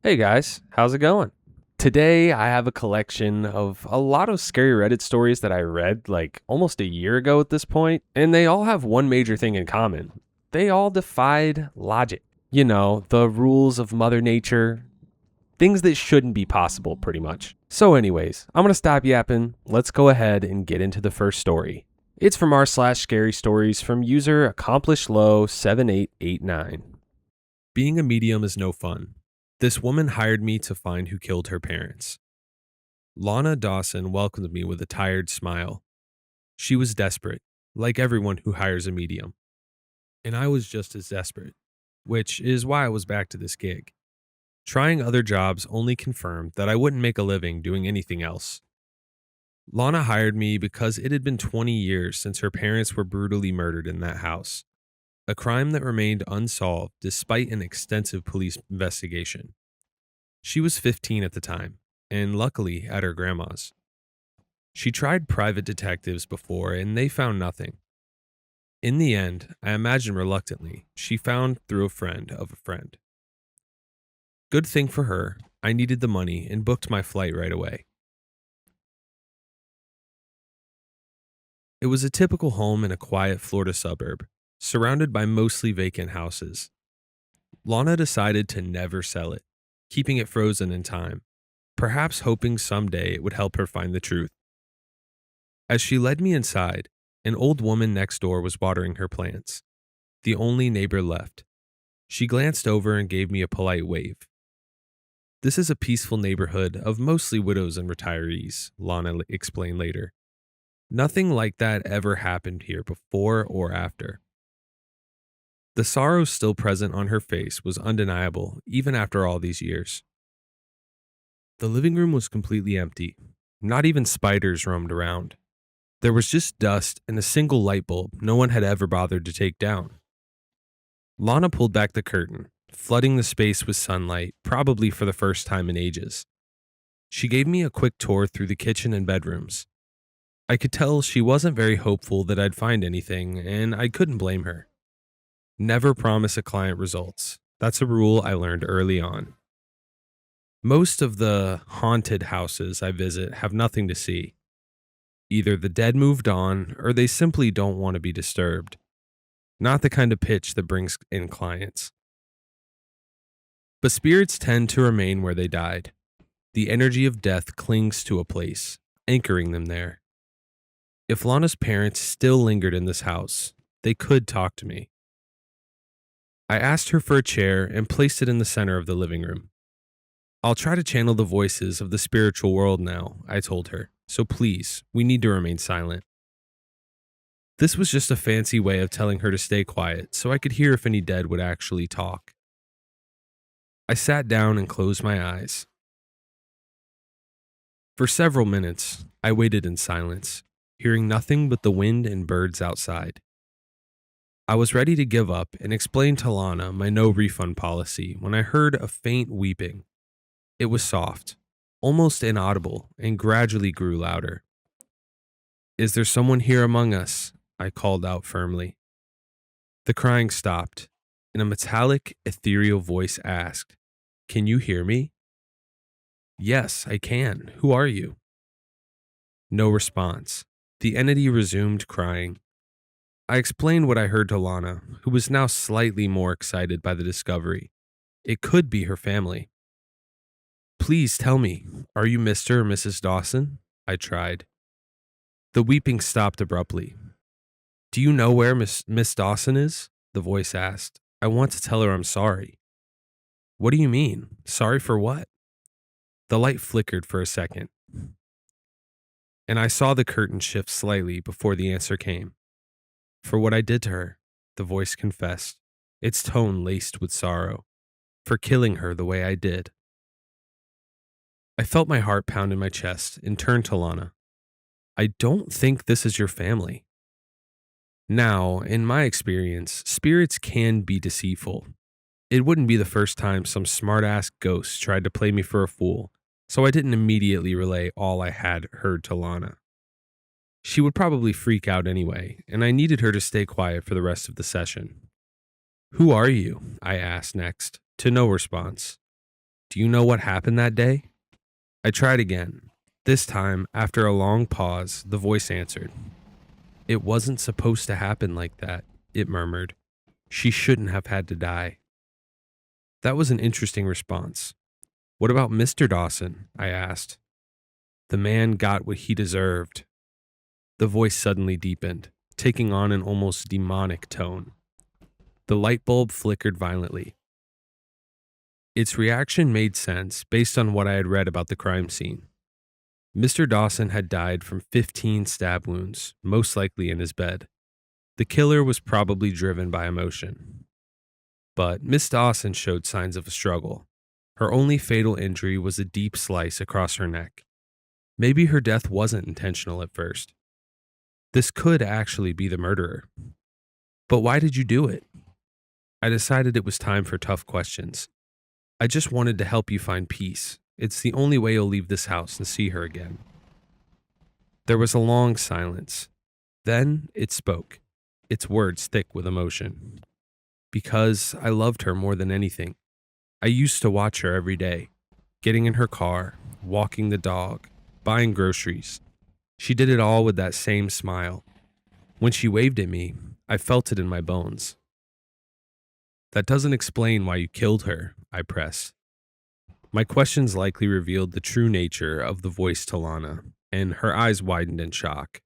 Hey guys, how's it going? Today I have a collection of a lot of scary Reddit stories that I read like almost a year ago at this point, and they all have one major thing in common. They all defied logic. You know, the rules of Mother Nature, things that shouldn't be possible pretty much. So anyways, I'm going to stop yapping. Let's go ahead and get into the first story. It's from r/scary stories from user accomplishedlow7889. Being a medium is no fun. This woman hired me to find who killed her parents. Lana Dawson welcomed me with a tired smile. She was desperate, like everyone who hires a medium. And I was just as desperate, which is why I was back to this gig. Trying other jobs only confirmed that I wouldn't make a living doing anything else. Lana hired me because it had been 20 years since her parents were brutally murdered in that house, a crime that remained unsolved despite an extensive police investigation. She was 15 at the time, and luckily at her grandma's. She tried private detectives before, and they found nothing. In the end, I imagine reluctantly, she found through a friend of a friend. Good thing for her, I needed the money and booked my flight right away. It was a typical home in a quiet Florida suburb, surrounded by mostly vacant houses. Lana decided to never sell it, keeping it frozen in time, perhaps hoping someday it would help her find the truth. As she led me inside, an old woman next door was watering her plants, the only neighbor left. She glanced over and gave me a polite wave. This is a peaceful neighborhood of mostly widows and retirees, Lana explained later. Nothing like that ever happened here before or after. The sorrow still present on her face was undeniable even after all these years. The living room was completely empty. Not even spiders roamed around. There was just dust and a single light bulb no one had ever bothered to take down. Lana pulled back the curtain, flooding the space with sunlight, probably for the first time in ages. She gave me a quick tour through the kitchen and bedrooms. I could tell she wasn't very hopeful that I'd find anything, and I couldn't blame her. Never promise a client results. That's a rule I learned early on. Most of the haunted houses I visit have nothing to see. Either the dead moved on, or they simply don't want to be disturbed. Not the kind of pitch that brings in clients. But spirits tend to remain where they died. The energy of death clings to a place, anchoring them there. If Lana's parents still lingered in this house, they could talk to me. I asked her for a chair and placed it in the center of the living room. I'll try to channel the voices of the spiritual world now, I told her, so please, we need to remain silent. This was just a fancy way of telling her to stay quiet so I could hear if any dead would actually talk. I sat down and closed my eyes. For several minutes, I waited in silence, hearing nothing but the wind and birds outside. I was ready to give up and explain to Lana my no refund policy when I heard a faint weeping. It was soft, almost inaudible, and gradually grew louder. "Is there someone here among us?" I called out firmly. The crying stopped, and a metallic, ethereal voice asked, "Can you hear me?" "Yes, I can. Who are you?" No response. The entity resumed crying. I explained what I heard to Lana, who was now slightly more excited by the discovery. It could be her family. "Please tell me, are you Mr. or Mrs. Dawson?" I tried. The weeping stopped abruptly. "Do you know where Miss Dawson is?" the voice asked. "I want to tell her I'm sorry." "What do you mean? Sorry for what?" The light flickered for a second, and I saw the curtain shift slightly before the answer came. "For what I did to her," the voice confessed, its tone laced with sorrow. "For killing her the way I did." I felt my heart pound in my chest and turned to Lana. "I don't think this is your family." Now, in my experience, spirits can be deceitful. It wouldn't be the first time some smart-ass ghost tried to play me for a fool, so I didn't immediately relay all I had heard to Lana. She would probably freak out anyway, and I needed her to stay quiet for the rest of the session. "Who are you?" I asked next, to no response. Do you know what happened that day? I tried again. This time, after a long pause, the voice answered. It wasn't supposed to happen like that, it murmured. She shouldn't have had to die. That was an interesting response. What about Mr. Dawson? I asked. The man got what he deserved. The voice suddenly deepened, taking on an almost demonic tone. The light bulb flickered violently. Its reaction made sense based on what I had read about the crime scene. Mr. Dawson had died from 15 stab wounds, most likely in his bed. The killer was probably driven by emotion. But Miss Dawson showed signs of a struggle. Her only fatal injury was a deep slice across her neck. Maybe her death wasn't intentional at first. This could actually be the murderer. But why did you do it? I decided it was time for tough questions. I just wanted to help you find peace. It's the only way you'll leave this house and see her again. There was a long silence. Then it spoke, its words thick with emotion. Because I loved her more than anything. I used to watch her every day, getting in her car, walking the dog, buying groceries. She did it all with that same smile. When she waved at me, I felt it in my bones. That doesn't explain why you killed her, I pressed. My questions likely revealed the true nature of the voice to Lana, and her eyes widened in shock.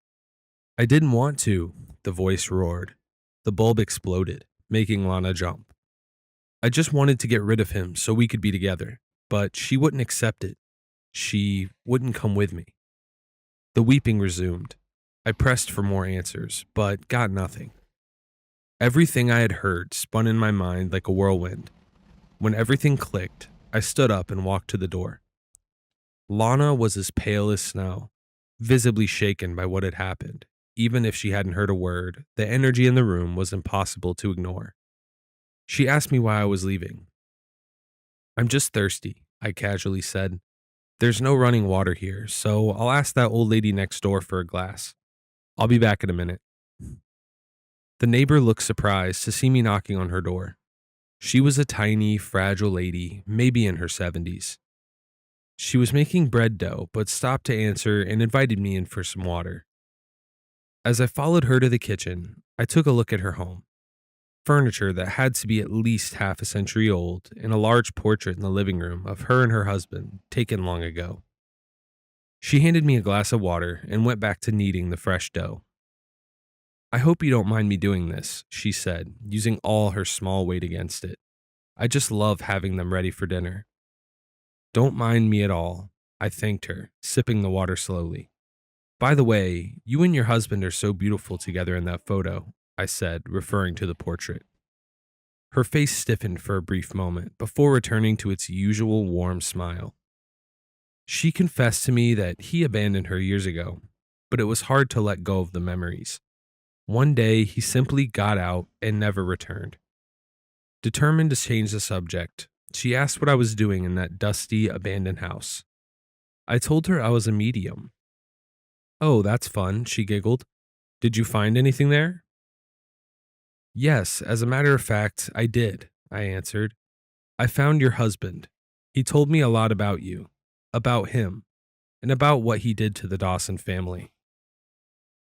I didn't want to, the voice roared. The bulb exploded, making Lana jump. I just wanted to get rid of him so we could be together, but she wouldn't accept it. She wouldn't come with me. The weeping resumed. I pressed for more answers, but got nothing. Everything I had heard spun in my mind like a whirlwind. When everything clicked, I stood up and walked to the door. Lana was as pale as snow, visibly shaken by what had happened. Even if she hadn't heard a word, the energy in the room was impossible to ignore. She asked me why I was leaving. I'm just thirsty, I casually said. There's no running water here, so I'll ask that old lady next door for a glass. I'll be back in a minute. The neighbor looked surprised to see me knocking on her door. She was a tiny, fragile lady, maybe in her 70s. She was making bread dough, but stopped to answer and invited me in for some water. As I followed her to the kitchen, I took a look at her home. Furniture that had to be at least half a century old, and a large portrait in the living room of her and her husband, taken long ago. She handed me a glass of water and went back to kneading the fresh dough. I hope you don't mind me doing this, she said, using all her small weight against it. I just love having them ready for dinner. Don't mind me at all, I thanked her, sipping the water slowly. By the way, you and your husband are so beautiful together in that photo, I said, referring to the portrait. Her face stiffened for a brief moment before returning to its usual warm smile. She confessed to me that he abandoned her years ago, but it was hard to let go of the memories. One day, he simply got out and never returned. Determined to change the subject, she asked what I was doing in that dusty, abandoned house. I told her I was a medium. Oh, that's fun, she giggled. Did you find anything there? Yes, as a matter of fact, I did, I answered. I found your husband. He told me a lot about you, about him, and about what he did to the Dawson family.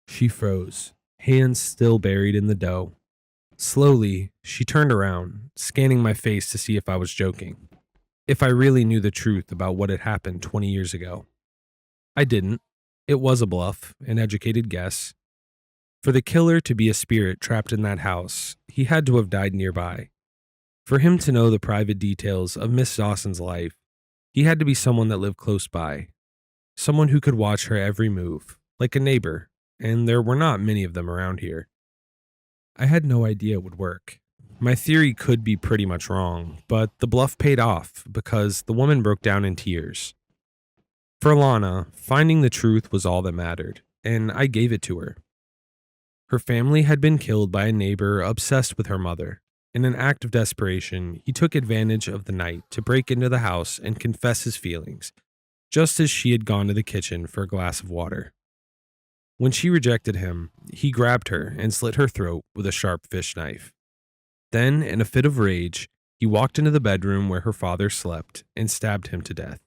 She froze, hands still buried in the dough. Slowly, she turned around, scanning my face to see if I was joking. If I really knew the truth about what had happened 20 years ago. I didn't. It was a bluff, an educated guess. For the killer to be a spirit trapped in that house, he had to have died nearby. For him to know the private details of Miss Dawson's life, he had to be someone that lived close by. Someone who could watch her every move, like a neighbor, and there were not many of them around here. I had no idea it would work. My theory could be pretty much wrong, but the bluff paid off because the woman broke down in tears. For Lana, finding the truth was all that mattered, and I gave it to her. Her family had been killed by a neighbor obsessed with her mother. In an act of desperation, he took advantage of the night to break into the house and confess his feelings, just as she had gone to the kitchen for a glass of water. When she rejected him, he grabbed her and slit her throat with a sharp fish knife. Then, in a fit of rage, He walked into the bedroom where her father slept and stabbed him to death.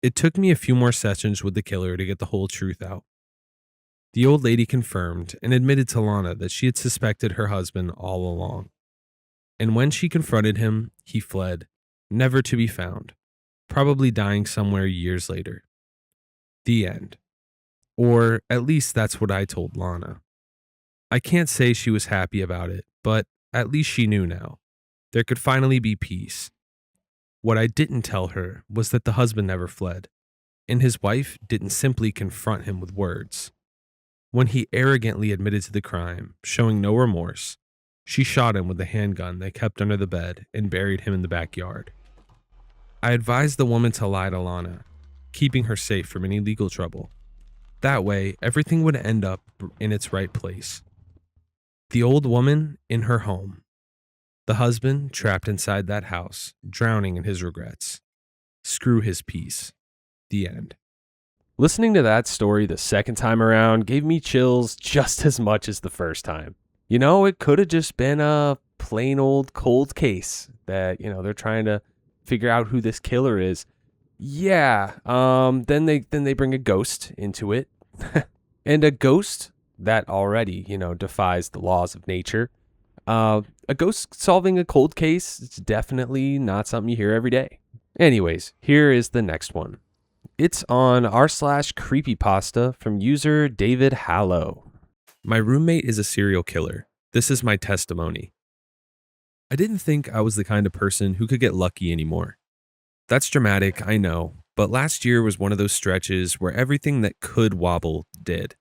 It took me a few more sessions with the killer to get the whole truth out. The old lady confirmed and admitted to Lana that she had suspected her husband all along. And when she confronted him, he fled, never to be found, probably dying somewhere years later. The end. Or at least that's what I told Lana. I can't say she was happy about it, but at least she knew now. There could finally be peace. What I didn't tell her was that the husband never fled, and his wife didn't simply confront him with words. When he arrogantly admitted to the crime, showing no remorse, she shot him with the handgun they kept under the bed and buried him in the backyard. I advised the woman to lie to Lana, keeping her safe from any legal trouble. That way, everything would end up in its right place. The old woman in her home. The husband trapped inside that house, drowning in his regrets. Screw his peace. The end. Listening to that story the second time around gave me chills just as much as the first time. It could have just been a plain old cold case that, they're trying to figure out who this killer is. Yeah, then they bring a ghost into it. And a ghost that already, defies the laws of nature. A ghost solving a cold case, it's definitely not something you hear every day. Anyways, here is the next one. It's on r/creepypasta from user David Hallow. My roommate is a serial killer. This is my testimony. I didn't think I was the kind of person who could get lucky anymore. That's dramatic, I know, but last year was one of those stretches where everything that could wobble did.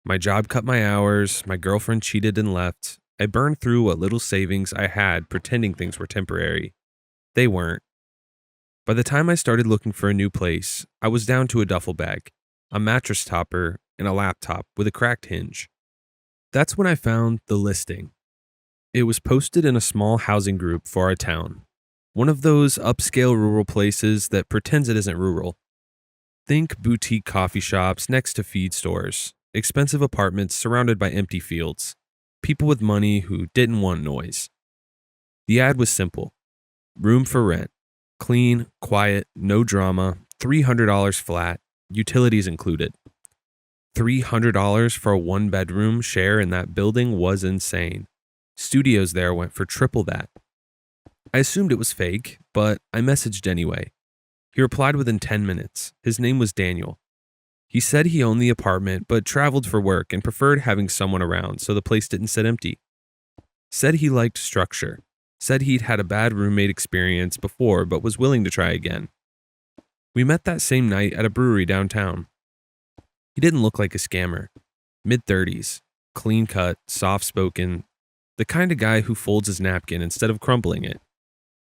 My job cut my hours, my girlfriend cheated and left. I burned through what little savings I had pretending things were temporary. They weren't. By the time I started looking for a new place, I was down to a duffel bag, a mattress topper, and a laptop with a cracked hinge. That's when I found the listing. It was posted in a small housing group for our town, one of those upscale rural places that pretends it isn't rural. Think boutique coffee shops next to feed stores, expensive apartments surrounded by empty fields, people with money who didn't want noise. The ad was simple. Room for rent. Clean, quiet, no drama, $300 flat, utilities included. $300 for a one-bedroom share in that building was insane. Studios there went for triple that. I assumed it was fake, but I messaged anyway. He replied within 10 minutes. His name was Daniel. He said he owned the apartment but traveled for work and preferred having someone around so the place didn't sit empty. Said he liked structure. Said he'd had a bad roommate experience before but was willing to try again. We met that same night at a brewery downtown. He didn't look like a scammer. Mid-30s, clean-cut, soft-spoken, the kind of guy who folds his napkin instead of crumpling it.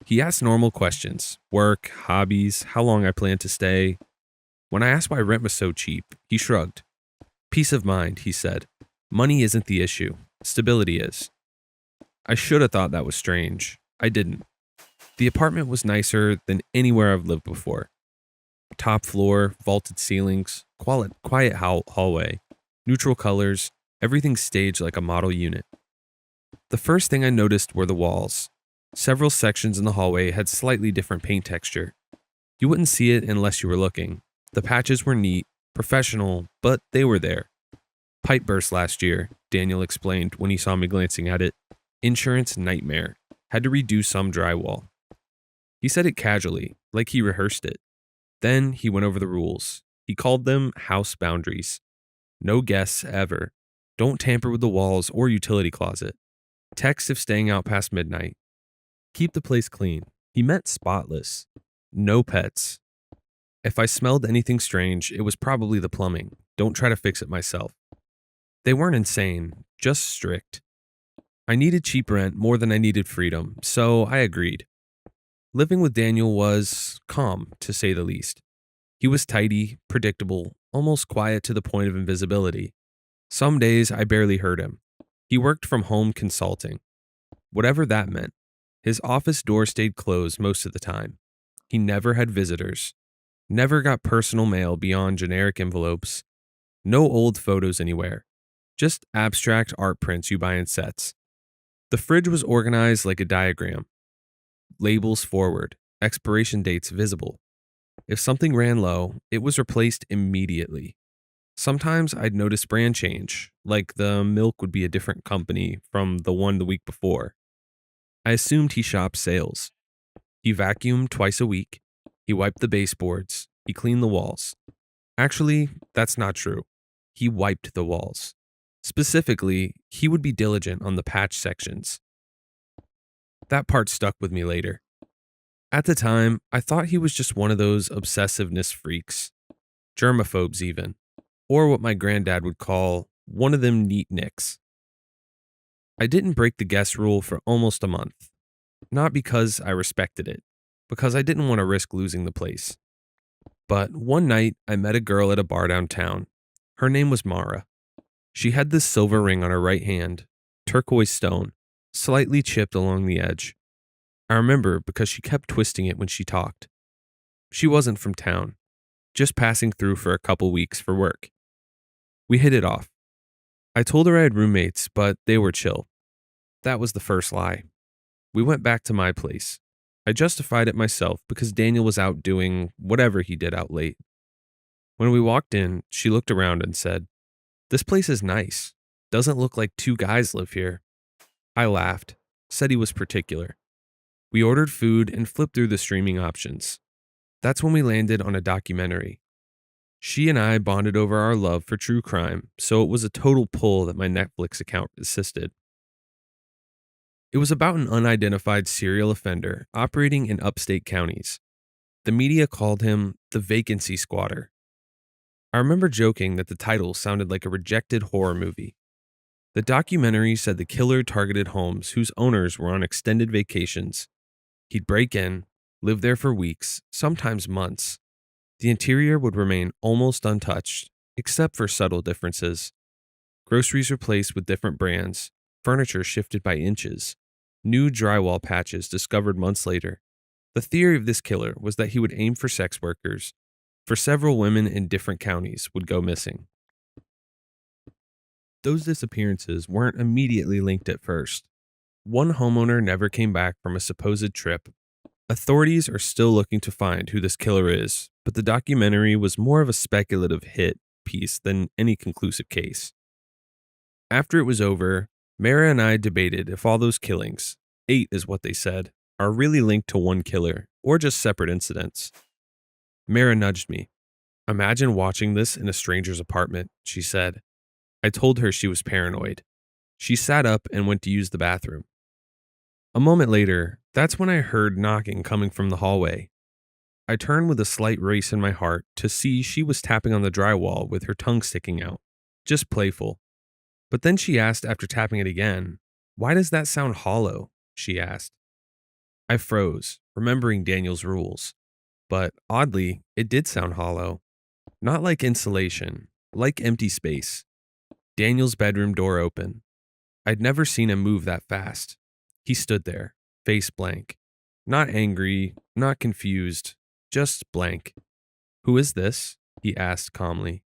He asked normal questions, work, hobbies, how long I planned to stay. When I asked why rent was so cheap, he shrugged. Peace of mind, he said. Money isn't the issue. Stability is. I should have thought that was strange. I didn't. The apartment was nicer than anywhere I've lived before. Top floor, vaulted ceilings, quiet hallway, neutral colors, everything staged like a model unit. The first thing I noticed were the walls. Several sections in the hallway had slightly different paint texture. You wouldn't see it unless you were looking. The patches were neat, professional, but they were there. Pipe burst last year, Daniel explained when he saw me glancing at it. Insurance nightmare. Had to redo some drywall. He said it casually, like he rehearsed it. Then he went over the rules. He called them house boundaries. No guests ever. Don't tamper with the walls or utility closet. Text if staying out past midnight. Keep the place clean. He meant spotless. No pets. If I smelled anything strange, it was probably the plumbing. Don't try to fix it myself. They weren't insane, just strict. I needed cheap rent more than I needed freedom, so I agreed. Living with Daniel was calm, to say the least. He was tidy, predictable, almost quiet to the point of invisibility. Some days I barely heard him. He worked from home consulting. Whatever that meant. His office door stayed closed most of the time. He never had visitors. Never got personal mail beyond generic envelopes. No old photos anywhere. Just abstract art prints you buy in sets. The fridge was organized like a diagram. labels forward, expiration dates visible. If something ran low, it was replaced immediately. Sometimes I'd notice brand change, like the milk would be a different company from the one the week before. I assumed he shopped sales. He vacuumed twice a week. He wiped the baseboards. He cleaned the walls. Actually, that's not true. He wiped the walls. Specifically, he would be diligent on the patch sections. That part stuck with me later. At the time, I thought he was just one of those obsessiveness freaks, germaphobes even, or what my granddad would call one of them neat nicks. I didn't break the guest rule for almost a month, not because I respected it, because I didn't want to risk losing the place. But one night, I met a girl at a bar downtown. Her name was Mara. She had this silver ring on her right hand, turquoise stone, slightly chipped along the edge. I remember because she kept twisting it when she talked. She wasn't from town, just passing through for a couple weeks for work. We hit it off. I told her I had roommates, but they were chill. That was the first lie. We went back to my place. I justified it myself because Daniel was out doing whatever he did out late. When we walked in, she looked around and said, "This place is nice. Doesn't look like two guys live here." I laughed, said he was particular. We ordered food and flipped through the streaming options. That's when we landed on a documentary. She and I bonded over our love for true crime, so it was a total pull that my Netflix account assisted. It was about an unidentified serial offender operating in upstate counties. The media called him the vacancy squatter. I remember joking that the title sounded like a rejected horror movie. The documentary said the killer targeted homes whose owners were on extended vacations. He'd break in, live there for weeks, sometimes months. The interior would remain almost untouched, except for subtle differences. Groceries replaced with different brands, furniture shifted by inches, new drywall patches discovered months later. The theory of this killer was that he would aim for sex workers, for several women in different counties would go missing. Those disappearances weren't immediately linked at first. One homeowner never came back from a supposed trip. Authorities are still looking to find who this killer is, but the documentary was more of a speculative hit piece than any conclusive case. After it was over, Mara and I debated if all those killings, 8 is what they said, are really linked to one killer or just separate incidents. Mara nudged me. "Imagine watching this in a stranger's apartment," she said. I told her she was paranoid. She sat up and went to use the bathroom. A moment later, that's when I heard knocking coming from the hallway. I turned with a slight race in my heart to see she was tapping on the drywall with her tongue sticking out, just playful. But then she asked after tapping it again, "Why does that sound hollow?" she asked. I froze, remembering Daniel's rules. But oddly, it did sound hollow. Not like insulation, like empty space. Daniel's bedroom door open. I'd never seen him move that fast. He stood there, face blank. Not angry, not confused, just blank. "Who is this?" he asked calmly.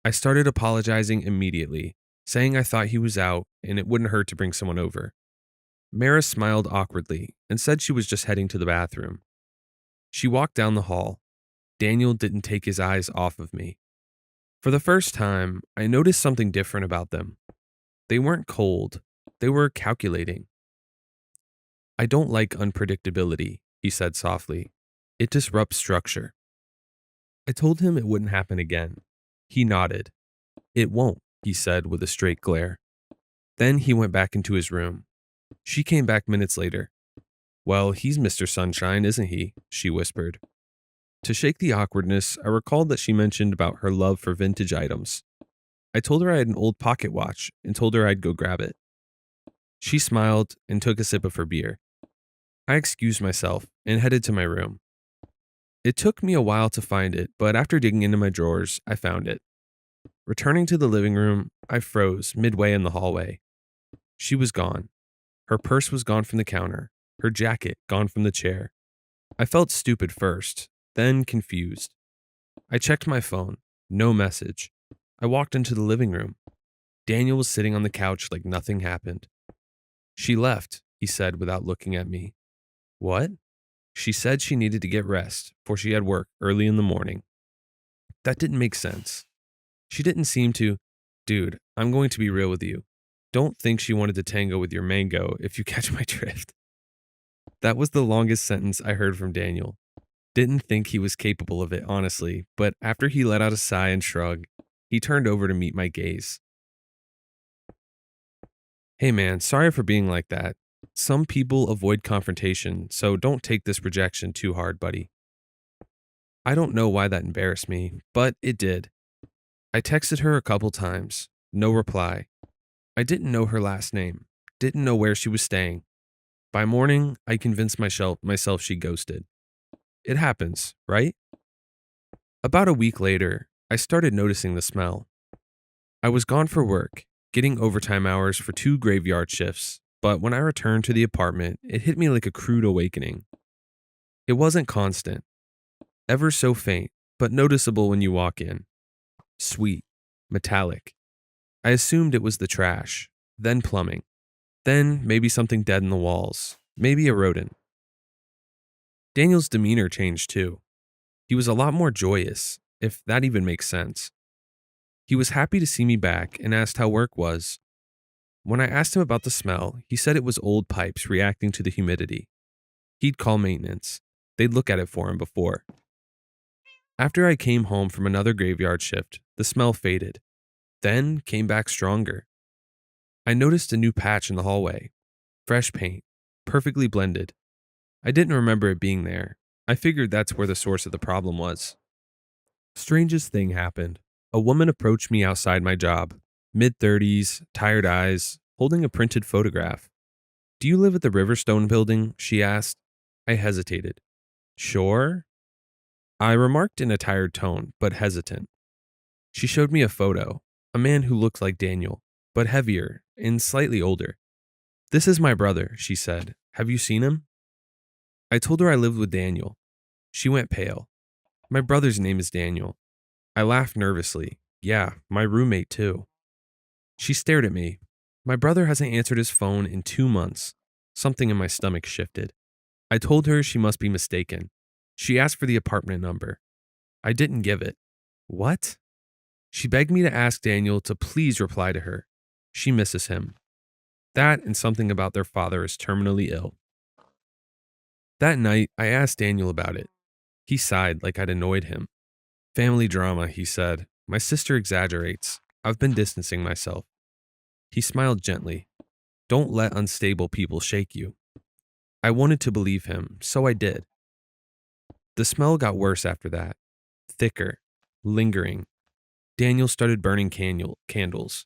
I started apologizing immediately, saying I thought he was out and it wouldn't hurt to bring someone over. Mara smiled awkwardly and said she was just heading to the bathroom. She walked down the hall. Daniel didn't take his eyes off of me. For the first time, I noticed something different about them. They weren't cold, they were calculating. "I don't like unpredictability," he said softly. "It disrupts structure." I told him it wouldn't happen again. He nodded. "It won't," he said with a straight glare. Then he went back into his room. She came back minutes later. "Well, he's Mr. Sunshine, isn't he?" she whispered. To shake the awkwardness, I recalled that she mentioned about her love for vintage items. I told her I had an old pocket watch and told her I'd go grab it. She smiled and took a sip of her beer. I excused myself and headed to my room. It took me a while to find it, but after digging into my drawers, I found it. Returning to the living room, I froze midway in the hallway. She was gone. Her purse was gone from the counter, her jacket gone from the chair. I felt stupid first, then confused. I checked my phone. No message. I walked into the living room. Daniel was sitting on the couch like nothing happened. "She left," he said without looking at me. "What?" She said she needed to get rest, for she had work early in the morning. That didn't make sense. She didn't seem to. Dude, I'm going to be real with you. Don't think she wanted to tango with your mango, if you catch my drift. That was the longest sentence I heard from Daniel. Didn't think he was capable of it, honestly, but after he let out a sigh and shrug, he turned over to meet my gaze. Hey man, sorry for being like that. Some people avoid confrontation, so don't take this rejection too hard, buddy. I don't know why that embarrassed me, but it did. I texted her a couple times, no reply. I didn't know her last name, didn't know where she was staying. By morning, I convinced myself she ghosted. It happens, right? About a week later, I started noticing the smell. I was gone for work, getting overtime hours for 2 graveyard shifts, but when I returned to the apartment, it hit me like a crude awakening. It wasn't constant, ever so faint, but noticeable when you walk in. Sweet, metallic. I assumed it was the trash, then plumbing, then maybe something dead in the walls, maybe a rodent. Daniel's demeanor changed too. He was a lot more joyous, if that even makes sense. He was happy to see me back and asked how work was. When I asked him about the smell, he said it was old pipes reacting to the humidity. He'd call maintenance. They'd look at it for him before. After I came home from another graveyard shift, the smell faded, then came back stronger. I noticed a new patch in the hallway. Fresh paint, perfectly blended. I didn't remember it being there. I figured that's where the source of the problem was. Strangest thing happened. A woman approached me outside my job, mid-30s, tired eyes, holding a printed photograph. Do you live at the Riverstone building? She asked. I hesitated. Sure? I remarked in a tired tone, but hesitant. She showed me a photo, a man who looked like Daniel, but heavier and slightly older. This is my brother, she said. Have you seen him? I told her I lived with Daniel. She went pale. My brother's name is Daniel. I laughed nervously. Yeah, my roommate too. She stared at me. My brother hasn't answered his phone in 2 months. Something in my stomach shifted. I told her she must be mistaken. She asked for the apartment number. I didn't give it. What? She begged me to ask Daniel to please reply to her. She misses him. That and something about their father is terminally ill. That night, I asked Daniel about it. He sighed like I'd annoyed him. Family drama, he said. My sister exaggerates. I've been distancing myself. He smiled gently. Don't let unstable people shake you. I wanted to believe him, so I did. The smell got worse after that. Thicker, lingering. Daniel started burning candles,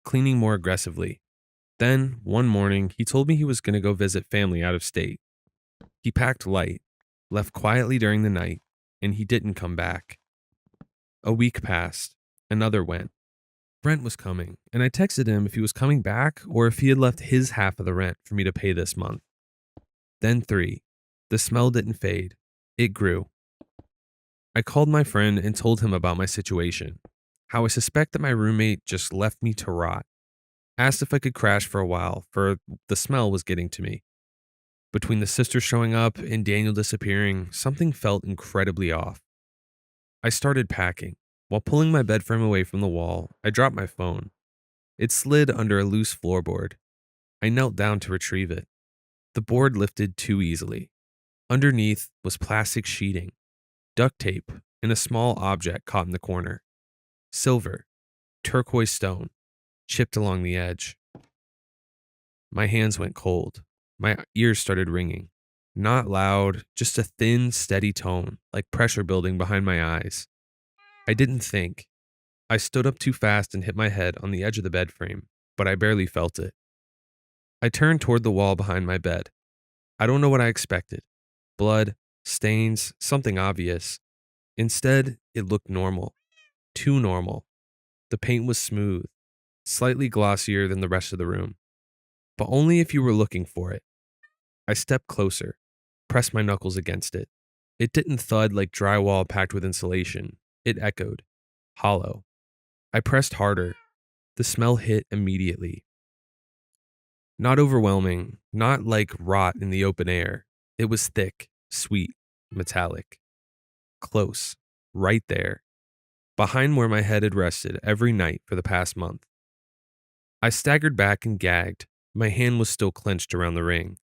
cleaning more aggressively. Then, one morning, he told me he was going to go visit family out of state. He packed light, left quietly during the night, and he didn't come back. A week passed. Another went. Rent was coming, and I texted him if he was coming back or if he had left his half of the rent for me to pay this month. Then 3. The smell didn't fade. It grew. I called my friend and told him about my situation, how I suspect that my roommate just left me to rot. Asked if I could crash for a while, for the smell was getting to me. Between the sister showing up and Daniel disappearing, something felt incredibly off. I started packing. While pulling my bed frame away from the wall, I dropped my phone. It slid under a loose floorboard. I knelt down to retrieve it. The board lifted too easily. Underneath was plastic sheeting, duct tape, and a small object caught in the corner. Silver, turquoise stone, chipped along the edge. My hands went cold. My ears started ringing. Not loud, just a thin, steady tone, like pressure building behind my eyes. I didn't think. I stood up too fast and hit my head on the edge of the bed frame, but I barely felt it. I turned toward the wall behind my bed. I don't know what I expected. Blood, stains, something obvious. Instead, it looked normal. Too normal. The paint was smooth, slightly glossier than the rest of the room. But only if you were looking for it. I stepped closer, pressed my knuckles against it. It didn't thud like drywall packed with insulation. It echoed, hollow. I pressed harder. The smell hit immediately. Not overwhelming, not like rot in the open air. It was thick, sweet, metallic, close, right there, behind where my head had rested every night for the past month. I staggered back and gagged. My hand was still clenched around the ring.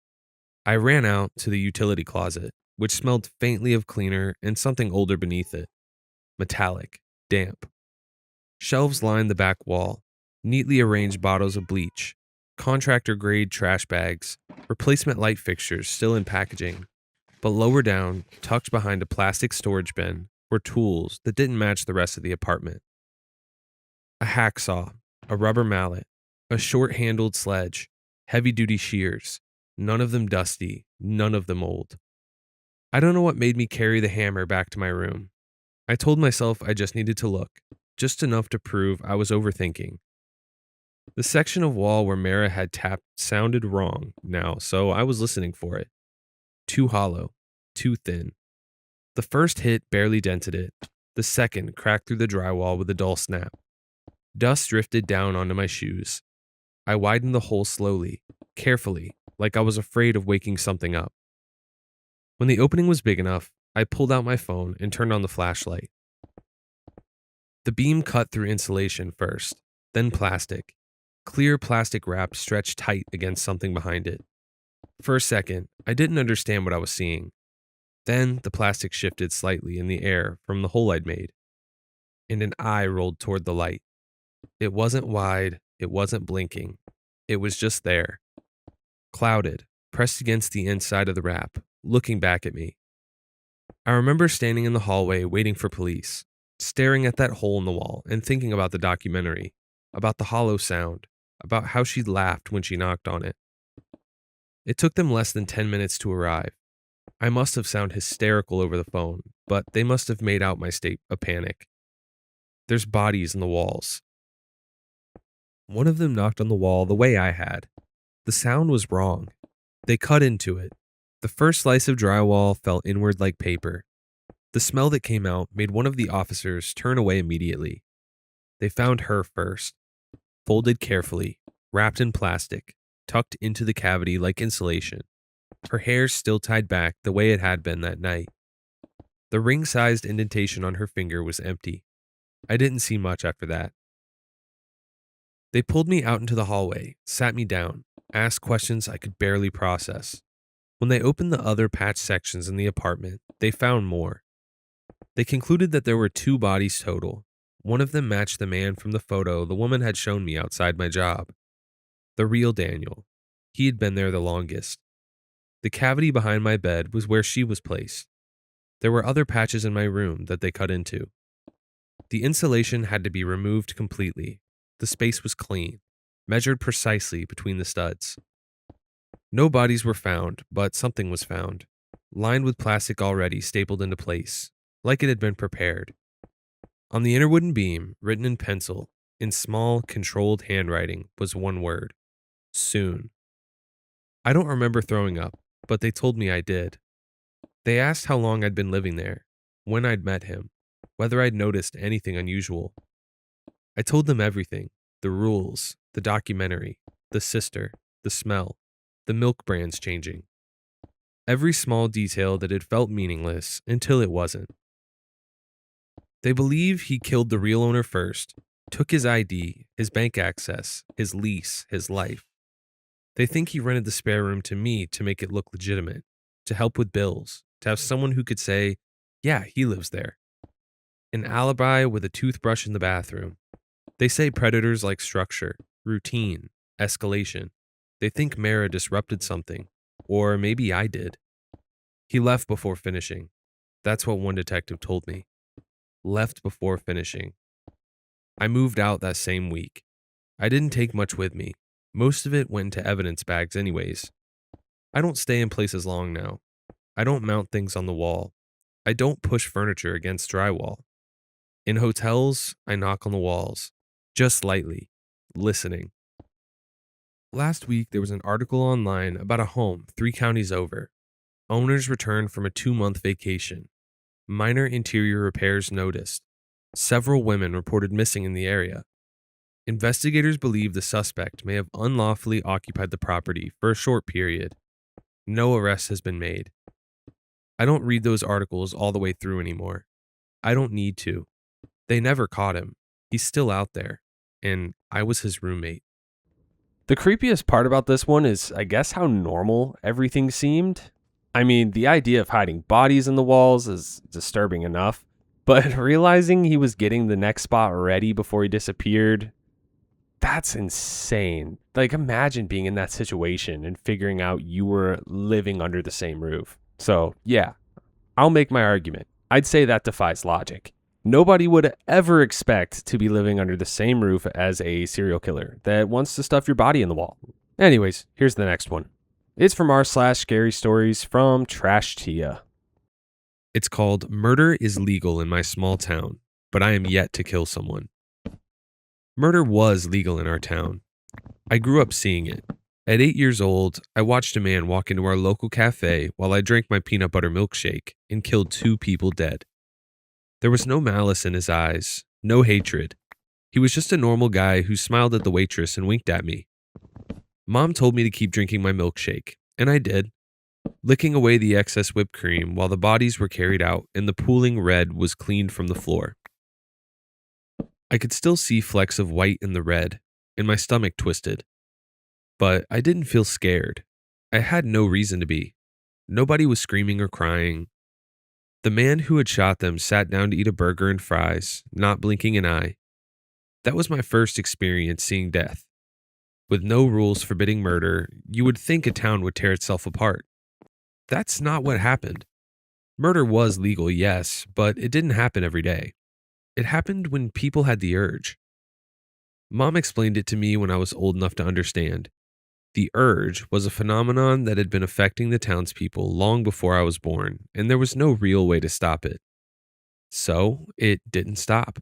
I ran out to the utility closet, which smelled faintly of cleaner and something older beneath it. Metallic, damp. Shelves lined the back wall, neatly arranged bottles of bleach, contractor grade trash bags, replacement light fixtures still in packaging. But lower down, tucked behind a plastic storage bin, were tools that didn't match the rest of the apartment. A hacksaw, a rubber mallet, a short handled sledge, heavy duty shears, none of them dusty, none of them old. I don't know what made me carry the hammer back to my room. I told myself I just needed to look, just enough to prove I was overthinking. The section of wall where Mara had tapped sounded wrong now, so I was listening for it. Too hollow, too thin. The first hit barely dented it. The second cracked through the drywall with a dull snap. Dust drifted down onto my shoes. I widened the hole slowly, carefully, like I was afraid of waking something up. When the opening was big enough, I pulled out my phone and turned on the flashlight. The beam cut through insulation first, then plastic. Clear plastic wrap stretched tight against something behind it. For a second, I didn't understand what I was seeing. Then the plastic shifted slightly in the air from the hole I'd made, and an eye rolled toward the light. It wasn't wide, it wasn't blinking. It was just there, clouded, pressed against the inside of the wrap, looking back at me. I remember standing in the hallway waiting for police, staring at that hole in the wall and thinking about the documentary, about the hollow sound, about how she laughed when she knocked on it. It took them less than 10 minutes to arrive. I must have sounded hysterical over the phone, but they must have made out my state of panic. There's bodies in the walls. One of them knocked on the wall the way I had. The sound was wrong. They cut into it. The first slice of drywall fell inward like paper. The smell that came out made one of the officers turn away immediately. They found her first, folded carefully, wrapped in plastic, tucked into the cavity like insulation. Her hair still tied back the way it had been that night. The ring-sized indentation on her finger was empty. I didn't see much after that. They pulled me out into the hallway, sat me down, asked questions I could barely process. When they opened the other patch sections in the apartment, they found more. They concluded that there were 2 bodies total. One of them matched the man from the photo the woman had shown me outside my job. The real Daniel. He had been there the longest. The cavity behind my bed was where she was placed. There were other patches in my room that they cut into. The insulation had to be removed completely. The space was clean, measured precisely between the studs. No bodies were found, but something was found, lined with plastic already stapled into place, like it had been prepared. On the inner wooden beam, written in pencil, in small, controlled handwriting, was one word: soon. I don't remember throwing up, but they told me I did. They asked how long I'd been living there, when I'd met him, whether I'd noticed anything unusual. I told them everything: the rules, the documentary, the sister, the smell, the milk brands changing. Every small detail that had felt meaningless until it wasn't. They believe he killed the real owner first, took his ID, his bank access, his lease, his life. They think he rented the spare room to me to make it look legitimate, to help with bills, to have someone who could say, yeah, he lives there. An alibi with a toothbrush in the bathroom. They say predators like structure, routine, escalation. They think Mara disrupted something, or maybe I did. He left before finishing. That's what one detective told me. Left before finishing. I moved out that same week. I didn't take much with me. Most of it went into evidence bags anyways. I don't stay in places long now. I don't mount things on the wall. I don't push furniture against drywall. In hotels, I knock on the walls, just lightly, listening. Last week, there was an article online about a home 3 counties over. Owners returned from a 2-month vacation. Minor interior repairs noticed. Several women reported missing in the area. Investigators believe the suspect may have unlawfully occupied the property for a short period. No arrest has been made. I don't read those articles all the way through anymore. I don't need to. They never caught him. He's still out there. And I was his roommate. The creepiest part about this one is, I guess, how normal everything seemed. I mean, the idea of hiding bodies in the walls is disturbing enough, but realizing he was getting the next spot ready before he disappeared, that's insane. Like, imagine being in that situation and figuring out you were living under the same roof. So, yeah, I'll make my argument. I'd say that defies logic. Nobody would ever expect to be living under the same roof as a serial killer that wants to stuff your body in the wall. Anyways, here's the next one. It's from r/scary stories from Trash Tia. It's called Murder is Legal in My Small Town, but I am yet to kill someone. Murder was legal in our town. I grew up seeing it. At 8 years old, I watched a man walk into our local cafe while I drank my peanut butter milkshake and killed 2 people dead. There was no malice in his eyes, no hatred. He was just a normal guy who smiled at the waitress and winked at me. Mom told me to keep drinking my milkshake, and I did, licking away the excess whipped cream while the bodies were carried out and the pooling red was cleaned from the floor. I could still see flecks of white in the red, and my stomach twisted. But I didn't feel scared. I had no reason to be. Nobody was screaming or crying. The man who had shot them sat down to eat a burger and fries, not blinking an eye. That was my first experience seeing death. With no rules forbidding murder, you would think a town would tear itself apart. That's not what happened. Murder was legal, yes, but it didn't happen every day. It happened when people had the urge. Mom explained it to me when I was old enough to understand. The urge was a phenomenon that had been affecting the townspeople long before I was born, and there was no real way to stop it. So, it didn't stop.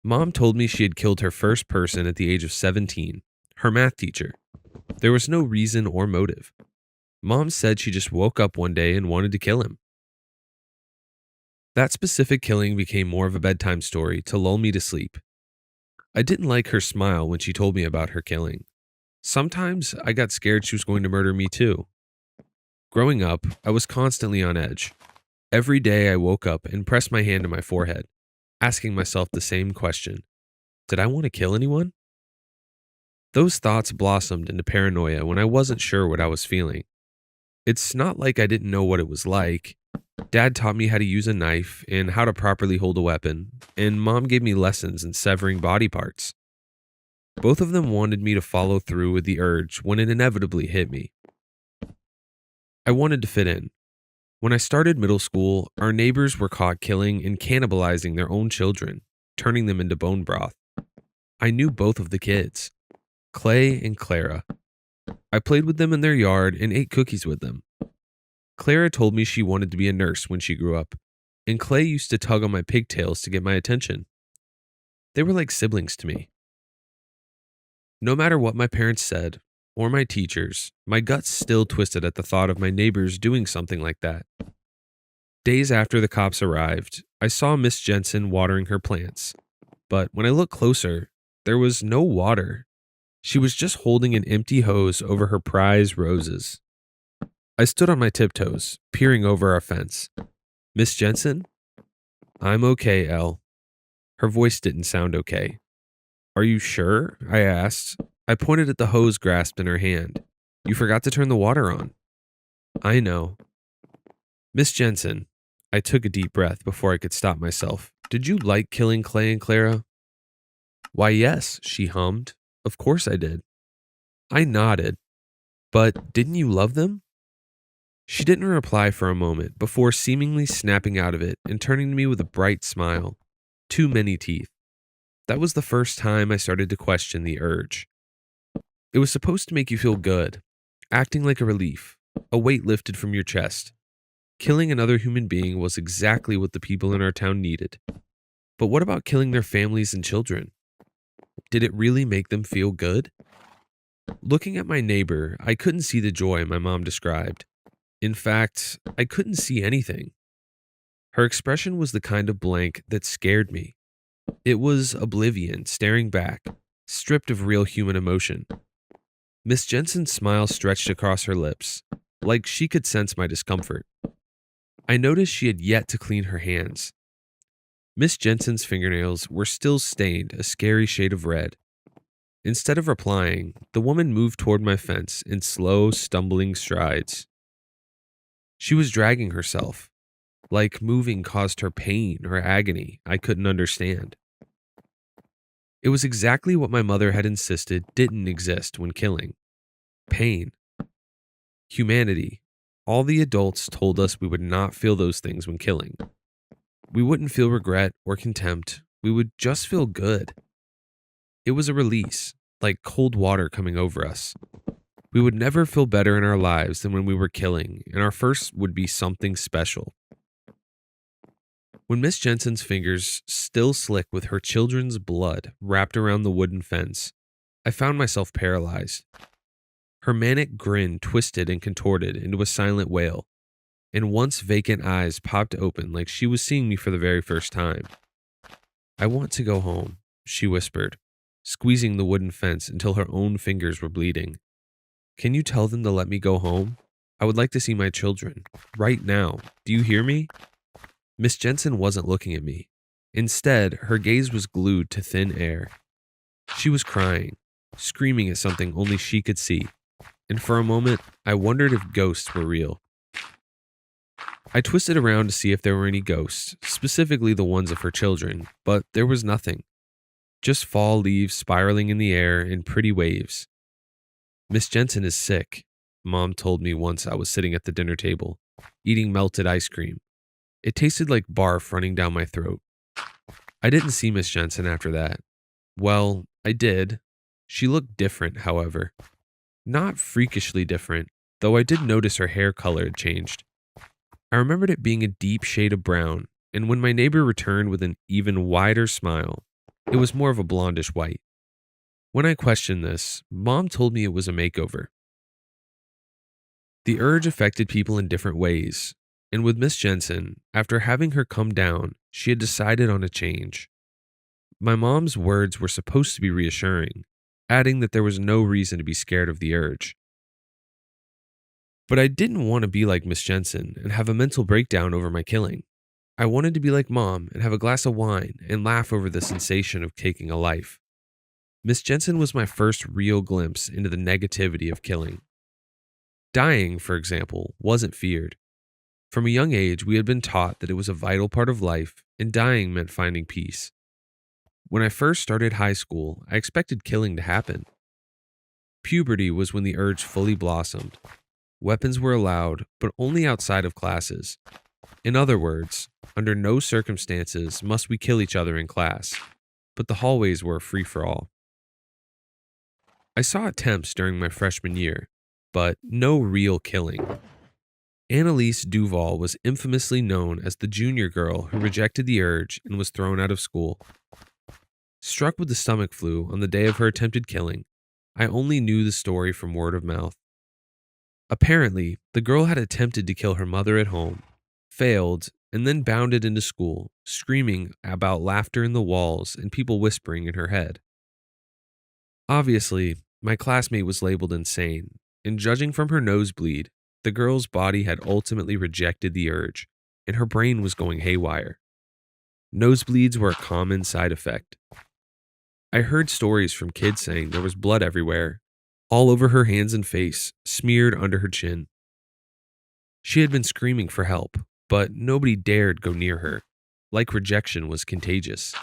Mom told me she had killed her first person at the age of 17, her math teacher. There was no reason or motive. Mom said she just woke up one day and wanted to kill him. That specific killing became more of a bedtime story to lull me to sleep. I didn't like her smile when she told me about her killing. Sometimes I got scared she was going to murder me too. Growing up, I was constantly on edge. Every day I woke up and pressed my hand to my forehead, asking myself the same question. Did I want to kill anyone? Those thoughts blossomed into paranoia when I wasn't sure what I was feeling. It's not like I didn't know what it was like. Dad taught me how to use a knife and how to properly hold a weapon, and Mom gave me lessons in severing body parts. Both of them wanted me to follow through with the urge when it inevitably hit me. I wanted to fit in. When I started middle school, our neighbors were caught killing and cannibalizing their own children, turning them into bone broth. I knew both of the kids, Clay and Clara. I played with them in their yard and ate cookies with them. Clara told me she wanted to be a nurse when she grew up, and Clay used to tug on my pigtails to get my attention. They were like siblings to me. No matter what my parents said, or my teachers, my guts still twisted at the thought of my neighbors doing something like that. Days after the cops arrived, I saw Miss Jensen watering her plants, but when I looked closer, there was no water. She was just holding an empty hose over her prize roses. I stood on my tiptoes, peering over our fence. Miss Jensen? I'm okay, Elle. Her voice didn't sound okay. Are you sure? I asked. I pointed at the hose grasped in her hand. You forgot to turn the water on. I know. Miss Jensen. I took a deep breath before I could stop myself. Did you like killing Clay and Clara? Why, yes, she hummed. Of course I did. I nodded. But didn't you love them? She didn't reply for a moment before seemingly snapping out of it and turning to me with a bright smile. Too many teeth. That was the first time I started to question the urge. It was supposed to make you feel good, acting like a relief, a weight lifted from your chest. Killing another human being was exactly what the people in our town needed. But what about killing their families and children? Did it really make them feel good? Looking at my neighbor, I couldn't see the joy my mom described. In fact, I couldn't see anything. Her expression was the kind of blank that scared me. It was oblivion, staring back, stripped of real human emotion. Miss Jensen's smile stretched across her lips, like she could sense my discomfort. I noticed she had yet to clean her hands. Miss Jensen's fingernails were still stained a scary shade of red. Instead of replying, the woman moved toward my fence in slow, stumbling strides. She was dragging herself, like moving caused her pain or agony I couldn't understand. It was exactly what my mother had insisted didn't exist when killing: pain, humanity. All the adults told us we would not feel those things when killing. We wouldn't feel regret or contempt, we would just feel good. It was a release, like cold water coming over us. We would never feel better in our lives than when we were killing, and our first would be something special. When Miss Jensen's fingers, still slick with her children's blood wrapped around the wooden fence, I found myself paralyzed. Her manic grin twisted and contorted into a silent wail, and once vacant eyes popped open like she was seeing me for the very first time. "I want to go home," she whispered, squeezing the wooden fence until her own fingers were bleeding. "Can you tell them to let me go home? I would like to see my children. Right now. Do you hear me?" Miss Jensen wasn't looking at me. Instead, her gaze was glued to thin air. She was crying, screaming at something only she could see, and for a moment, I wondered if ghosts were real. I twisted around to see if there were any ghosts, specifically the ones of her children, but there was nothing. Just fall leaves spiraling in the air in pretty waves. "Miss Jensen is sick," Mom told me once I was sitting at the dinner table, eating melted ice cream. It tasted like barf running down my throat. I didn't see Miss Jensen after that. Well, I did. She looked different, however. Not freakishly different, though I did notice her hair color had changed. I remembered it being a deep shade of brown, and when my neighbor returned with an even wider smile, it was more of a blondish white. When I questioned this, Mom told me it was a makeover. The urge affected people in different ways, and with Miss Jensen, after having her come down, she had decided on a change. My mom's words were supposed to be reassuring, adding that there was no reason to be scared of the urge. But I didn't want to be like Miss Jensen and have a mental breakdown over my killing. I wanted to be like Mom and have a glass of wine and laugh over the sensation of taking a life. Miss Jensen was my first real glimpse into the negativity of killing. Dying, for example, wasn't feared. From a young age, we had been taught that it was a vital part of life, and dying meant finding peace. When I first started high school, I expected killing to happen. Puberty was when the urge fully blossomed. Weapons were allowed, but only outside of classes. In other words, under no circumstances must we kill each other in class, but the hallways were a free-for-all. I saw attempts during my freshman year, but no real killing. Annalise Duval was infamously known as the junior girl who rejected the urge and was thrown out of school. Struck with the stomach flu on the day of her attempted killing, I only knew the story from word of mouth. Apparently, the girl had attempted to kill her mother at home, failed, and then bounded into school, screaming about laughter in the walls and people whispering in her head. Obviously, my classmate was labeled insane, and judging from her nosebleed, the girl's body had ultimately rejected the urge, and her brain was going haywire. Nosebleeds were a common side effect. I heard stories from kids saying there was blood everywhere, all over her hands and face, smeared under her chin. She had been screaming for help, but nobody dared go near her, like rejection was contagious.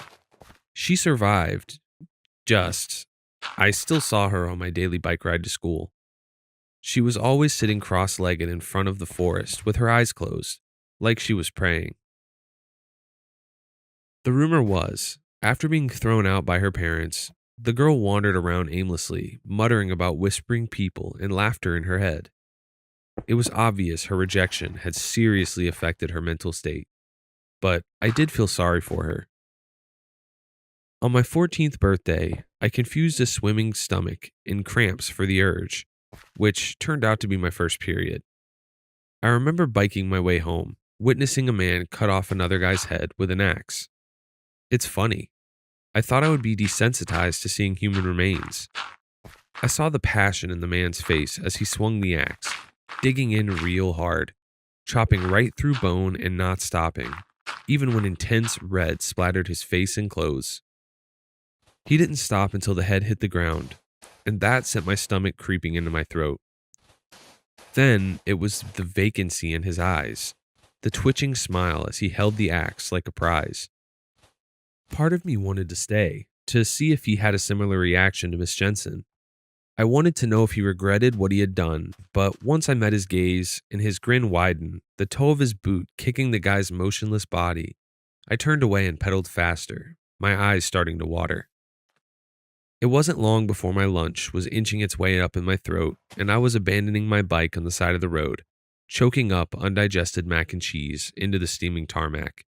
She survived, I still saw her on my daily bike ride to school. She was always sitting cross-legged in front of the forest with her eyes closed, like she was praying. The rumor was, after being thrown out by her parents, the girl wandered around aimlessly, muttering about whispering people and laughter in her head. It was obvious her rejection had seriously affected her mental state, but I did feel sorry for her. On my 14th birthday, I confused a swimming stomach and cramps for the urge, which turned out to be my first period. I remember biking my way home, witnessing a man cut off another guy's head with an axe. It's funny. I thought I would be desensitized to seeing human remains. I saw the passion in the man's face as he swung the axe, digging in real hard. chopping right through bone and not stopping, even when intense red splattered his face and clothes. He didn't stop until the head hit the ground, and that sent my stomach creeping into my throat. Then it was the vacancy in his eyes, the twitching smile as he held the axe like a prize. Part of me wanted to stay, to see if he had a similar reaction to Miss Jensen. I wanted to know if he regretted what he had done, but once I met his gaze and his grin widened, the toe of his boot kicking the guy's motionless body, I turned away and pedaled faster, my eyes starting to water. It wasn't long before my lunch was inching its way up in my throat, and I was abandoning my bike on the side of the road, choking up undigested mac and cheese into the steaming tarmac.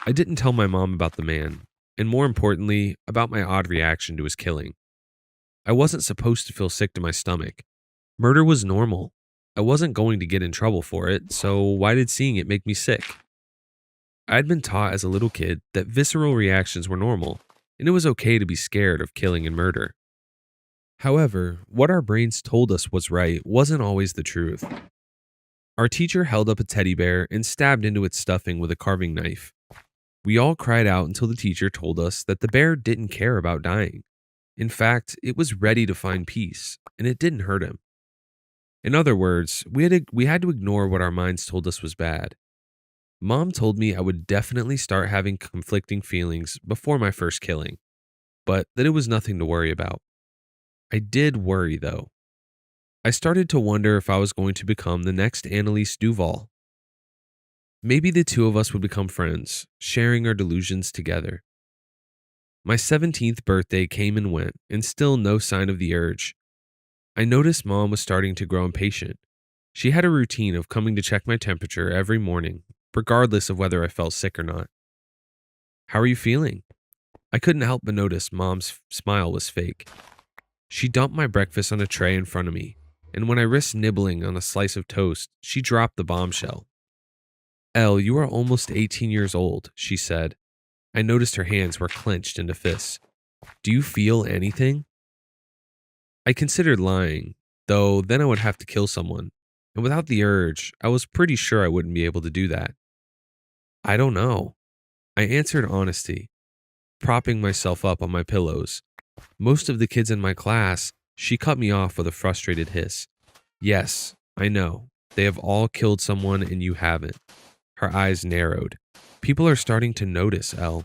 I didn't tell my mom about the man, and more importantly, about my odd reaction to his killing. I wasn't supposed to feel sick to my stomach. Murder was normal. I wasn't going to get in trouble for it, so why did seeing it make me sick? I'd been taught as a little kid that visceral reactions were normal, and it was okay to be scared of killing and murder. However, what our brains told us was right wasn't always the truth. Our teacher held up a teddy bear and stabbed into its stuffing with a carving knife. We all cried out until the teacher told us that the bear didn't care about dying. In fact, it was ready to find peace, and it didn't hurt him. In other words, we had to ignore what our minds told us was bad. Mom told me I would definitely start having conflicting feelings before my first killing, but that it was nothing to worry about. I did worry, though. I started to wonder if I was going to become the next Annalise Duval. Maybe the two of us would become friends, sharing our delusions together. My 17th birthday came and went, and still no sign of the urge. I noticed Mom was starting to grow impatient. She had a routine of coming to check my temperature every morning, regardless of whether I felt sick or not. "How are you feeling?" I couldn't help but notice Mom's smile was fake. She dumped my breakfast on a tray in front of me, and when I risked nibbling on a slice of toast, she dropped the bombshell. "Elle, you are almost 18 years old," she said. I noticed her hands were clenched into fists. "Do you feel anything?" I considered lying, though then I would have to kill someone, and without the urge, I was pretty sure I wouldn't be able to do that. "I don't know." I answered honesty, propping myself up on my pillows. "Most of the kids in my class," she cut me off with a frustrated hiss. "Yes, I know. They have all killed someone and you haven't." Her eyes narrowed. "People are starting to notice, Elle."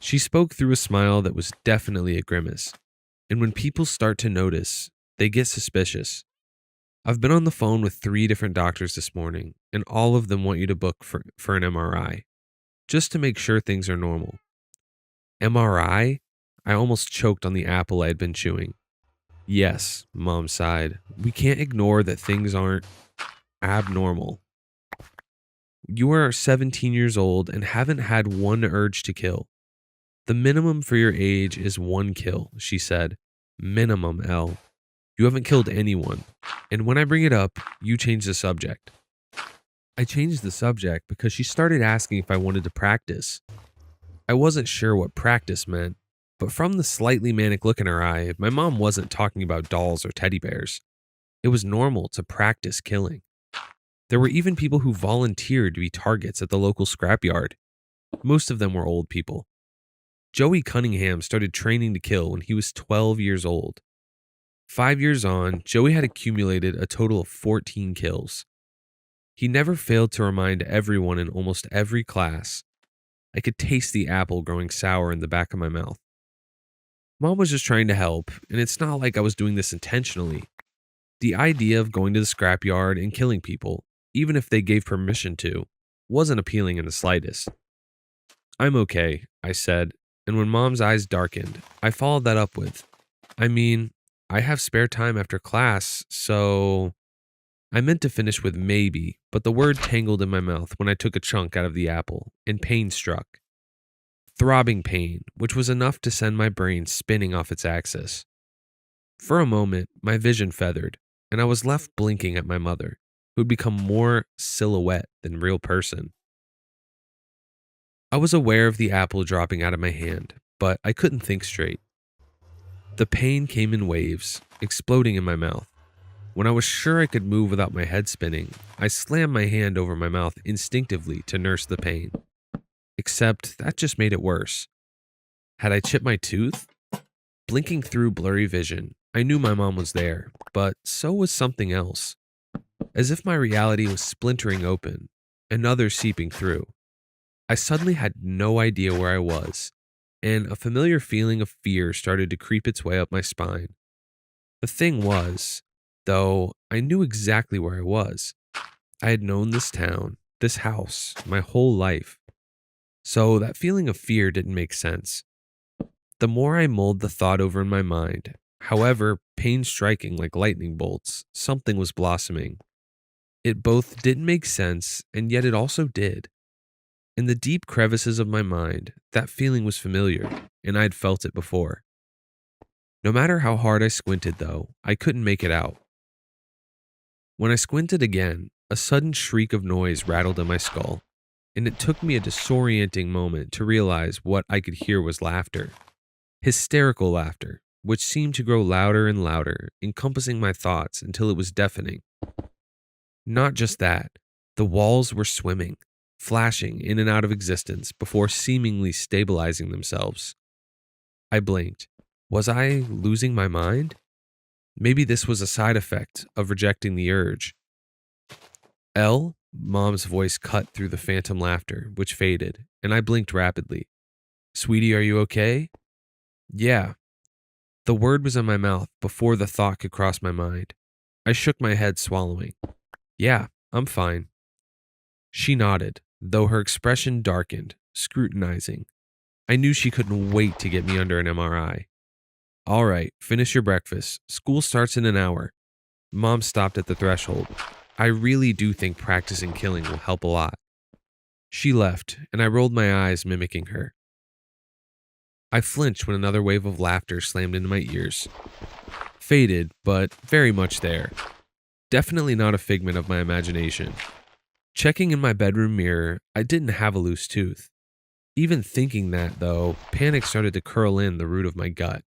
She spoke through a smile that was definitely a grimace. And when people start to notice, they get suspicious. I've been on the phone with 3 different doctors this morning, and all of them want you to book for an MRI, just to make sure things are normal. MRI? I almost choked on the apple I had been chewing. "Yes," Mom sighed. "We can't ignore that things aren't abnormal. You are 17 years old and haven't had one urge to kill. The minimum for your age is 1 kill," she said. "Minimum, Elle. You haven't killed anyone. And when I bring it up, you change the subject." I changed the subject because she started asking if I wanted to practice. I wasn't sure what practice meant, but from the slightly manic look in her eye, my mom wasn't talking about dolls or teddy bears. It was normal to practice killing. There were even people who volunteered to be targets at the local scrapyard. Most of them were old people. Joey Cunningham started training to kill when he was 12 years old. 5 years on, Joey had accumulated a total of 14 kills. He never failed to remind everyone in almost every class. I could taste the apple growing sour in the back of my mouth. Mom was just trying to help, and it's not like I was doing this intentionally. The idea of going to the scrapyard and killing people, even if they gave permission to, wasn't appealing in the slightest. "I'm okay," I said, and when Mom's eyes darkened, I followed that up with, "I mean, I have spare time after class, so..." I meant to finish with maybe, but the word tangled in my mouth when I took a chunk out of the apple, and pain struck. Throbbing pain, which was enough to send my brain spinning off its axis. For a moment, my vision feathered, and I was left blinking at my mother, who had become more silhouette than real person. I was aware of the apple dropping out of my hand, but I couldn't think straight. The pain came in waves, exploding in my mouth. When I was sure I could move without my head spinning, I slammed my hand over my mouth instinctively to nurse the pain. Except that just made it worse. Had I chipped my tooth? Blinking through blurry vision, I knew my mom was there, but so was something else. As if my reality was splintering open, another seeping through. I suddenly had no idea where I was, and a familiar feeling of fear started to creep its way up my spine. The thing was, though, I knew exactly where I was. I had known this town, this house, my whole life. So that feeling of fear didn't make sense. The more I mulled the thought over in my mind, however, pain striking like lightning bolts, something was blossoming. It both didn't make sense, and yet it also did. In the deep crevices of my mind, that feeling was familiar, and I'd felt it before. No matter how hard I squinted, though, I couldn't make it out. When I squinted again, a sudden shriek of noise rattled in my skull, and it took me a disorienting moment to realize what I could hear was laughter. Hysterical laughter, which seemed to grow louder and louder, encompassing my thoughts until it was deafening. Not just that, the walls were swimming, flashing in and out of existence before seemingly stabilizing themselves. I blinked. Was I losing my mind? Maybe this was a side effect of rejecting the urge. Elle, Mom's voice cut through the phantom laughter, which faded, and I blinked rapidly. Sweetie, are you okay? Yeah. The word was in my mouth before the thought could cross my mind. I shook my head, swallowing. Yeah, I'm fine. She nodded, though her expression darkened, scrutinizing. I knew she couldn't wait to get me under an MRI. All right, finish your breakfast. School starts in an hour. Mom stopped at the threshold. I really do think practicing killing will help a lot. She left, and I rolled my eyes, mimicking her. I flinched when another wave of laughter slammed into my ears. Faded, but very much there. Definitely not a figment of my imagination. Checking in my bedroom mirror, I didn't have a loose tooth. Even thinking that, though, panic started to curl in the root of my gut.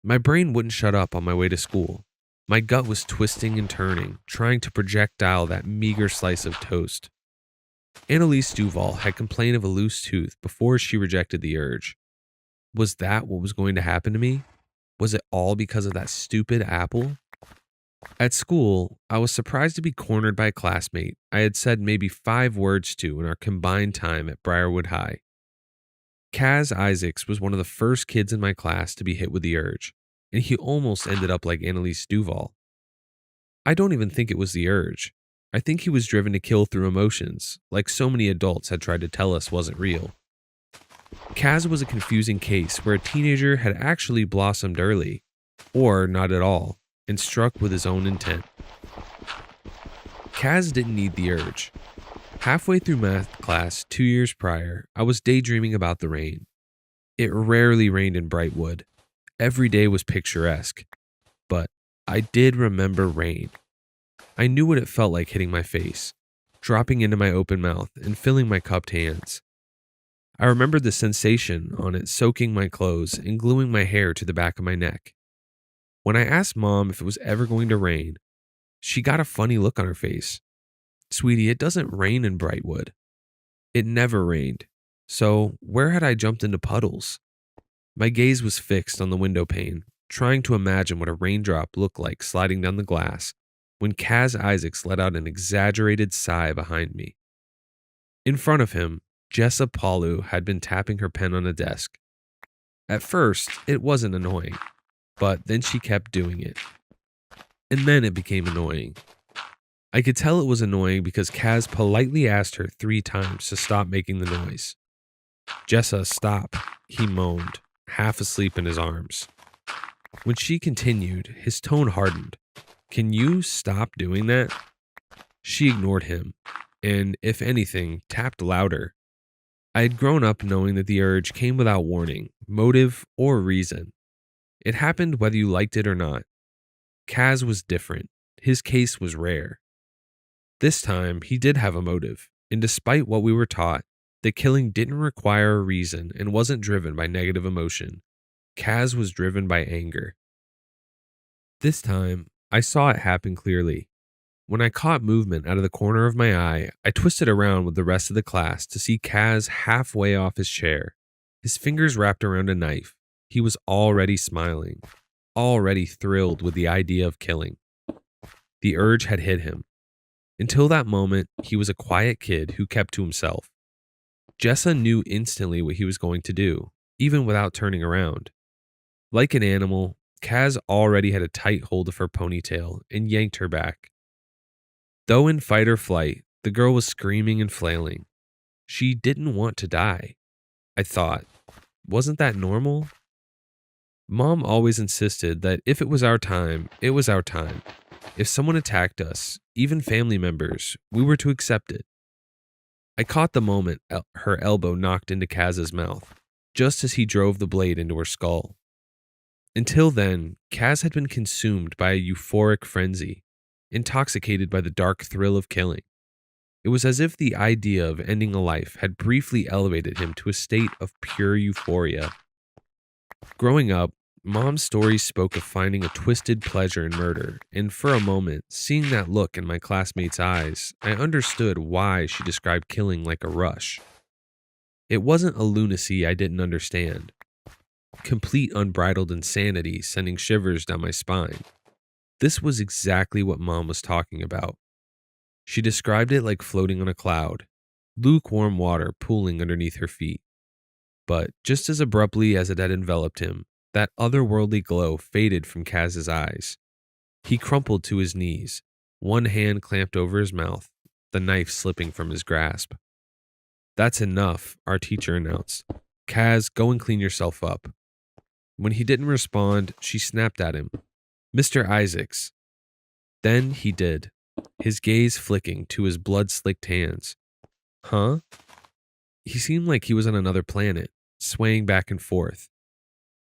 My brain wouldn't shut up on my way to school. My gut was twisting and turning, trying to projectile that meager slice of toast. Annalise Duval had complained of a loose tooth before she rejected the urge. Was that what was going to happen to me? Was it all because of that stupid apple? At school, I was surprised to be cornered by a classmate I had said maybe 5 words to in our combined time at Briarwood High. Kaz Isaacs was one of the first kids in my class to be hit with the urge, and he almost ended up like Annalise Duval. I don't even think it was the urge. I think he was driven to kill through emotions, like so many adults had tried to tell us wasn't real. Kaz was a confusing case where a teenager had actually blossomed early, or not at all, and struck with his own intent. Kaz didn't need the urge. Halfway through math class 2 years prior, I was daydreaming about the rain. It rarely rained in Brightwood. Every day was picturesque. But I did remember rain. I knew what it felt like hitting my face, dropping into my open mouth and filling my cupped hands. I remembered the sensation on it soaking my clothes and gluing my hair to the back of my neck. When I asked Mom if it was ever going to rain, she got a funny look on her face. Sweetie, it doesn't rain in Brightwood. It never rained. So where had I jumped into puddles? My gaze was fixed on the window pane, trying to imagine what a raindrop looked like sliding down the glass, when Kaz Isaacs let out an exaggerated sigh behind me. In front of him, Jessa Palu had been tapping her pen on a desk. At first, it wasn't annoying, but then she kept doing it. And then it became annoying. I could tell it was annoying because Kaz politely asked her 3 times to stop making the noise. Jessa, stop, he moaned, half asleep in his arms. When she continued, his tone hardened. Can you stop doing that? She ignored him, and if anything, tapped louder. I had grown up knowing that the urge came without warning, motive, or reason. It happened whether you liked it or not. Kaz was different. His case was rare. This time, he did have a motive, and despite what we were taught, the killing didn't require a reason and wasn't driven by negative emotion. Kaz was driven by anger. This time, I saw it happen clearly. When I caught movement out of the corner of my eye, I twisted around with the rest of the class to see Kaz halfway off his chair, his fingers wrapped around a knife. He was already smiling, already thrilled with the idea of killing. The urge had hit him. Until that moment, he was a quiet kid who kept to himself. Jessa knew instantly what he was going to do, even without turning around. Like an animal, Kaz already had a tight hold of her ponytail and yanked her back. Though in fight or flight, the girl was screaming and flailing. She didn't want to die. I thought, wasn't that normal? Mom always insisted that if it was our time, it was our time. If someone attacked us, even family members, we were to accept it. I caught the moment her elbow knocked into Kaz's mouth, just as he drove the blade into her skull. Until then, Kaz had been consumed by a euphoric frenzy, intoxicated by the dark thrill of killing. It was as if the idea of ending a life had briefly elevated him to a state of pure euphoria. Growing up, Mom's stories spoke of finding a twisted pleasure in murder, and for a moment, seeing that look in my classmates' eyes, I understood why she described killing like a rush. It wasn't a lunacy I didn't understand. Complete unbridled insanity sending shivers down my spine. This was exactly what Mom was talking about. She described it like floating on a cloud, lukewarm water pooling underneath her feet. But just as abruptly as it had enveloped him, that otherworldly glow faded from Kaz's eyes. He crumpled to his knees, one hand clamped over his mouth, the knife slipping from his grasp. "That's enough," our teacher announced. "Kaz, go and clean yourself up." When he didn't respond, she snapped at him. "Mr. Isaacs." Then he did, his gaze flicking to his blood-slicked hands. "Huh?" He seemed like he was on another planet, swaying back and forth.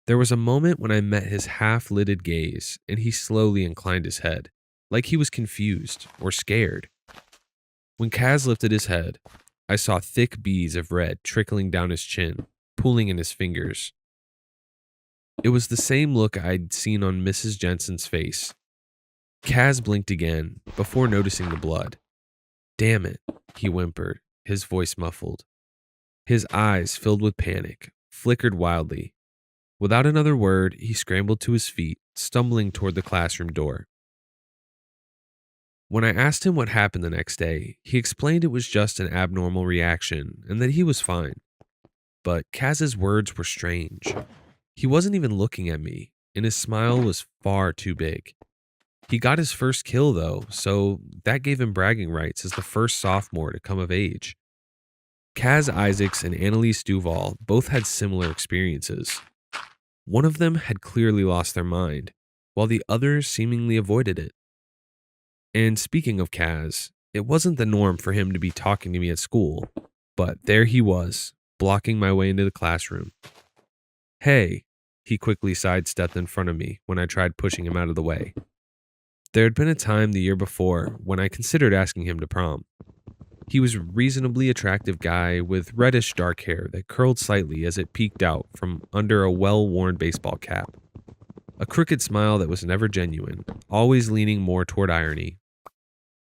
There was a moment when I met his half-lidded gaze, and he slowly inclined his head, like he was confused or scared. When Kaz lifted his head, I saw thick beads of red trickling down his chin, pooling in his fingers. It was the same look I'd seen on Mrs. Jensen's face. Kaz blinked again, before noticing the blood. "Damn it," he whimpered, his voice muffled. His eyes, filled with panic, flickered wildly. Without another word, he scrambled to his feet, stumbling toward the classroom door. When I asked him what happened the next day, he explained it was just an abnormal reaction and that he was fine. But Kaz's words were strange. He wasn't even looking at me, and his smile was far too big. He got his first kill, though, so that gave him bragging rights as the first sophomore to come of age. Kaz Isaacs and Annalise Duval both had similar experiences. One of them had clearly lost their mind, while the other seemingly avoided it. And speaking of Kaz, it wasn't the norm for him to be talking to me at school, but there he was, blocking my way into the classroom. "Hey," he quickly sidestepped in front of me when I tried pushing him out of the way. There had been a time the year before when I considered asking him to prom. He was a reasonably attractive guy with reddish dark hair that curled slightly as it peeked out from under a well-worn baseball cap. A crooked smile that was never genuine, always leaning more toward irony.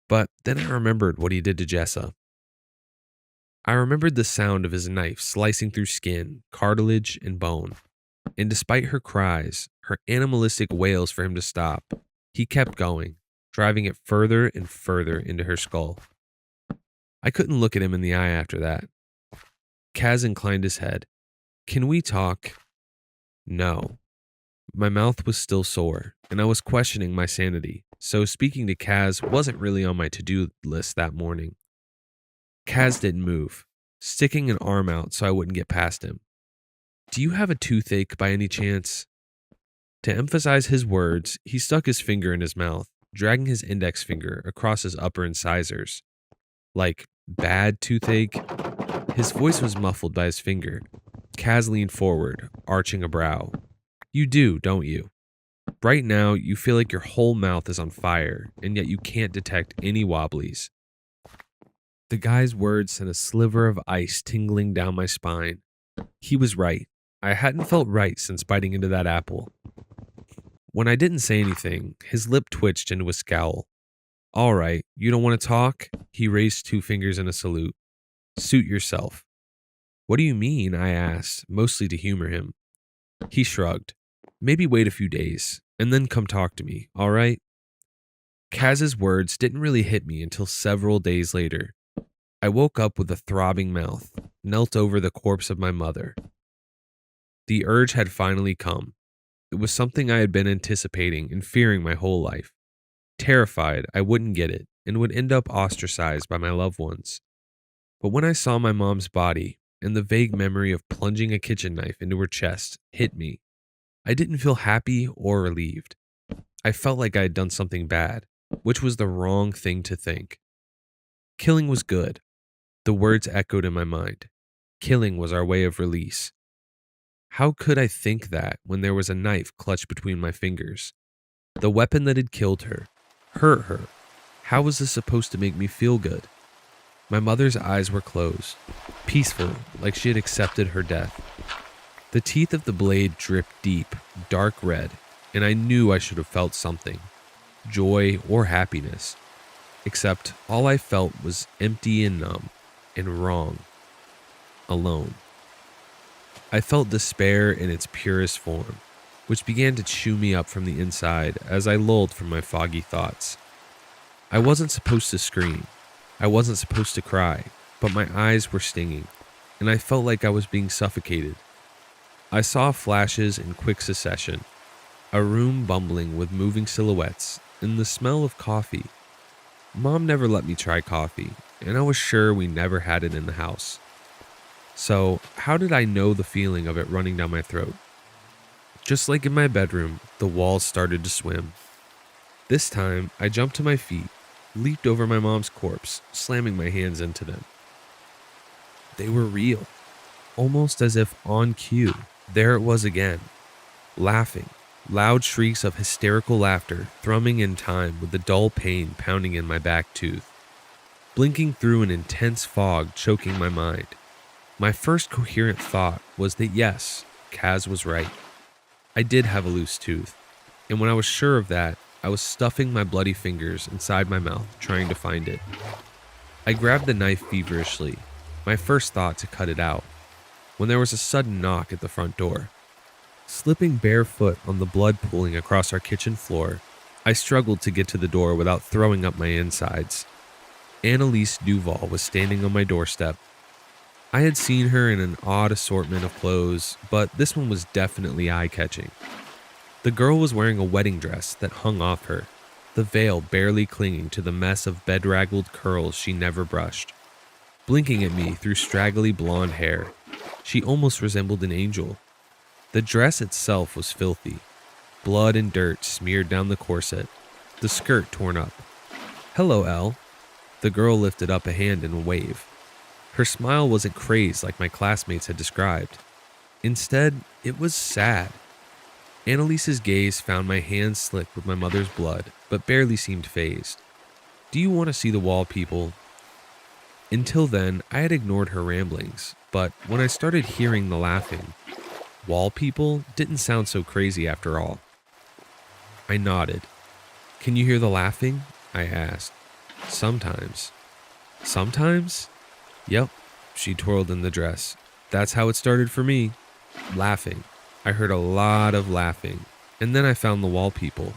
But then I remembered what he did to Jessa. I remembered the sound of his knife slicing through skin, cartilage, and bone. And despite her cries, her animalistic wails for him to stop, he kept going, driving it further and further into her skull. I couldn't look at him in the eye after that. Kaz inclined his head. "Can we talk?" No. My mouth was still sore, and I was questioning my sanity, so speaking to Kaz wasn't really on my to-do list that morning. Kaz didn't move, sticking an arm out so I wouldn't get past him. "Do you have a toothache by any chance?" To emphasize his words, he stuck his finger in his mouth, dragging his index finger across his upper incisors. Like, bad toothache? His voice was muffled by his finger. Kaz leaned forward, arching a brow. "You do, don't you? Right now, you feel like your whole mouth is on fire, and yet you can't detect any wobblies." The guy's words sent a sliver of ice tingling down my spine. He was right. I hadn't felt right since biting into that apple. When I didn't say anything, his lip twitched into a scowl. All right, you don't want to talk? He raised two fingers in a salute. Suit yourself. What do you mean? I asked, mostly to humor him. He shrugged. Maybe wait a few days, and then come talk to me, all right? Kaz's words didn't really hit me until several days later. I woke up with a throbbing mouth, knelt over the corpse of my mother. The urge had finally come. It was something I had been anticipating and fearing my whole life, terrified I wouldn't get it and would end up ostracized by my loved ones. But when I saw my mom's body and the vague memory of plunging a kitchen knife into her chest hit me, I didn't feel happy or relieved. I felt like I had done something bad, which was the wrong thing to think. Killing was good. The words echoed in my mind. Killing was our way of release. How could I think that when there was a knife clutched between my fingers? The weapon that had killed her, hurt her. How was this supposed to make me feel good? My mother's eyes were closed, peaceful, like she had accepted her death. The teeth of the blade dripped deep, dark red, and I knew I should have felt something, joy or happiness. Except all I felt was empty and numb, and wrong, alone. I felt despair in its purest form, which began to chew me up from the inside as I lulled from my foggy thoughts. I wasn't supposed to scream. I wasn't supposed to cry, but my eyes were stinging, and I felt like I was being suffocated. I saw flashes in quick succession, a room bumbling with moving silhouettes, and the smell of coffee. Mom never let me try coffee, and I was sure we never had it in the house. So, how did I know the feeling of it running down my throat? Just like in my bedroom, the walls started to swim. This time, I jumped to my feet, leaped over my mom's corpse, slamming my hands into them. They were real, almost as if on cue. There it was again, laughing, loud shrieks of hysterical laughter thrumming in time with the dull pain pounding in my back tooth, blinking through an intense fog choking my mind. My first coherent thought was that yes, Kaz was right. I did have a loose tooth, and when I was sure of that, I was stuffing my bloody fingers inside my mouth trying to find it. I grabbed the knife feverishly, my first thought to cut it out, when there was a sudden knock at the front door. Slipping barefoot on the blood pooling across our kitchen floor, I struggled to get to the door without throwing up my insides. Annalise Duval was standing on my doorstep. I had seen her in an odd assortment of clothes, but this one was definitely eye-catching. The girl was wearing a wedding dress that hung off her, the veil barely clinging to the mess of bedraggled curls she never brushed. Blinking at me through straggly blonde hair, she almost resembled an angel. The dress itself was filthy, blood and dirt smeared down the corset, the skirt torn up. "Hello, Elle." The girl lifted up a hand in a wave. Her smile wasn't crazed like my classmates had described. Instead, it was sad. Annalise's gaze found my hands slicked with my mother's blood, but barely seemed fazed. "Do you want to see the wall people?" Until then, I had ignored her ramblings, but when I started hearing the laughing, wall people didn't sound so crazy after all. I nodded. "Can you hear the laughing?" I asked. "Sometimes." "Sometimes?" "Yep," she twirled in the dress. "That's how it started for me. Laughing. I heard a lot of laughing, and then I found the wall people."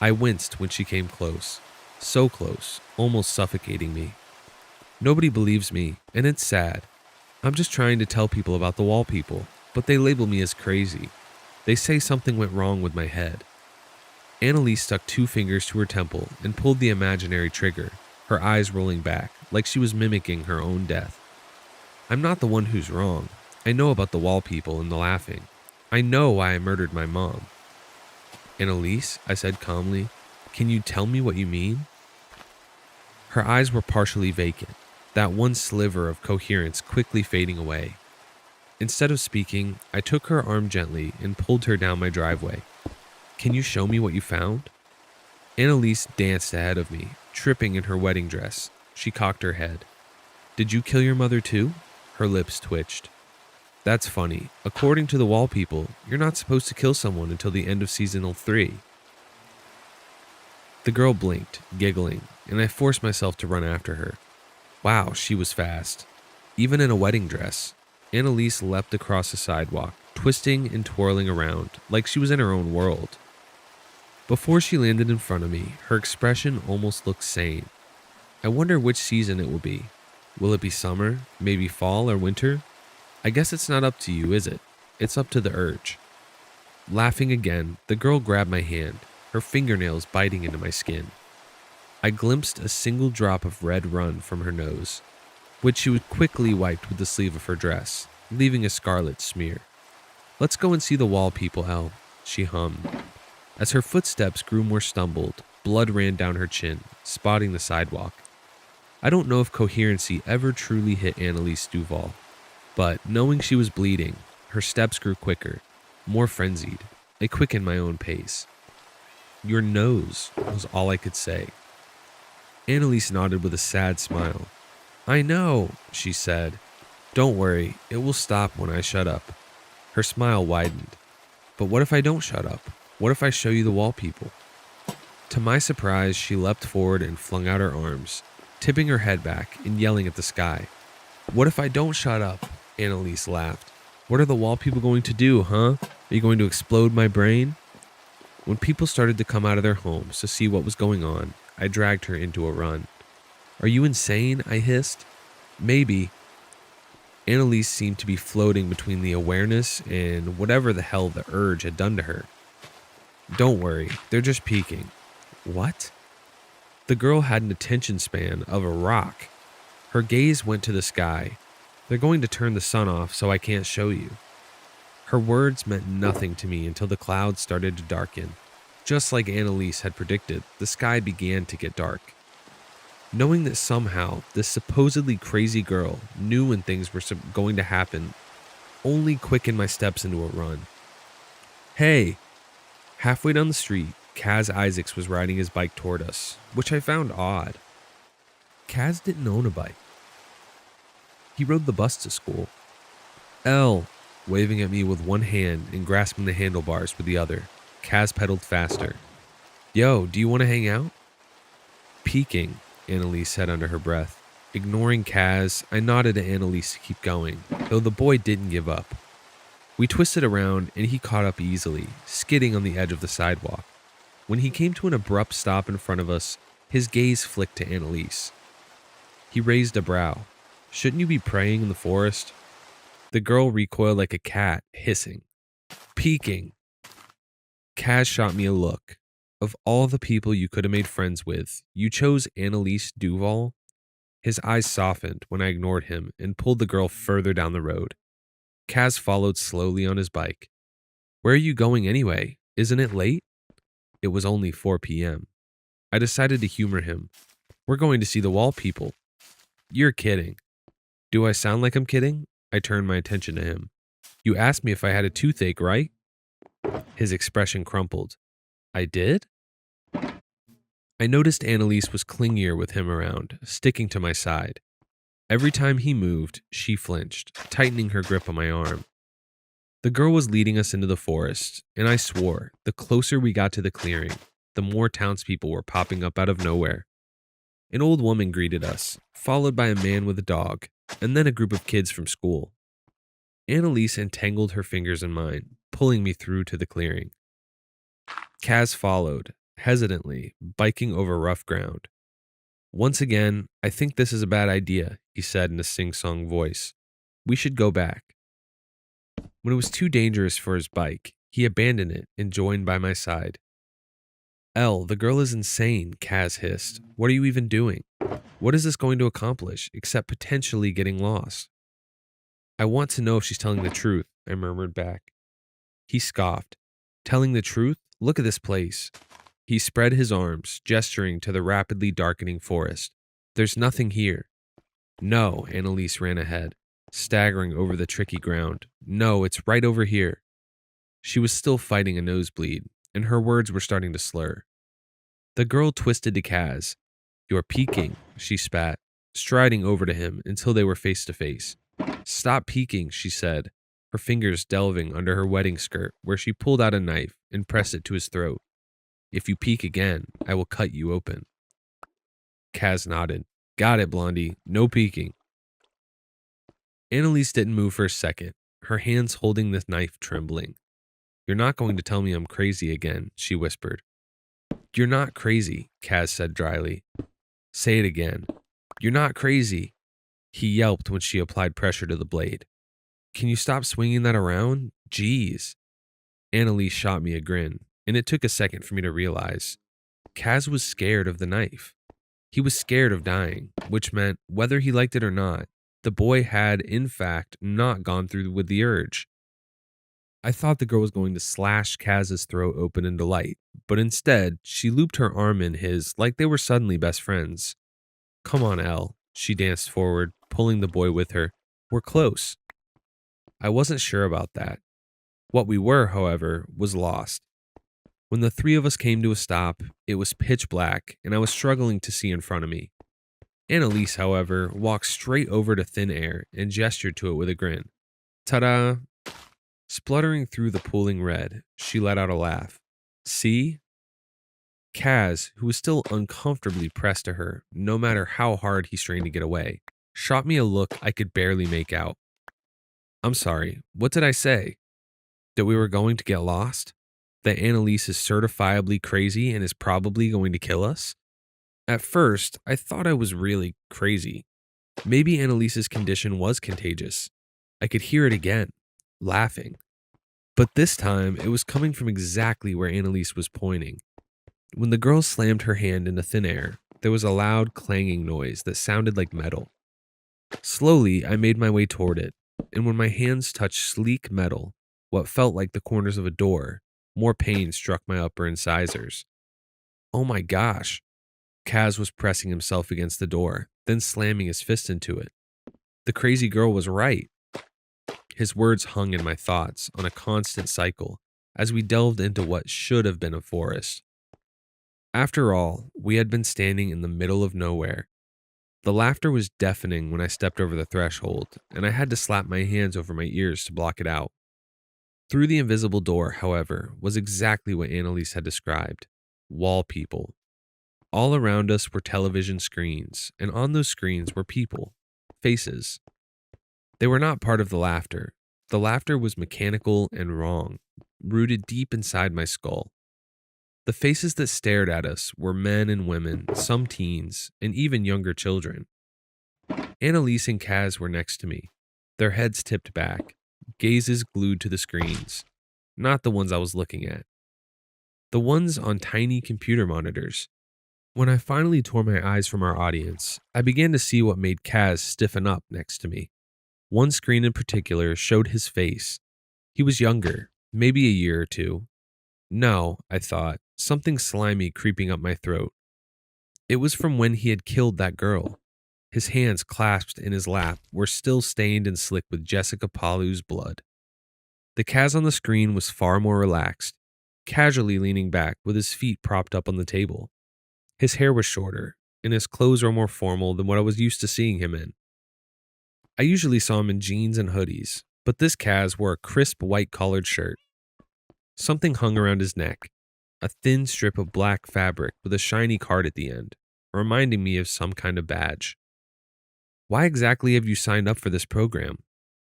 I winced when she came close. So close, almost suffocating me. Nobody believes me, and it's sad. I'm just trying to tell people about the wall people, but they label me as crazy. They say something went wrong with my head. Annalise stuck two fingers to her temple and pulled the imaginary trigger, her eyes rolling back, like she was mimicking her own death. "I'm not the one who's wrong. I know about the wall people and the laughing. I know why I murdered my mom." "Annalise," I said calmly, "can you tell me what you mean?" Her eyes were partially vacant, that one sliver of coherence quickly fading away. Instead of speaking, I took her arm gently and pulled her down my driveway. "Can you show me what you found?" Annalise danced ahead of me, tripping in her wedding dress. She cocked her head. "Did you kill your mother too?" Her lips twitched. That's funny. According to the wall people, you're not supposed to kill someone until the end of season 3. The girl blinked, giggling, and I forced myself to run after her. Wow, she was fast. Even in a wedding dress, Annalise leapt across the sidewalk, twisting and twirling around like she was in her own world. Before she landed in front of me, her expression almost looked sane. I wonder which season it will be. Will it be summer, maybe fall or winter? I guess it's not up to you, is it? It's up to the urge. Laughing again, the girl grabbed my hand, her fingernails biting into my skin. I glimpsed a single drop of red run from her nose, which she quickly wiped with the sleeve of her dress, leaving a scarlet smear. Let's go and see the wall people, Elle, she hummed. As her footsteps grew more stumbled, blood ran down her chin, spotting the sidewalk. I don't know if coherency ever truly hit Annalise Duval, but knowing she was bleeding, her steps grew quicker, more frenzied. I quickened my own pace. Your nose was all I could say. Annalise nodded with a sad smile. I know, she said. Don't worry, it will stop when I shut up. Her smile widened. But what if I don't shut up? What if I show you the wall people? To my surprise, she leapt forward and flung out her arms, tipping her head back and yelling at the sky. What if I don't shut up? Annalise laughed. What are the wall people going to do, huh? Are you going to explode my brain? When people started to come out of their homes to see what was going on, I dragged her into a run. Are you insane? I hissed. Maybe. Annalise seemed to be floating between the awareness and whatever the hell the urge had done to her. Don't worry, they're just peeking. What? The girl had an attention span of a rock. Her gaze went to the sky. They're going to turn the sun off so I can't show you. Her words meant nothing to me until the clouds started to darken. Just like Annalise had predicted, the sky began to get dark. Knowing that somehow this supposedly crazy girl knew when things were going to happen only quickened my steps into a run. Hey! Halfway down the street, Kaz Isaacs was riding his bike toward us, which I found odd. Kaz didn't own a bike. He rode the bus to school. Elle, waving at me with one hand and grasping the handlebars with the other, Kaz pedaled faster. Yo, do you want to hang out? Peeking, Annalise said under her breath. Ignoring Kaz, I nodded to Annalise to keep going, though the boy didn't give up. We twisted around and he caught up easily, skidding on the edge of the sidewalk. When he came to an abrupt stop in front of us, his gaze flicked to Annalise. He raised a brow. Shouldn't you be praying in the forest? The girl recoiled like a cat, hissing. Peeking. Kaz shot me a look. Of all the people you could have made friends with, you chose Annalise Duval? His eyes softened when I ignored him and pulled the girl further down the road. Kaz followed slowly on his bike. Where are you going anyway? Isn't it late? It was only 4 p.m. I decided to humor him. We're going to see the wall people. You're kidding. Do I sound like I'm kidding? I turned my attention to him. You asked me if I had a toothache, right? His expression crumpled. I did? I noticed Annalise was clingier with him around, sticking to my side. Every time he moved, she flinched, tightening her grip on my arm. The girl was leading us into the forest, and I swore, the closer we got to the clearing, the more townspeople were popping up out of nowhere. An old woman greeted us, followed by a man with a dog, and then a group of kids from school. Annalise entangled her fingers in mine, pulling me through to the clearing. Kaz followed, hesitantly, biking over rough ground. Once again, I think this is a bad idea, he said in a sing-song voice. We should go back. When it was too dangerous for his bike, he abandoned it and joined by my side. Elle, the girl is insane, Kaz hissed. What are you even doing? What is this going to accomplish, except potentially getting lost? I want to know if she's telling the truth, I murmured back. He scoffed. Telling the truth? Look at this place. He spread his arms, gesturing to the rapidly darkening forest. There's nothing here. No, Annalise ran ahead, staggering over the tricky ground. No, it's right over here. She was still fighting a nosebleed, and her words were starting to slur. The girl twisted to Kaz. You're peeking, she spat, striding over to him until they were face to face. Stop peeking, she said. her fingers delving under her wedding skirt where she pulled out a knife and pressed it to his throat. If you peek again, I will cut you open. Kaz nodded. Got it, Blondie. No peeking. Annalise didn't move for a second, her hands holding the knife trembling. You're not going to tell me I'm crazy again, she whispered. You're not crazy, Kaz said dryly. Say it again. You're not crazy. He yelped when she applied pressure to the blade. Can you stop swinging that around? Jeez. Annalise shot me a grin, and it took a second for me to realize. Kaz was scared of the knife. He was scared of dying, which meant, whether he liked it or not, the boy had, in fact, not gone through with the urge. I thought the girl was going to slash Kaz's throat open in delight, but instead, she looped her arm in his like they were suddenly best friends. Come on, Elle. She danced forward, pulling the boy with her. We're close. I wasn't sure about that. What we were, however, was lost. When the three of us came to a stop, it was pitch black, and I was struggling to see in front of me. Annalise, however, walked straight over to thin air and gestured to it with a grin. Ta-da! Spluttering through the pooling red, she let out a laugh. See? Kaz, who was still uncomfortably pressed to her, no matter how hard he strained to get away, shot me a look I could barely make out. I'm sorry, what did I say? That we were going to get lost? That Annalise is certifiably crazy and is probably going to kill us? At first, I thought I was really crazy. Maybe Annalise's condition was contagious. I could hear it again, laughing. But this time, it was coming from exactly where Annalise was pointing. When the girl slammed her hand into thin air, there was a loud clanging noise that sounded like metal. Slowly, I made my way toward it, and when my hands touched sleek metal, what felt like the corners of a door, more pain struck my upper incisors. Oh my gosh. Kaz was pressing himself against the door, then slamming his fist into it. The crazy girl was right. His words hung in my thoughts on a constant cycle as we delved into what should have been a forest. After all, we had been standing in the middle of nowhere. The laughter was deafening when I stepped over the threshold, and I had to slap my hands over my ears to block it out. Through the invisible door, however, was exactly what Annalise had described. Wall people. All around us were television screens, and on those screens were people. Faces. They were not part of the laughter. The laughter was mechanical and wrong, rooted deep inside my skull. The faces that stared at us were men and women, some teens, and even younger children. Annalise and Kaz were next to me, their heads tipped back, gazes glued to the screens, not the ones I was looking at. The ones on tiny computer monitors. When I finally tore my eyes from our audience, I began to see what made Kaz stiffen up next to me. One screen in particular showed his face. He was younger, maybe a year or two. No, I thought, something slimy creeping up my throat. It was from when he had killed that girl. His hands clasped in his lap were still stained and slick with Jessica Palu's blood. The Kaz on the screen was far more relaxed, casually leaning back with his feet propped up on the table. His hair was shorter, and his clothes were more formal than what I was used to seeing him in. I usually saw him in jeans and hoodies, but this Kaz wore a crisp white collared shirt. Something hung around his neck, a thin strip of black fabric with a shiny card at the end, reminding me of some kind of badge. Why exactly have you signed up for this program?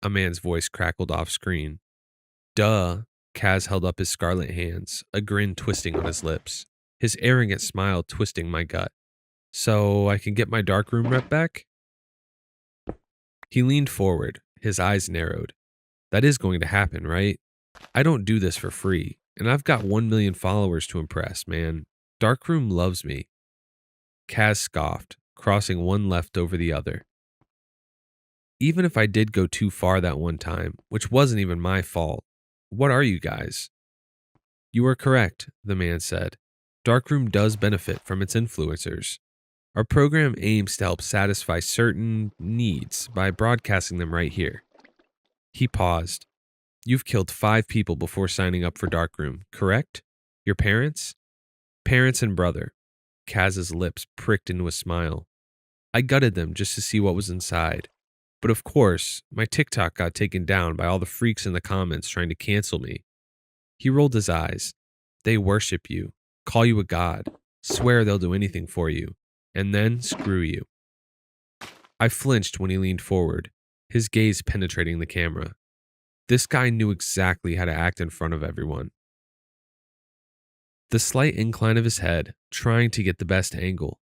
A man's voice crackled off screen. Duh, Kaz held up his scarlet hands, a grin twisting on his lips, his arrogant smile twisting my gut. So I can get my darkroom rep back? He leaned forward, his eyes narrowed. That is going to happen, right? I don't do this for free, and I've got 1 million followers to impress, man. Darkroom loves me. Kaz scoffed, crossing one left over the other. Even if I did go too far that one time, which wasn't even my fault, what are you guys? You are correct, the man said. Darkroom does benefit from its influencers. Our program aims to help satisfy certain needs by broadcasting them right here. He paused. You've killed 5 people before signing up for Darkroom, correct? Your parents? Parents and brother. Kaz's lips pricked into a smile. I gutted them just to see what was inside. But of course, my TikTok got taken down by all the freaks in the comments trying to cancel me. He rolled his eyes. They worship you, call you a god, swear they'll do anything for you, and then screw you. I flinched when he leaned forward, his gaze penetrating the camera. This guy knew exactly how to act in front of everyone. The slight incline of his head, trying to get the best angle.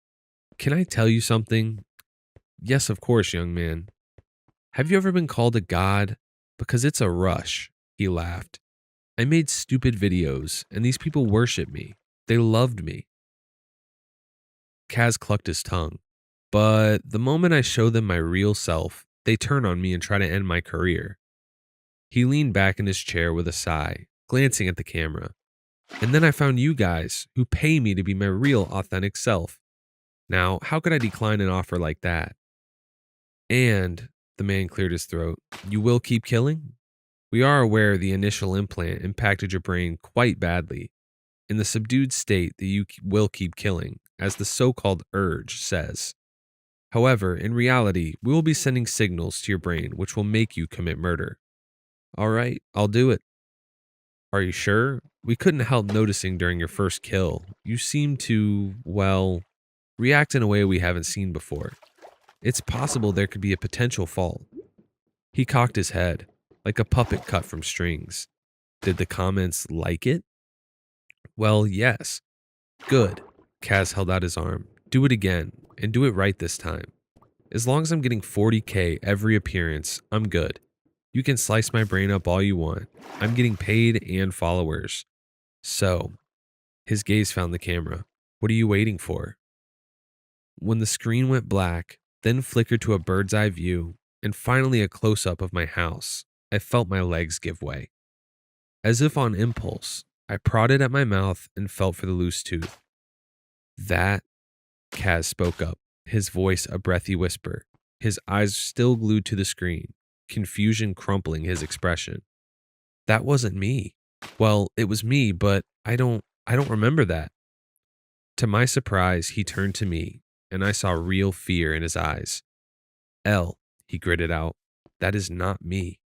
Can I tell you something? Yes, of course, young man. Have you ever been called a god? Because it's a rush, he laughed. I made stupid videos, and these people worship me. They loved me. Kaz clucked his tongue. But the moment I show them my real self, they turn on me and try to end my career. He leaned back in his chair with a sigh, glancing at the camera. And then I found you guys, who pay me to be my real, authentic self. Now, how could I decline an offer like that? And, the man cleared his throat, you will keep killing? We are aware the initial implant impacted your brain quite badly. In the subdued state that you will keep killing, as the so-called urge says. However, in reality, we will be sending signals to your brain which will make you commit murder. All right, I'll do it. Are you sure? We couldn't help noticing during your first kill. You seem to, well, react in a way we haven't seen before. It's possible there could be a potential fault. He cocked his head, like a puppet cut from strings. Did the comments like it? Well, yes. Good. Kaz held out his arm. Do it again, and do it right this time. As long as I'm getting 40K every appearance, I'm good. You can slice my brain up all you want. I'm getting paid and followers. So, his gaze found the camera. What are you waiting for? When the screen went black, then flickered to a bird's eye view, and finally a close-up of my house, I felt my legs give way. As if on impulse, I prodded at my mouth and felt for the loose tooth. That, Kaz spoke up, his voice a breathy whisper, his eyes still glued to the screen, confusion crumpling his expression. That wasn't me. Well, it was me, but I don't remember that. To my surprise, he turned to me, and I saw real fear in his eyes. "L," he gritted out, "that is not me."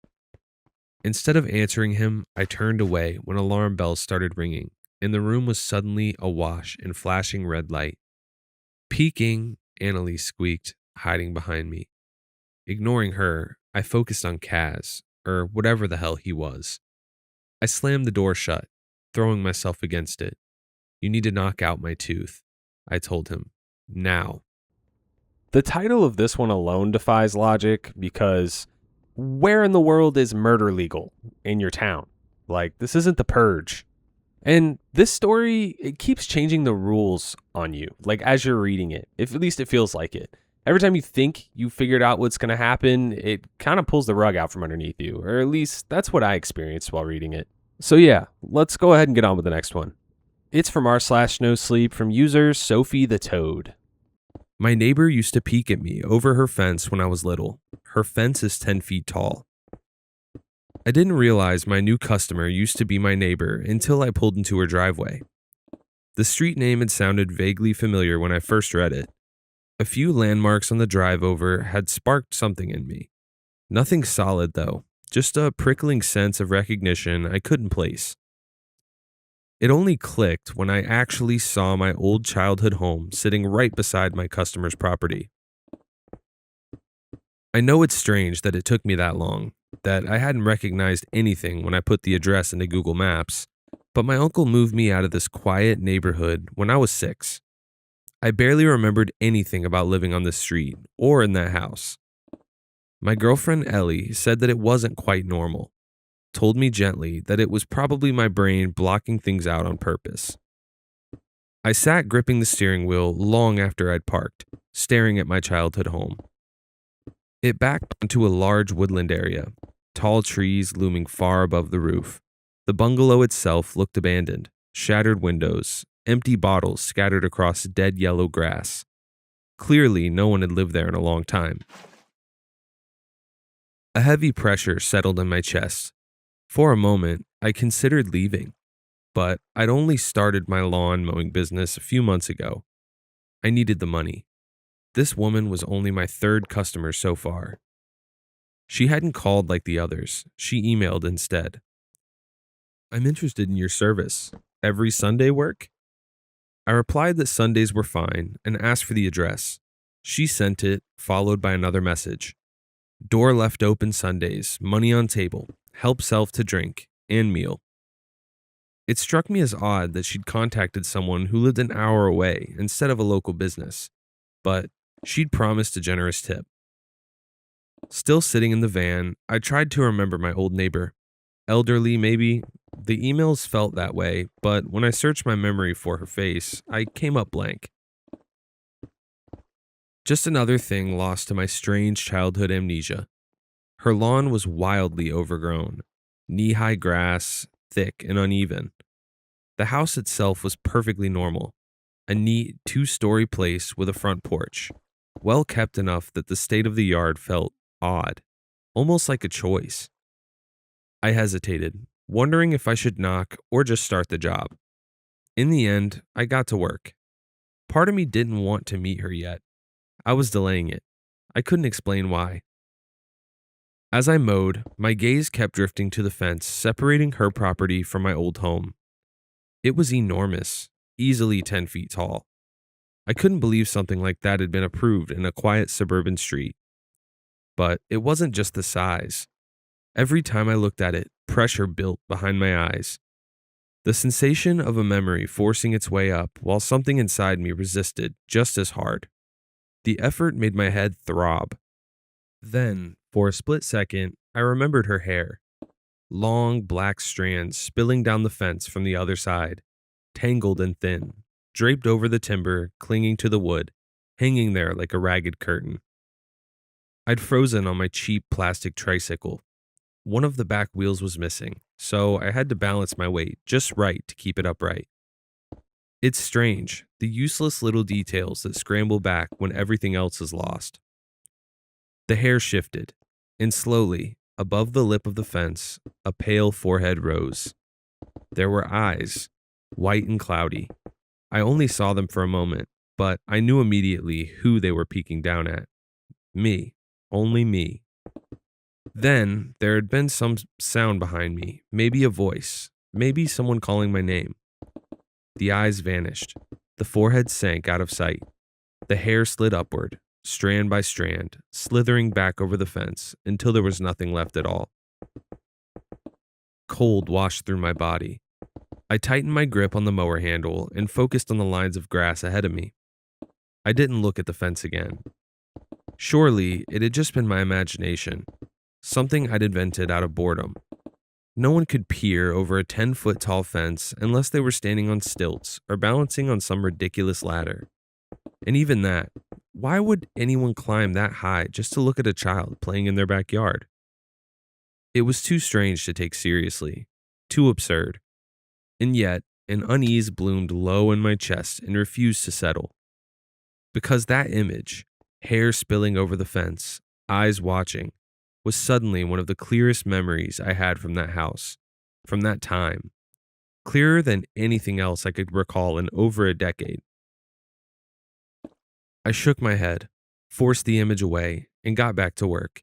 Instead of answering him, I turned away when alarm bells started ringing, and the room was suddenly awash in flashing red light. "Peeking," Annalise squeaked, hiding behind me. Ignoring her, I focused on Kaz, or whatever the hell he was. I slammed the door shut, throwing myself against it. "You need to knock out my tooth," I told him. "Now." The title of this one alone defies logic because where in the world is murder legal in your town? Like, this isn't the Purge. And this story, it keeps changing the rules on you, like as you're reading it, if at least it feels like it. Every time you think you figured out what's going to happen, it kind of pulls the rug out from underneath you, or at least that's what I experienced while reading it. So yeah, let's go ahead and get on with the next one. It's from r/NoSleep from user Sophie the Toad. My neighbor used to peek at me over her fence when I was little. Her fence is 10 feet tall. I didn't realize my new customer used to be my neighbor until I pulled into her driveway. The street name had sounded vaguely familiar when I first read it. A few landmarks on the drive over had sparked something in me. Nothing solid, though, just a prickling sense of recognition I couldn't place. It only clicked when I actually saw my old childhood home sitting right beside my customer's property. I know it's strange that it took me that long, that I hadn't recognized anything when I put the address into Google Maps, but my uncle moved me out of this quiet neighborhood when I was 6. I barely remembered anything about living on this street or in that house. My girlfriend Ellie said that it wasn't quite normal, told me gently that it was probably my brain blocking things out on purpose. I sat gripping the steering wheel long after I'd parked, staring at my childhood home. It backed onto a large woodland area, tall trees looming far above the roof. The bungalow itself looked abandoned, shattered windows, empty bottles scattered across dead yellow grass. Clearly, no one had lived there in a long time. A heavy pressure settled in my chest. For a moment, I considered leaving, but I'd only started my lawn mowing business a few months ago. I needed the money. This woman was only my 3rd customer so far. She hadn't called like the others. She emailed instead. I'm interested in your service. Every Sunday work? I replied that Sundays were fine and asked for the address. She sent it, followed by another message. Door left open Sundays, money on table, help self to drink, and meal. It struck me as odd that she'd contacted someone who lived an hour away instead of a local business, but she'd promised a generous tip. Still sitting in the van, I tried to remember my old neighbor. Elderly, maybe. The emails felt that way, but when I searched my memory for her face, I came up blank. Just another thing lost to my strange childhood amnesia. Her lawn was wildly overgrown, knee-high grass, thick and uneven. The house itself was perfectly normal, a neat two-story place with a front porch, well kept enough that the state of the yard felt odd, almost like a choice. I hesitated, wondering if I should knock or just start the job. In the end, I got to work. Part of me didn't want to meet her yet. I was delaying it. I couldn't explain why. As I mowed, my gaze kept drifting to the fence separating her property from my old home. It was enormous, easily 10 feet tall. I couldn't believe something like that had been approved in a quiet suburban street. But it wasn't just the size. Every time I looked at it, pressure built behind my eyes. The sensation of a memory forcing its way up while something inside me resisted just as hard. The effort made my head throb. Then, for a split second, I remembered her hair. Long black strands spilling down the fence from the other side, tangled and thin, draped over the timber, clinging to the wood, hanging there like a ragged curtain. I'd frozen on my cheap plastic tricycle. One of the back wheels was missing, so I had to balance my weight just right to keep it upright. It's strange, the useless little details that scramble back when everything else is lost. The hair shifted, and slowly, above the lip of the fence, a pale forehead rose. There were eyes, white and cloudy. I only saw them for a moment, but I knew immediately who they were peeking down at. Me. Only me. Then, there had been some sound behind me, maybe a voice, maybe someone calling my name. The eyes vanished. The forehead sank out of sight. The hair slid upward, strand by strand, slithering back over the fence until there was nothing left at all. Cold washed through my body. I tightened my grip on the mower handle and focused on the lines of grass ahead of me. I didn't look at the fence again. Surely, it had just been my imagination, something I'd invented out of boredom. No one could peer over a 10-foot tall fence unless they were standing on stilts or balancing on some ridiculous ladder. And even that, why would anyone climb that high just to look at a child playing in their backyard? It was too strange to take seriously, too absurd. And yet, an unease bloomed low in my chest and refused to settle. Because that image, hair spilling over the fence, eyes watching, was suddenly one of the clearest memories I had from that house, from that time. Clearer than anything else I could recall in over a decade. I shook my head, forced the image away, and got back to work.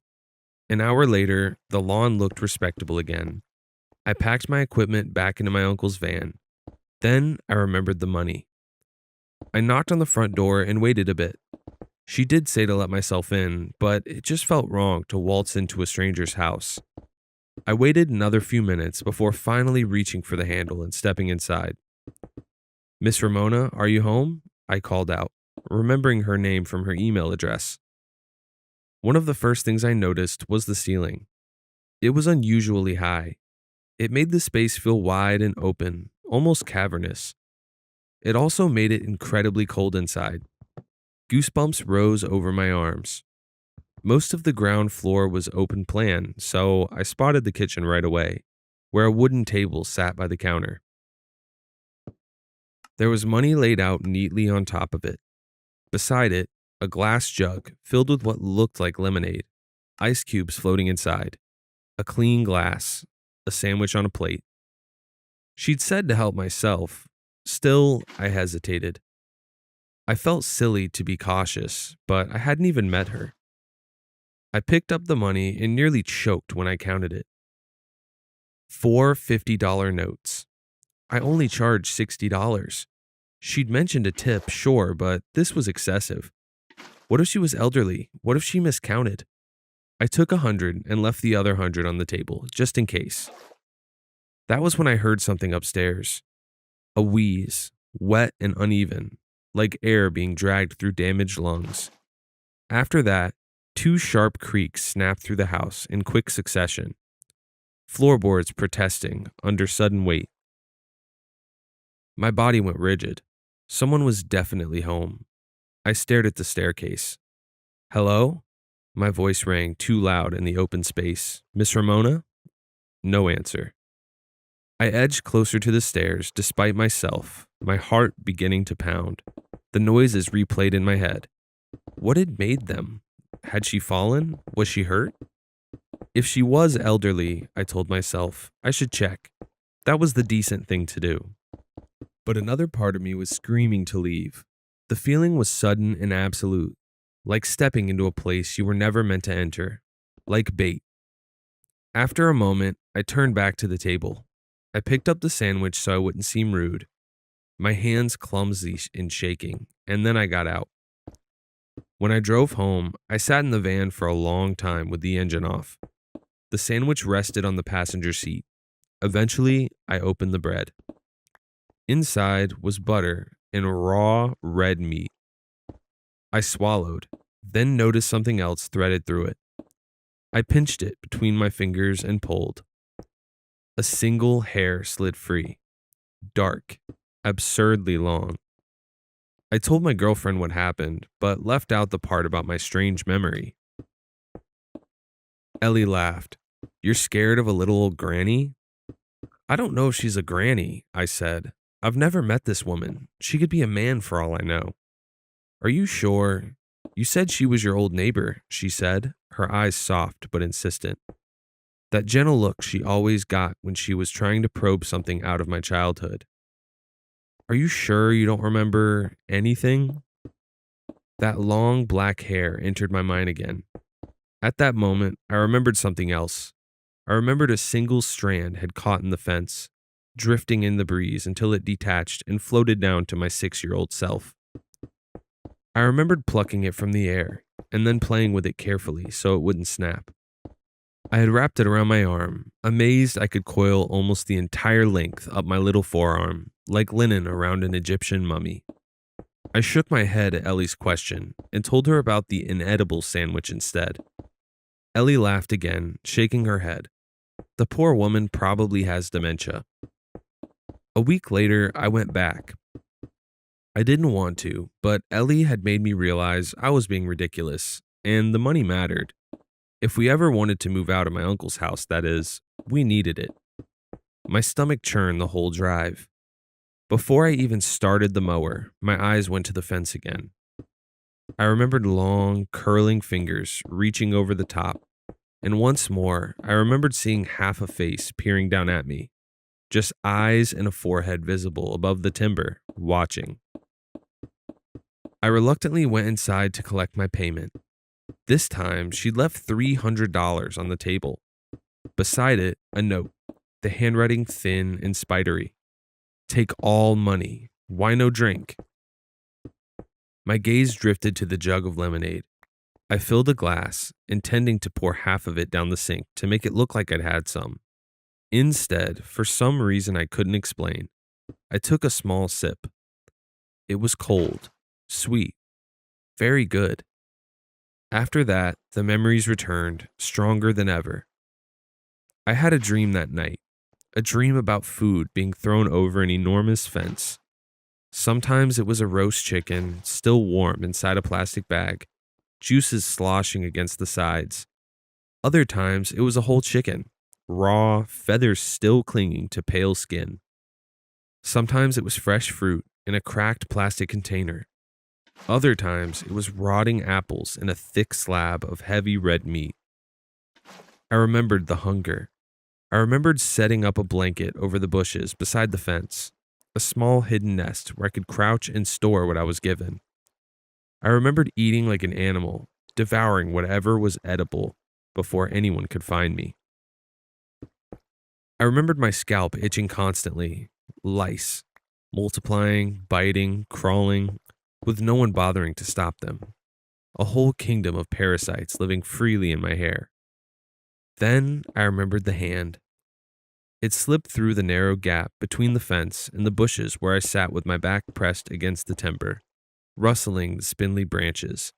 An hour later, the lawn looked respectable again. I packed my equipment back into my uncle's van. Then I remembered the money. I knocked on the front door and waited a bit. She did say to let myself in, but it just felt wrong to waltz into a stranger's house. I waited another few minutes before finally reaching for the handle and stepping inside. "Miss Ramona, are you home?" I called out, remembering her name from her email address. One of the first things I noticed was the ceiling. It was unusually high. It made the space feel wide and open, almost cavernous. It also made it incredibly cold inside. Goosebumps rose over my arms. Most of the ground floor was open plan, so I spotted the kitchen right away, where a wooden table sat by the counter. There was money laid out neatly on top of it. Beside it, a glass jug filled with what looked like lemonade, ice cubes floating inside, a clean glass, a sandwich on a plate. She'd said to help myself. Still, I hesitated. I felt silly to be cautious, but I hadn't even met her. I picked up the money and nearly choked when I counted it. 4 $50 notes. I only charged $60. She'd mentioned a tip, sure, but this was excessive. What if she was elderly? What if she miscounted? I took 100 and left the other 100 on the table, just in case. That was when I heard something upstairs. A wheeze, wet and uneven, like air being dragged through damaged lungs. After that, 2 sharp creaks snapped through the house in quick succession, floorboards protesting under sudden weight. My body went rigid. Someone was definitely home. I stared at the staircase. Hello? My voice rang too loud in the open space. Miss Ramona? No answer. I edged closer to the stairs despite myself, my heart beginning to pound. The noises replayed in my head. What had made them? Had she fallen? Was she hurt? If she was elderly, I told myself, I should check. That was the decent thing to do. But another part of me was screaming to leave. The feeling was sudden and absolute, like stepping into a place you were never meant to enter, like bait. After a moment, I turned back to the table. I picked up the sandwich so I wouldn't seem rude, my hands clumsy and shaking, and then I got out. When I drove home, I sat in the van for a long time with the engine off. The sandwich rested on the passenger seat. Eventually, I opened the bread. Inside was butter and raw red meat. I swallowed, then noticed something else threaded through it. I pinched it between my fingers and pulled. A single hair slid free, dark, absurdly long. I told my girlfriend what happened, but left out the part about my strange memory. Ellie laughed. You're scared of a little old granny? I don't know if she's a granny, I said. I've never met this woman. She could be a man for all I know. Are you sure? You said she was your old neighbor, she said, her eyes soft but insistent. That gentle look she always got when she was trying to probe something out of my childhood. Are you sure you don't remember anything? That long black hair entered my mind again. At that moment, I remembered something else. I remembered a single strand had caught in the fence, drifting in the breeze until it detached and floated down to my 6-year-old self. I remembered plucking it from the air and then playing with it carefully so it wouldn't snap. I had wrapped it around my arm, amazed I could coil almost the entire length up my little forearm, like linen around an Egyptian mummy. I shook my head at Ellie's question and told her about the inedible sandwich instead. Ellie laughed again, shaking her head. The poor woman probably has dementia. A week later, I went back. I didn't want to, but Ellie had made me realize I was being ridiculous, and the money mattered. If we ever wanted to move out of my uncle's house, that is, we needed it. My stomach churned the whole drive. Before I even started the mower, my eyes went to the fence again. I remembered long, curling fingers reaching over the top, and once more, I remembered seeing half a face peering down at me, just eyes and a forehead visible above the timber, watching. I reluctantly went inside to collect my payment. This time, she'd left $300 on the table. Beside it, a note, the handwriting thin and spidery. Take all money. Why no drink? My gaze drifted to the jug of lemonade. I filled a glass, intending to pour half of it down the sink to make it look like I'd had some. Instead, for some reason I couldn't explain, I took a small sip. It was cold, sweet, very good. After that, the memories returned, stronger than ever. I had a dream that night, a dream about food being thrown over an enormous fence. Sometimes it was a roast chicken, still warm inside a plastic bag, juices sloshing against the sides. Other times it was a whole chicken, raw, feathers still clinging to pale skin. Sometimes it was fresh fruit in a cracked plastic container. Other times it was rotting apples in a thick slab of heavy red meat. I remembered the hunger. I remembered setting up a blanket over the bushes beside the fence, a small hidden nest where I could crouch and store what I was given. I remembered eating like an animal, devouring whatever was edible before anyone could find me. I remembered my scalp itching constantly, lice, multiplying, biting, crawling, with no one bothering to stop them. A whole kingdom of parasites living freely in my hair. Then I remembered the hand. It slipped through the narrow gap between the fence and the bushes where I sat with my back pressed against the timber, rustling the spindly branches.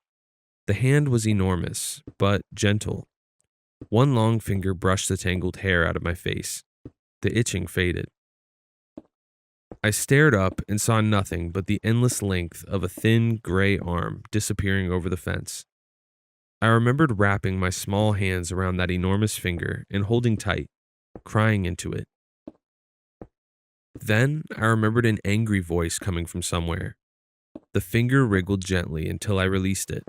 The hand was enormous, but gentle. One long finger brushed the tangled hair out of my face. The itching faded. I stared up and saw nothing but the endless length of a thin, gray arm disappearing over the fence. I remembered wrapping my small hands around that enormous finger and holding tight, crying into it. Then I remembered an angry voice coming from somewhere. The finger wriggled gently until I released it,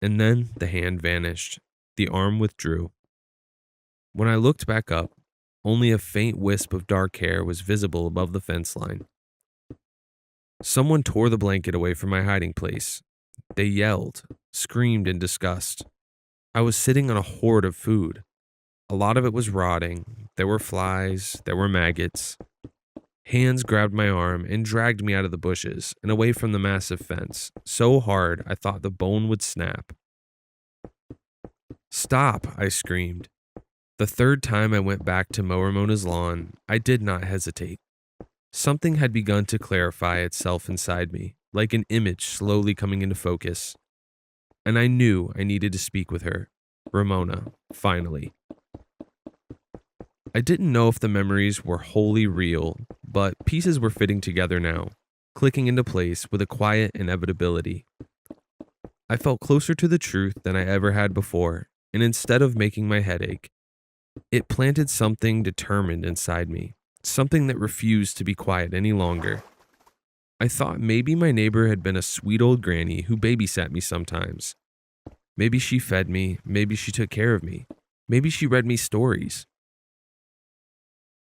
and then the hand vanished. The arm withdrew. When I looked back up, only a faint wisp of dark hair was visible above the fence line. Someone tore the blanket away from my hiding place. They yelled, screamed in disgust. I was sitting on a hoard of food. A lot of it was rotting. There were flies. There were maggots. Hands grabbed my arm and dragged me out of the bushes and away from the massive fence, so hard I thought the bone would snap. "Stop," I screamed. The third time I went back to mow Ramona's lawn, I did not hesitate. Something had begun to clarify itself inside me, like an image slowly coming into focus. And I knew I needed to speak with her, Ramona, finally. I didn't know if the memories were wholly real, but pieces were fitting together now, clicking into place with a quiet inevitability. I felt closer to the truth than I ever had before, and instead of making my head ache, it planted something determined inside me, something that refused to be quiet any longer. I thought maybe my neighbor had been a sweet old granny who babysat me sometimes. Maybe she fed me, maybe she took care of me, maybe she read me stories.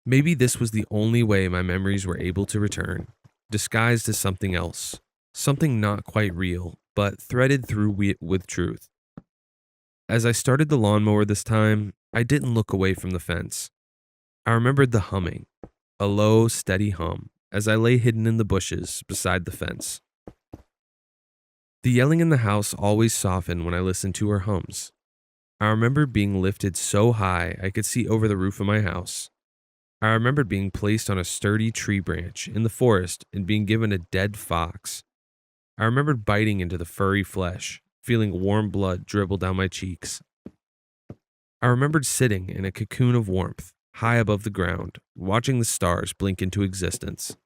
Maybe this was the only way my memories were able to return, disguised as something else, something not quite real, but threaded through with truth. As I started the lawnmower this time, I didn't look away from the fence. I remembered the humming, a low, steady hum, as I lay hidden in the bushes beside the fence. The yelling in the house always softened when I listened to her hums. I remembered being lifted so high I could see over the roof of my house. I remembered being placed on a sturdy tree branch in the forest and being given a dead fox. I remembered biting into the furry flesh, feeling warm blood dribble down my cheeks. I remembered sitting in a cocoon of warmth, high above the ground, watching the stars blink into existence.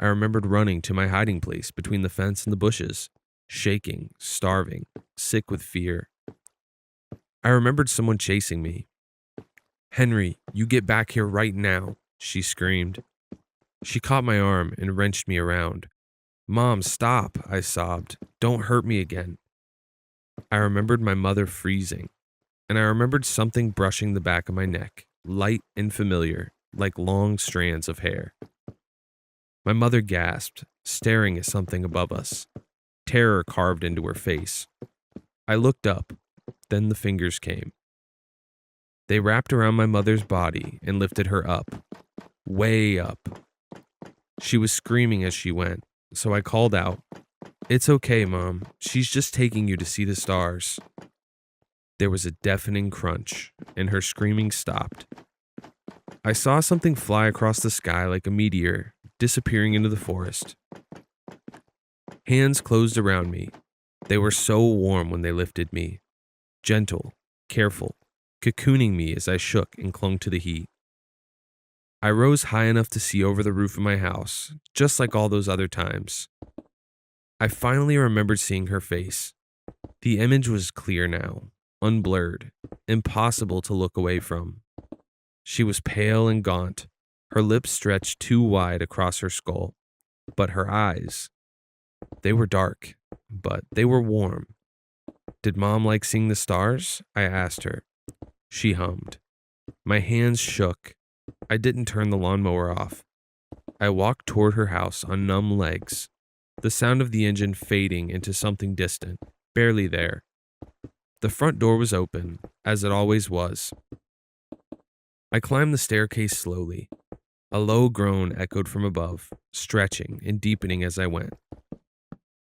I remembered running to my hiding place between the fence and the bushes, shaking, starving, sick with fear. I remembered someone chasing me. "Henry, you get back here right now," she screamed. She caught my arm and wrenched me around. "Mom, stop," I sobbed. "Don't hurt me again." I remembered my mother freezing, and I remembered something brushing the back of my neck, light and familiar, like long strands of hair. My mother gasped, staring at something above us. Terror carved into her face. I looked up, then the fingers came. They wrapped around my mother's body and lifted her up, way up. She was screaming as she went, so I called out, "It's okay, Mom. She's just taking you to see the stars." There was a deafening crunch, and her screaming stopped. I saw something fly across the sky like a meteor, disappearing into the forest. Hands closed around me. They were so warm when they lifted me, gentle, careful, cocooning me as I shook and clung to the heat. I rose high enough to see over the roof of my house, just like all those other times. I finally remembered seeing her face. The image was clear now, unblurred, impossible to look away from. She was pale and gaunt, her lips stretched too wide across her skull, but her eyes, they were dark, but they were warm. "Did Mom like seeing the stars?" I asked her. She hummed. My hands shook. I didn't turn the lawnmower off. I walked toward her house on numb legs, the sound of the engine fading into something distant, barely there. The front door was open, as it always was. I climbed the staircase slowly. A low groan echoed from above, stretching and deepening as I went.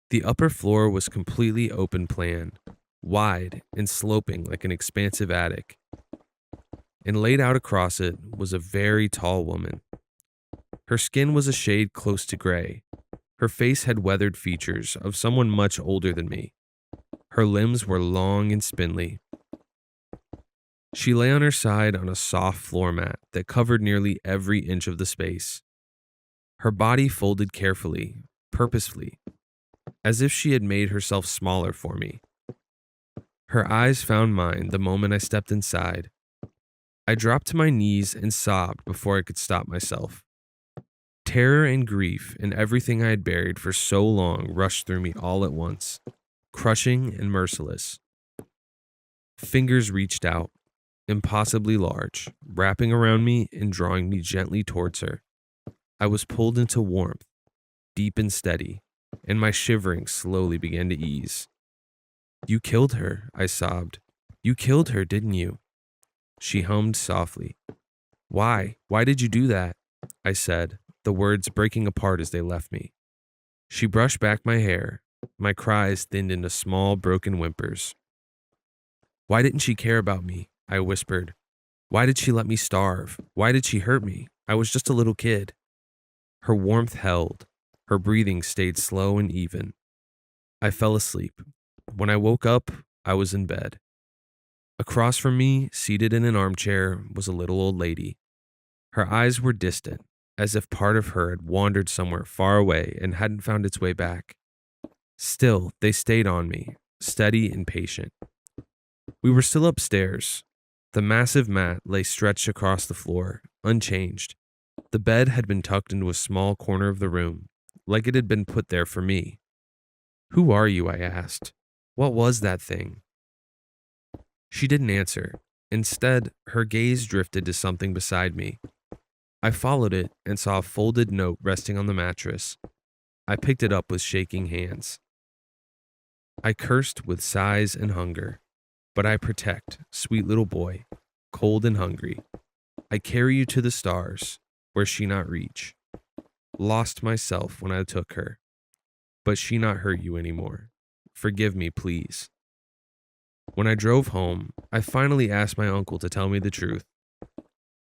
The upper floor was completely open plan, wide and sloping like an expansive attic. And laid out across it was a very tall woman. Her skin was a shade close to gray. Her face had weathered features of someone much older than me. Her limbs were long and spindly. She lay on her side on a soft floor mat that covered nearly every inch of the space. Her body folded carefully, purposefully, as if she had made herself smaller for me. Her eyes found mine the moment I stepped inside. I dropped to my knees and sobbed before I could stop myself. Terror and grief and everything I had buried for so long rushed through me all at once, crushing and merciless. Fingers reached out, impossibly large, wrapping around me and drawing me gently towards her. I was pulled into warmth, deep and steady, and my shivering slowly began to ease. "You killed her," I sobbed. "You killed her, didn't you?" She hummed softly. "Why? Why did you do that?" I said, the words breaking apart as they left me. She brushed back my hair. My cries thinned into small, broken whimpers. "Why didn't she care about me?" I whispered. "Why did she let me starve? Why did she hurt me? I was just a little kid." Her warmth held. Her breathing stayed slow and even. I fell asleep. When I woke up, I was in bed. Across from me, seated in an armchair, was a little old lady. Her eyes were distant, as if part of her had wandered somewhere far away and hadn't found its way back. Still, they stayed on me, steady and patient. We were still upstairs. The massive mat lay stretched across the floor, unchanged. The bed had been tucked into a small corner of the room, like it had been put there for me. "Who are you?" I asked. "What was that thing?" She didn't answer. Instead, her gaze drifted to something beside me. I followed it and saw a folded note resting on the mattress. I picked it up with shaking hands. I cursed with sighs and hunger. "But I protect, sweet little boy, cold and hungry. I carry you to the stars, where she not reach. Lost myself when I took her, but she not hurt you anymore. Forgive me, please." When I drove home, I finally asked my uncle to tell me the truth.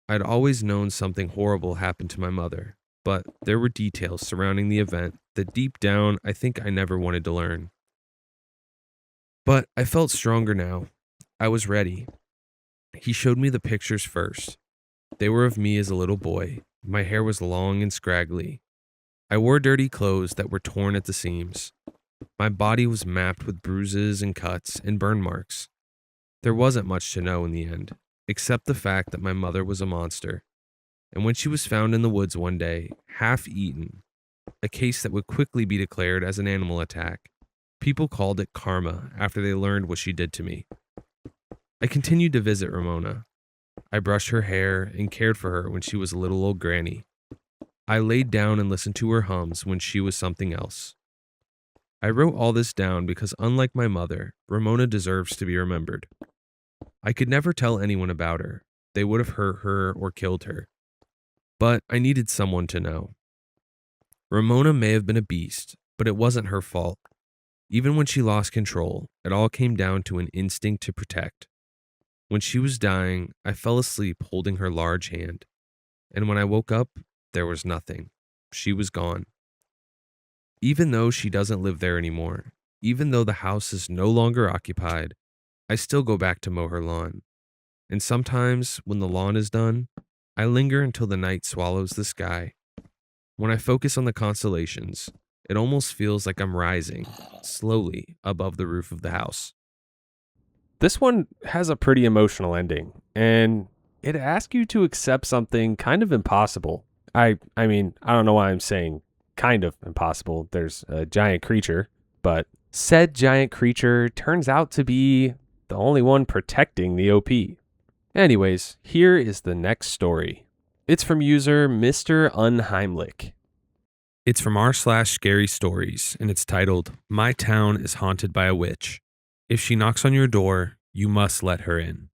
I'd always known something horrible happened to my mother, but there were details surrounding the event that deep down I think I never wanted to learn. But I felt stronger now. I was ready. He showed me the pictures first. They were of me as a little boy. My hair was long and scraggly. I wore dirty clothes that were torn at the seams. My body was mapped with bruises and cuts and burn marks. There wasn't much to know in the end, except the fact that my mother was a monster. And when she was found in the woods one day, half eaten, a case that would quickly be declared as an animal attack, people called it karma after they learned what she did to me. I continued to visit Ramona. I brushed her hair and cared for her when she was a little old granny. I laid down and listened to her hums when she was something else. I wrote all this down because, unlike my mother, Ramona deserves to be remembered. I could never tell anyone about her. They would have hurt her or killed her. But I needed someone to know. Ramona may have been a beast, but it wasn't her fault. Even when she lost control, it all came down to an instinct to protect. When she was dying, I fell asleep holding her large hand. And when I woke up, there was nothing. She was gone. Even though she doesn't live there anymore, even though the house is no longer occupied, I still go back to mow her lawn. And sometimes, when the lawn is done, I linger until the night swallows the sky. When I focus on the constellations, it almost feels like I'm rising, slowly, above the roof of the house. This one has a pretty emotional ending, and it asks you to accept something kind of impossible. I mean, I don't know why I'm saying kind of impossible. There's a giant creature, but said giant creature turns out to be the only one protecting the OP. Anyways, here is the next story. It's from user Mr. Unheimlich. It's from r/scary stories, and it's titled, "My Town is Haunted by a Witch." If she knocks on your door, you must let her in.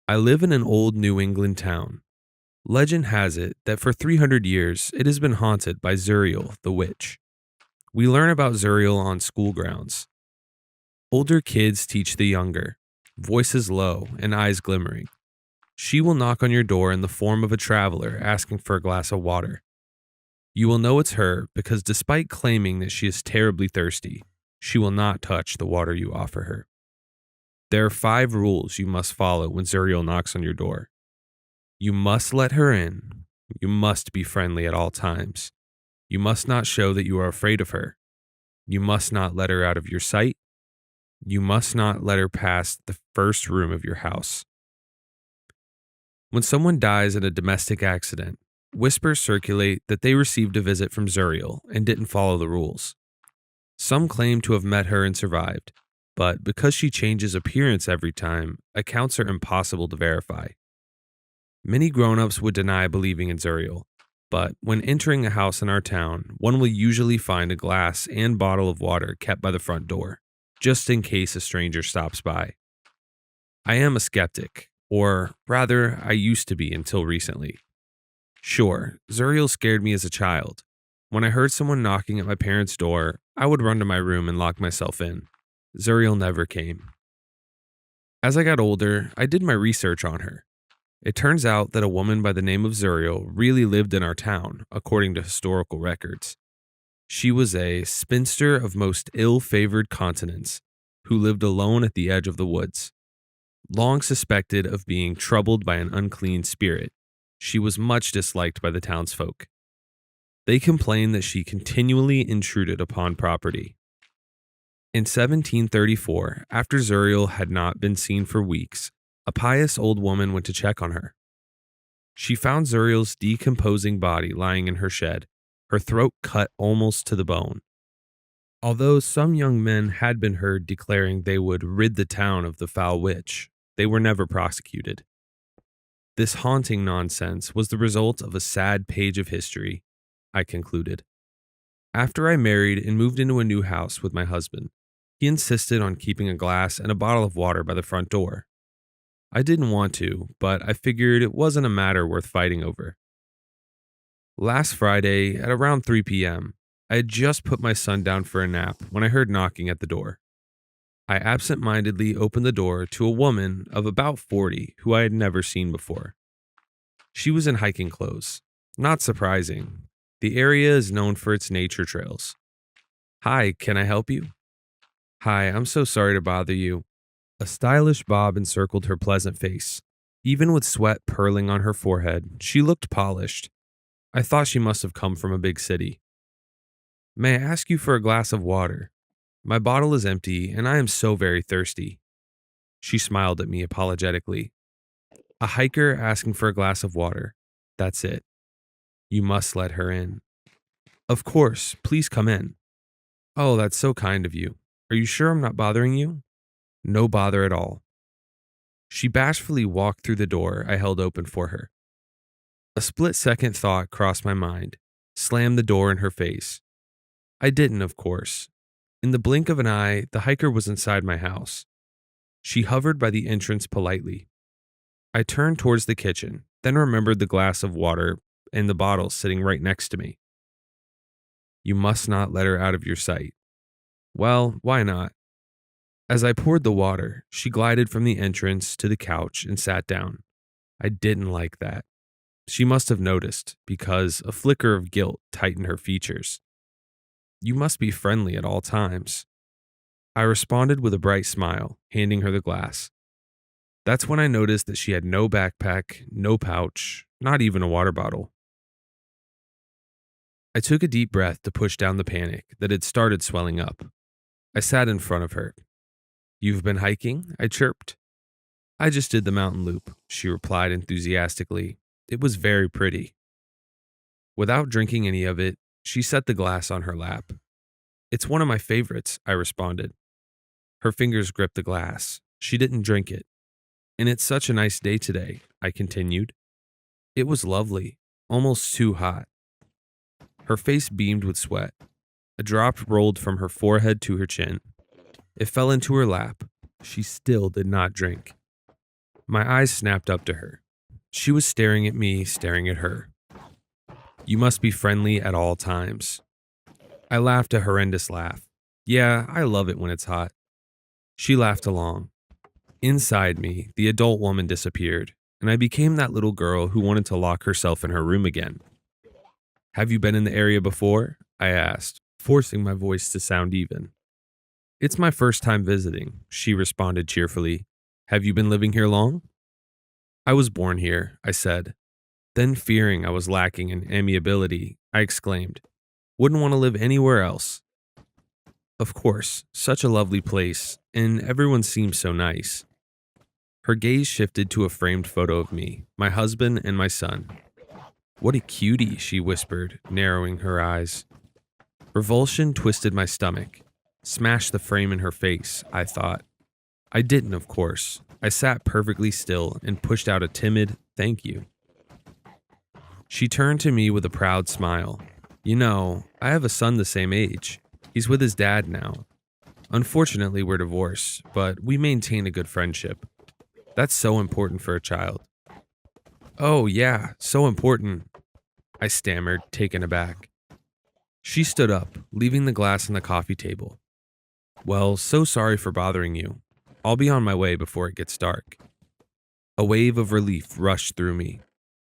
I live in an old New England town. Legend has it that for 300 years it has been haunted by Zuriel, the witch. We learn about Zuriel on school grounds. Older kids teach the younger, voices low and eyes glimmering. She will knock on your door in the form of a traveler asking for a glass of water. You will know it's her because despite claiming that she is terribly thirsty, she will not touch the water you offer her. There are 5 rules you must follow when Zuriel knocks on your door. You must let her in. You must be friendly at all times. You must not show that you are afraid of her. You must not let her out of your sight. You must not let her pass the first room of your house. When someone dies in a domestic accident, whispers circulate that they received a visit from Zuriel and didn't follow the rules. Some claim to have met her and survived, but because she changes appearance every time, accounts are impossible to verify. Many grown-ups would deny believing in Zuriel, but when entering a house in our town, one will usually find a glass and bottle of water kept by the front door, just in case a stranger stops by. I am a skeptic, or rather, I used to be until recently. Sure, Zuriel scared me as a child. When I heard someone knocking at my parents' door, I would run to my room and lock myself in. Zuriel never came. As I got older, I did my research on her. It turns out that a woman by the name of Zuriel really lived in our town, according to historical records. She was a spinster of most ill-favored countenance who lived alone at the edge of the woods. Long suspected of being troubled by an unclean spirit, she was much disliked by the townsfolk. They complained that she continually intruded upon property. In 1734, after Zuriel had not been seen for weeks, a pious old woman went to check on her. She found Zuriel's decomposing body lying in her shed, her throat cut almost to the bone. Although some young men had been heard declaring they would rid the town of the foul witch, they were never prosecuted. This haunting nonsense was the result of a sad page of history, I concluded. After I married and moved into a new house with my husband, he insisted on keeping a glass and a bottle of water by the front door. I didn't want to, but I figured it wasn't a matter worth fighting over. Last Friday, at around 3 p.m., I had just put my son down for a nap when I heard knocking at the door. I absent-mindedly opened the door to a woman of about 40 who I had never seen before. She was in hiking clothes. Not surprising. The area is known for its nature trails. "Hi, can I help you?" "Hi, I'm so sorry to bother you." A stylish bob encircled her pleasant face. Even with sweat purling on her forehead, she looked polished. I thought she must have come from a big city. "May I ask you for a glass of water? My bottle is empty and I am so very thirsty." She smiled at me apologetically. A hiker asking for a glass of water. That's it. You must let her in. "Of course, please come in." "Oh, that's so kind of you. Are you sure I'm not bothering you?" "No bother at all." She bashfully walked through the door I held open for her. A split-second thought crossed my mind. Slam the door in her face. I didn't, of course. In the blink of an eye, the hiker was inside my house. She hovered by the entrance politely. I turned towards the kitchen, then remembered the glass of water and the bottle sitting right next to me. You must not let her out of your sight. Well, why not? As I poured the water, she glided from the entrance to the couch and sat down. I didn't like that. She must have noticed, because a flicker of guilt tightened her features. You must be friendly at all times. I responded with a bright smile, handing her the glass. That's when I noticed that she had no backpack, no pouch, not even a water bottle. I took a deep breath to push down the panic that had started swelling up. I sat in front of her. "You've been hiking?" I chirped. "I just did the mountain loop," she replied enthusiastically. "It was very pretty." Without drinking any of it, she set the glass on her lap. "It's one of my favorites," I responded. Her fingers gripped the glass. She didn't drink it. "And it's such a nice day today," I continued. "It was lovely, almost too hot." Her face beamed with sweat. A drop rolled from her forehead to her chin. It fell into her lap. She still did not drink. My eyes snapped up to her. She was staring at me, staring at her. You must be friendly at all times. I laughed a horrendous laugh. Yeah, I love it when it's hot. She laughed along. Inside me, the adult woman disappeared, and I became that little girl who wanted to lock herself in her room again. Have you been in the area before? I asked, forcing my voice to sound even. It's my first time visiting, she responded cheerfully. Have you been living here long? I was born here, I said. Then, fearing I was lacking in amiability, I exclaimed, wouldn't want to live anywhere else. Of course, such a lovely place, and everyone seems so nice. Her gaze shifted to a framed photo of me, my husband, and my son. What a cutie, she whispered, narrowing her eyes. Revulsion twisted my stomach. Smash the frame in her face, I thought. I didn't, of course. I sat perfectly still and pushed out a timid thank you. She turned to me with a proud smile. You know, I have a son the same age. He's with his dad now. Unfortunately, we're divorced, but we maintain a good friendship. That's so important for a child. Oh, yeah, so important, I stammered, taken aback. She stood up, leaving the glass on the coffee table. Well, so sorry for bothering you. I'll be on my way before it gets dark. A wave of relief rushed through me.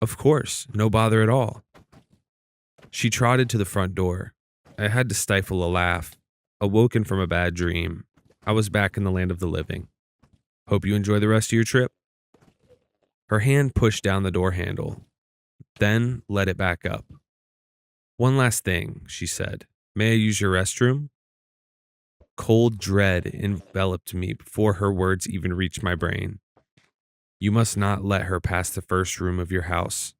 Of course, no bother at all. She trotted to the front door. I had to stifle a laugh. Awoken from a bad dream, I was back in the land of the living. Hope you enjoy the rest of your trip. Her hand pushed down the door handle, then let it back up. One last thing, she said. May I use your restroom? Cold dread enveloped me before her words even reached my brain. You must not let her pass the first room of your house.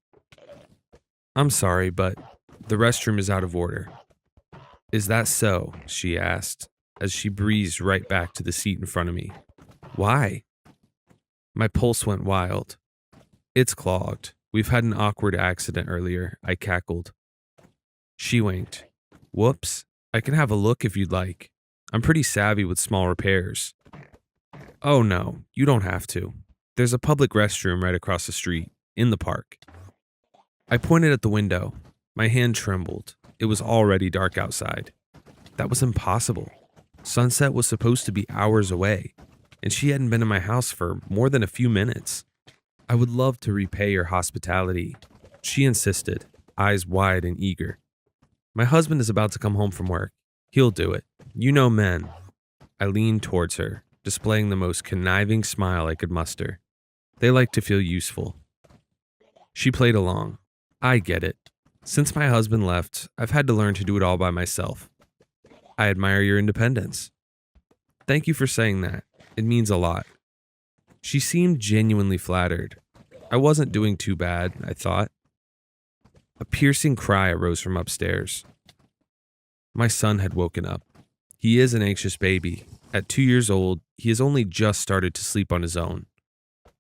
I'm sorry, but the restroom is out of order. Is that so? She asked, as she breezed right back to the seat in front of me. Why? My pulse went wild. It's clogged. We've had an awkward accident earlier, I cackled. She winked. Whoops, I can have a look if you'd like. I'm pretty savvy with small repairs. Oh no, you don't have to. There's a public restroom right across the street, in the park. I pointed at the window. My hand trembled. It was already dark outside. That was impossible. Sunset was supposed to be hours away, and she hadn't been in my house for more than a few minutes. I would love to repay your hospitality, she insisted, eyes wide and eager. My husband is about to come home from work. He'll do it. You know men. I leaned towards her, displaying the most conniving smile I could muster. They like to feel useful. She played along. I get it. Since my husband left, I've had to learn to do it all by myself. I admire your independence. Thank you for saying that. It means a lot. She seemed genuinely flattered. I wasn't doing too bad, I thought. A piercing cry arose from upstairs. My son had woken up. He is an anxious baby. At 2 years old, he has only just started to sleep on his own.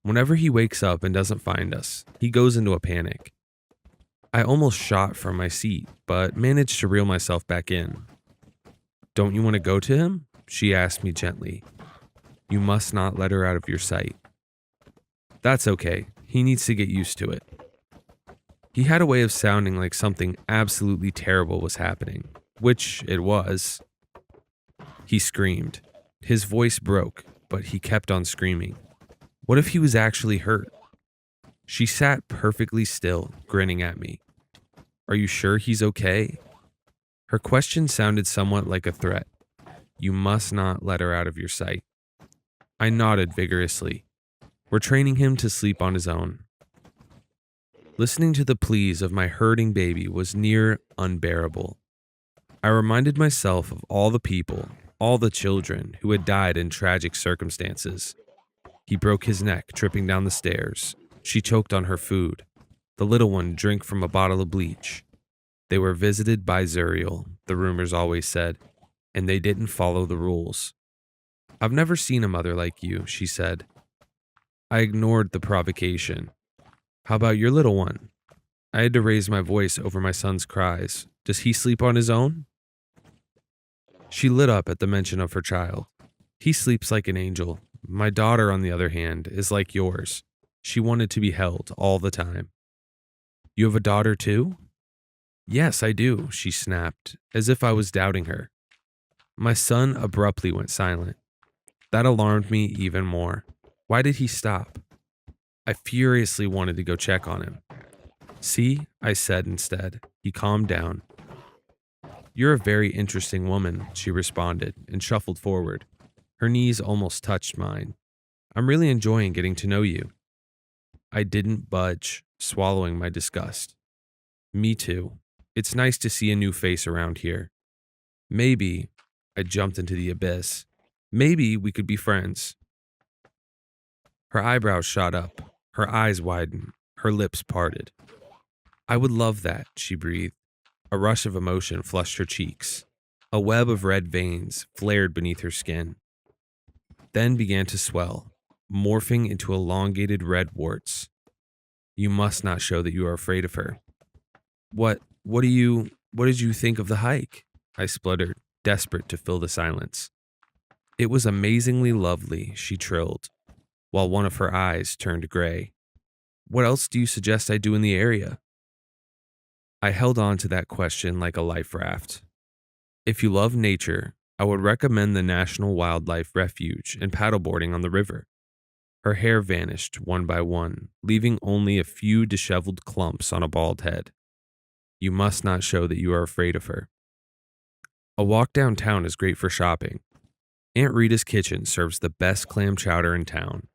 Whenever he wakes up and doesn't find us, he goes into a panic. I almost shot from my seat, but managed to reel myself back in. Don't you want to go to him? She asked me gently. You must not let her out of your sight. That's okay. He needs to get used to it. He had a way of sounding like something absolutely terrible was happening, which it was. He screamed. His voice broke, but he kept on screaming. What if he was actually hurt? She sat perfectly still, grinning at me. Are you sure he's okay? Her question sounded somewhat like a threat. You must not let her out of your sight. I nodded vigorously. We're training him to sleep on his own. Listening to the pleas of my hurting baby was near unbearable. I reminded myself of all the people, all the children who had died in tragic circumstances. He broke his neck tripping down the stairs. She choked on her food. The little one drank from a bottle of bleach. They were visited by Zuriel, the rumors always said, and they didn't follow the rules. I've never seen a mother like you, she said. I ignored the provocation. How about your little one? I had to raise my voice over my son's cries. Does he sleep on his own? She lit up at the mention of her child. He sleeps like an angel. My daughter, on the other hand, is like yours. She wanted to be held all the time. You have a daughter too? Yes, I do, she snapped, as if I was doubting her. My son abruptly went silent. That alarmed me even more. Why did he stop? I furiously wanted to go check on him. See, I said instead. He calmed down. You're a very interesting woman, she responded and shuffled forward. Her knees almost touched mine. I'm really enjoying getting to know you. I didn't budge, swallowing my disgust. Me too. It's nice to see a new face around here. Maybe, I jumped into the abyss. Maybe we could be friends. Her eyebrows shot up. Her eyes widened. Her lips parted. I would love that, she breathed. A rush of emotion flushed her cheeks. A web of red veins flared beneath her skin, then began to swell, morphing into elongated red warts. You must not show that you are afraid of her. What did you think of the hike? I spluttered, desperate to fill the silence. It was amazingly lovely, she trilled, while one of her eyes turned gray. What else do you suggest I do in the area? I held on to that question like a life raft. If you love nature, I would recommend the National Wildlife Refuge and paddleboarding on the river. Her hair vanished one by one, leaving only a few disheveled clumps on a bald head. You must not show that you are afraid of her. A walk downtown is great for shopping. Aunt Rita's kitchen serves the best clam chowder in town.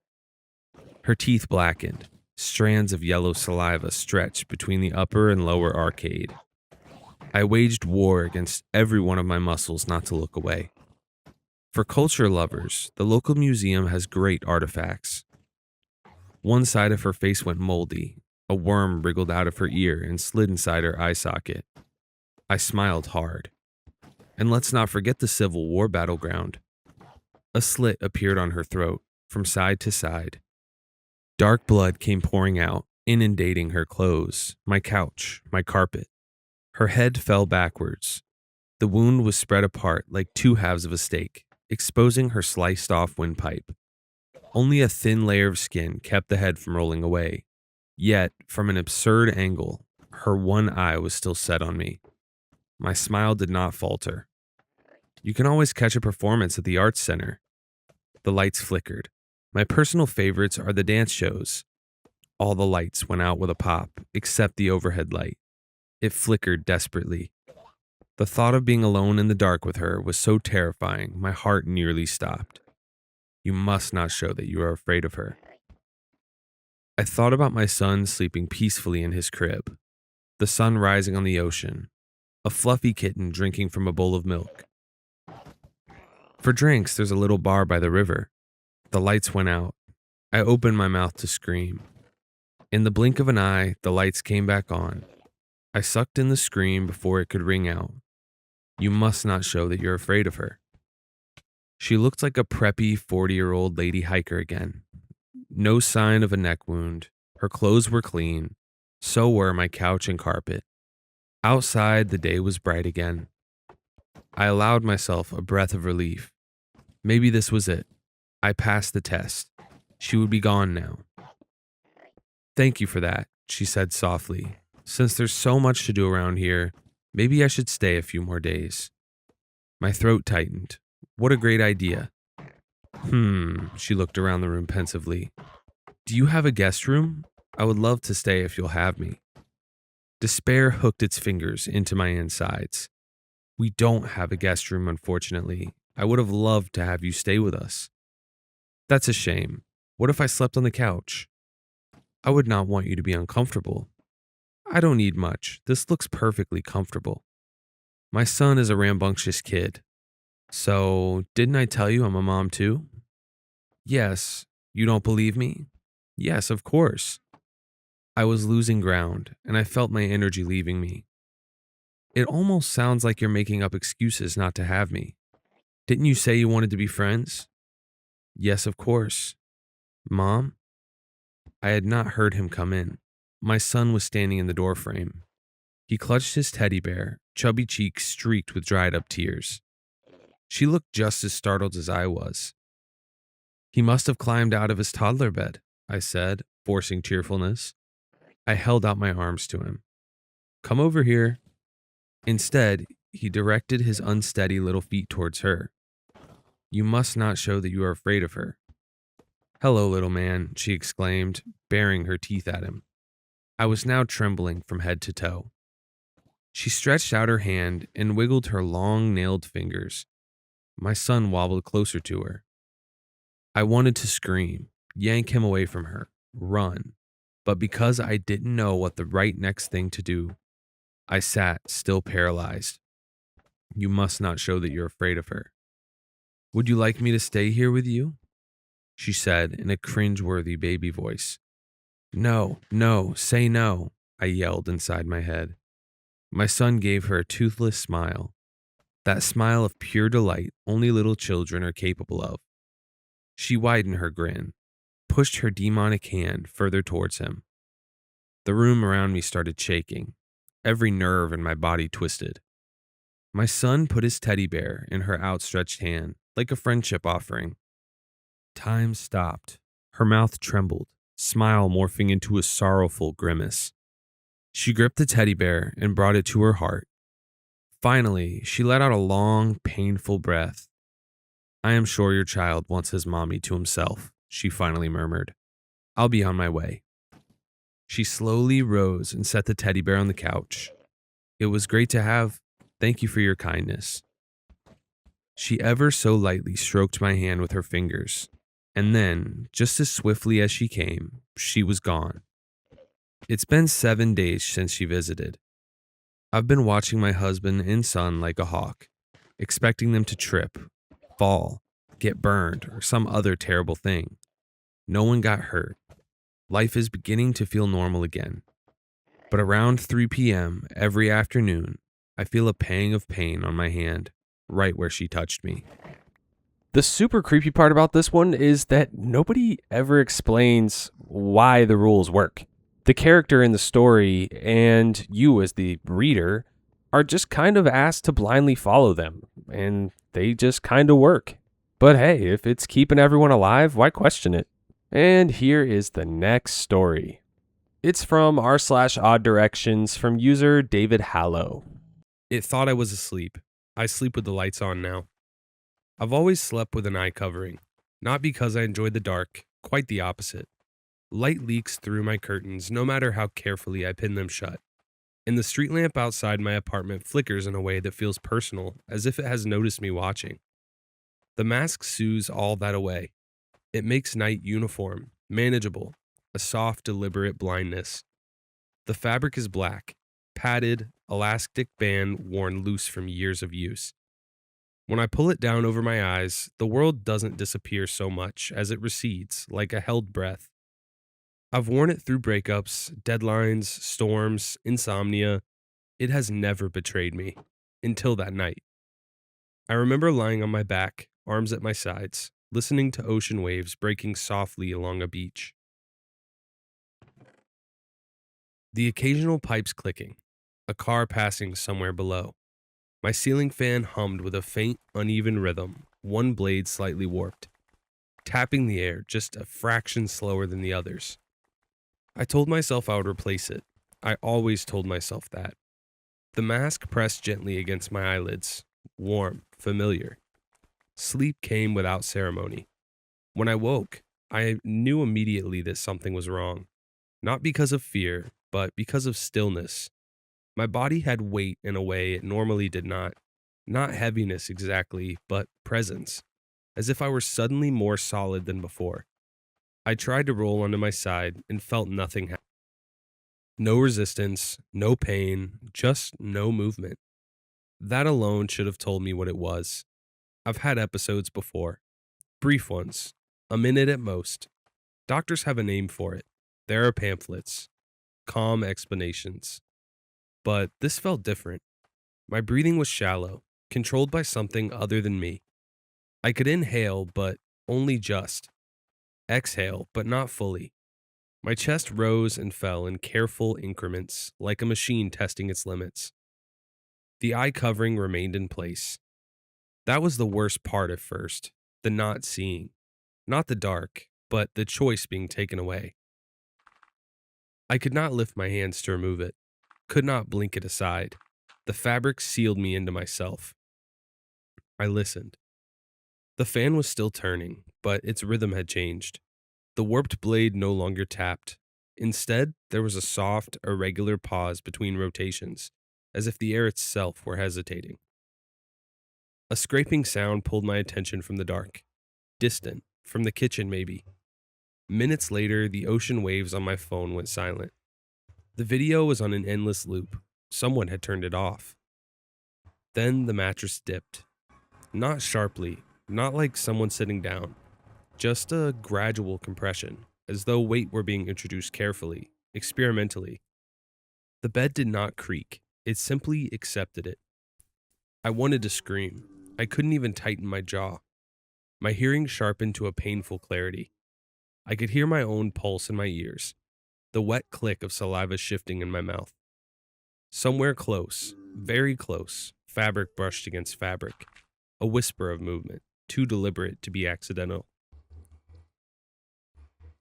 Her teeth blackened. Strands of yellow saliva stretched between the upper and lower arcade. I waged war against every one of my muscles not to look away. For culture lovers, the local museum has great artifacts. One side of her face went moldy. A worm wriggled out of her ear and slid inside her eye socket. I smiled hard. And let's not forget the Civil War battleground. A slit appeared on her throat, from side to side. Dark blood came pouring out, inundating her clothes, my couch, my carpet. Her head fell backwards. The wound was spread apart like two halves of a steak, exposing her sliced-off windpipe. Only a thin layer of skin kept the head from rolling away. Yet, from an absurd angle, her one eye was still set on me. My smile did not falter. You can always catch a performance at the Arts Center. The lights flickered. My personal favorites are the dance shows. All the lights went out with a pop, except the overhead light. It flickered desperately. The thought of being alone in the dark with her was so terrifying, my heart nearly stopped. You must not show that you are afraid of her. I thought about my son sleeping peacefully in his crib, the sun rising on the ocean, a fluffy kitten drinking from a bowl of milk. For drinks, there's a little bar by the river. The lights went out. I opened my mouth to scream. In the blink of an eye, the lights came back on. I sucked in the scream before it could ring out. You must not show that you're afraid of her. She looked like a preppy 40-year-old lady hiker again. No sign of a neck wound. Her clothes were clean. So were my couch and carpet. Outside, the day was bright again. I allowed myself a breath of relief. Maybe this was it. I passed the test. She would be gone now. Thank you for that, she said softly. Since there's so much to do around here, maybe I should stay a few more days. My throat tightened. What a great idea. She looked around the room pensively. Do you have a guest room? I would love to stay if you'll have me. Despair hooked its fingers into my insides. We don't have a guest room, unfortunately. I would have loved to have you stay with us. That's a shame. What if I slept on the couch? I would not want you to be uncomfortable. I don't need much. This looks perfectly comfortable. My son is a rambunctious kid. So, didn't I tell you I'm a mom too? Yes. You don't believe me? Yes, of course. I was losing ground, and I felt my energy leaving me. It almost sounds like you're making up excuses not to have me. Didn't you say you wanted to be friends? Yes, of course. Mom? I had not heard him come in. My son was standing in the doorframe. He clutched his teddy bear, chubby cheeks streaked with dried up tears. She looked just as startled as I was. He must have climbed out of his toddler bed, I said, forcing cheerfulness. I held out my arms to him. Come over here. Instead, he directed his unsteady little feet towards her. You must not show that you are afraid of her. Hello, little man, she exclaimed, baring her teeth at him. I was now trembling from head to toe. She stretched out her hand and wiggled her long nailed fingers. My son wobbled closer to her. I wanted to scream, yank him away from her, run, but because I didn't know what the right next thing to do, I sat, still paralyzed. You must not show that you're afraid of her. Would you like me to stay here with you? She said in a cringe-worthy baby voice. No, no, say no, I yelled inside my head. My son gave her a toothless smile, that smile of pure delight only little children are capable of. She widened her grin, pushed her demonic hand further towards him. The room around me started shaking, every nerve in my body twisted. My son put his teddy bear in her outstretched hand, like a friendship offering. Time stopped. Her mouth trembled, smile morphing into a sorrowful grimace. She gripped the teddy bear and brought it to her heart. Finally, she let out a long, painful breath. I am sure your child wants his mommy to himself, she finally murmured. I'll be on my way. She slowly rose and set the teddy bear on the couch. It was great to have. Thank you for your kindness. She ever so lightly stroked my hand with her fingers, and then, just as swiftly as she came, she was gone. It's been 7 days since she visited. I've been watching my husband and son like a hawk, expecting them to trip, fall, get burned, or some other terrible thing. No one got hurt. Life is beginning to feel normal again. But around 3 p.m. every afternoon, I feel a pang of pain on my hand, right where she touched me. The super creepy part about this one is that nobody ever explains why the rules work. The character in the story and you as the reader are just kind of asked to blindly follow them, and they just kind of work. But hey, if it's keeping everyone alive, why question it? And here is the next story. It's from r/odd directions from user David Hallow. It thought I was asleep. I sleep with the lights on now. I've always slept with an eye covering, not because I enjoy the dark, quite the opposite. Light leaks through my curtains no matter how carefully I pin them shut, and the street lamp outside my apartment flickers in a way that feels personal, as if it has noticed me watching. The mask soothes all that away. It makes night uniform, manageable, a soft, deliberate blindness. The fabric is black, padded, elastic band worn loose from years of use. When I pull it down over my eyes, the world doesn't disappear so much as it recedes, like a held breath. I've worn it through breakups, deadlines, storms, insomnia. It has never betrayed me, until that night. I remember lying on my back, arms at my sides, listening to ocean waves breaking softly along a beach. The occasional pipes clicking, a car passing somewhere below. My ceiling fan hummed with a faint, uneven rhythm, one blade slightly warped, tapping the air just a fraction slower than the others. I told myself I would replace it. I always told myself that. The mask pressed gently against my eyelids, warm, familiar. Sleep came without ceremony. When I woke, I knew immediately that something was wrong. Not because of fear, but because of stillness. My body had weight in a way it normally did not. Not heaviness exactly, but presence. As if I were suddenly more solid than before. I tried to roll onto my side and felt nothing happen. No resistance, no pain, just no movement. That alone should have told me what it was. I've had episodes before. Brief ones. A minute at most. Doctors have a name for it. There are pamphlets. Calm explanations. But this felt different. My breathing was shallow, controlled by something other than me. I could inhale, but only just. Exhale, but not fully. My chest rose and fell in careful increments, like a machine testing its limits. The eye covering remained in place. That was the worst part at first, the not seeing. Not the dark, but the choice being taken away. I could not lift my hands to remove it, could not blink it aside. The fabric sealed me into myself. I listened. The fan was still turning, but its rhythm had changed. The warped blade no longer tapped. Instead, there was a soft, irregular pause between rotations, as if the air itself were hesitating. A scraping sound pulled my attention from the dark. Distant, from the kitchen maybe. Minutes later, the ocean waves on my phone went silent. The video was on an endless loop. Someone had turned it off. Then the mattress dipped. Not sharply, not like someone sitting down. Just a gradual compression, as though weight were being introduced carefully, experimentally. The bed did not creak. It simply accepted it. I wanted to scream. I couldn't even tighten my jaw. My hearing sharpened to a painful clarity. I could hear my own pulse in my ears, the wet click of saliva shifting in my mouth. Somewhere close, very close, fabric brushed against fabric, a whisper of movement, too deliberate to be accidental.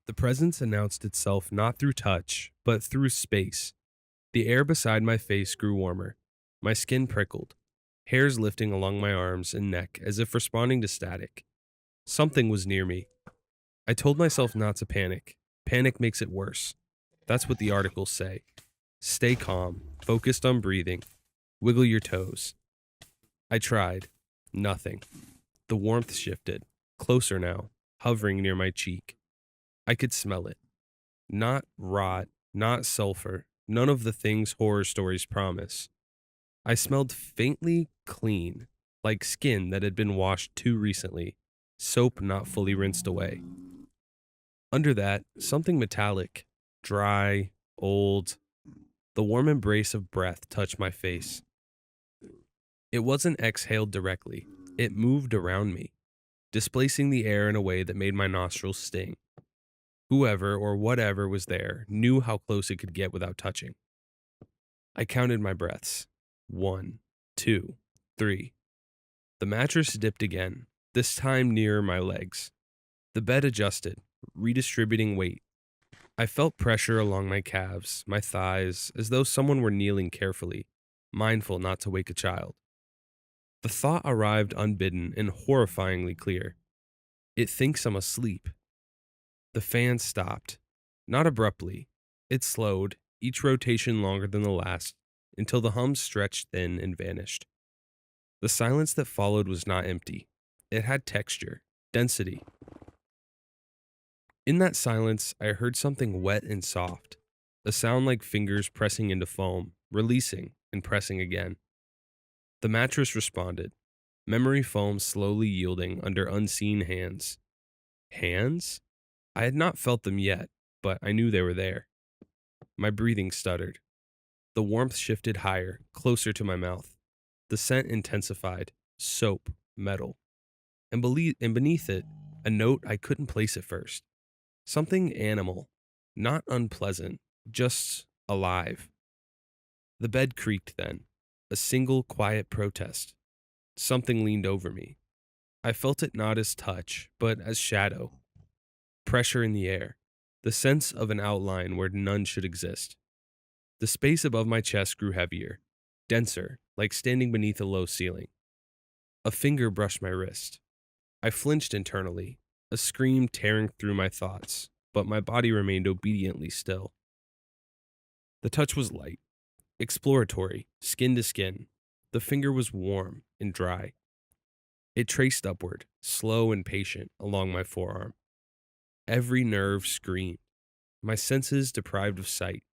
The presence announced itself not through touch, but through space. The air beside my face grew warmer. My skin prickled, hairs lifting along my arms and neck as if responding to static. Something was near me. I told myself not to panic. Panic makes it worse. That's what the articles say. Stay calm, focused on breathing. Wiggle your toes. I tried. Nothing. The warmth shifted, closer now, hovering near my cheek. I could smell it. Not rot, not sulfur, none of the things horror stories promise. I smelled faintly clean, like skin that had been washed too recently, soap not fully rinsed away. Under that, something metallic, dry, old. The warm embrace of breath touched my face. It wasn't exhaled directly, it moved around me, displacing the air in a way that made my nostrils sting. Whoever or whatever was there knew how close it could get without touching. I counted my breaths. 1, 2, 3. The mattress dipped again, this time nearer my legs. The bed adjusted, redistributing weight. I felt pressure along my calves, my thighs, as though someone were kneeling carefully, mindful not to wake a child. The thought arrived unbidden and horrifyingly clear. It thinks I'm asleep. The fan stopped. Not abruptly. It slowed, each rotation longer than the last, until the hum stretched thin and vanished. The silence that followed was not empty. It had texture, density. In that silence, I heard something wet and soft, a sound like fingers pressing into foam, releasing, and pressing again. The mattress responded, memory foam slowly yielding under unseen hands. Hands? I had not felt them yet, but I knew they were there. My breathing stuttered. The warmth shifted higher, closer to my mouth. The scent intensified, soap, metal. And beneath it, a note I couldn't place at first. Something animal, not unpleasant, just alive. The bed creaked then, a single quiet protest. Something leaned over me. I felt it not as touch, but as shadow. Pressure in the air, the sense of an outline where none should exist. The space above my chest grew heavier, denser, like standing beneath a low ceiling. A finger brushed my wrist. I flinched internally, a scream tearing through my thoughts, but my body remained obediently still. The touch was light, exploratory, skin to skin. The finger was warm and dry. It traced upward, slow and patient, along my forearm. Every nerve screamed. My senses deprived of sight.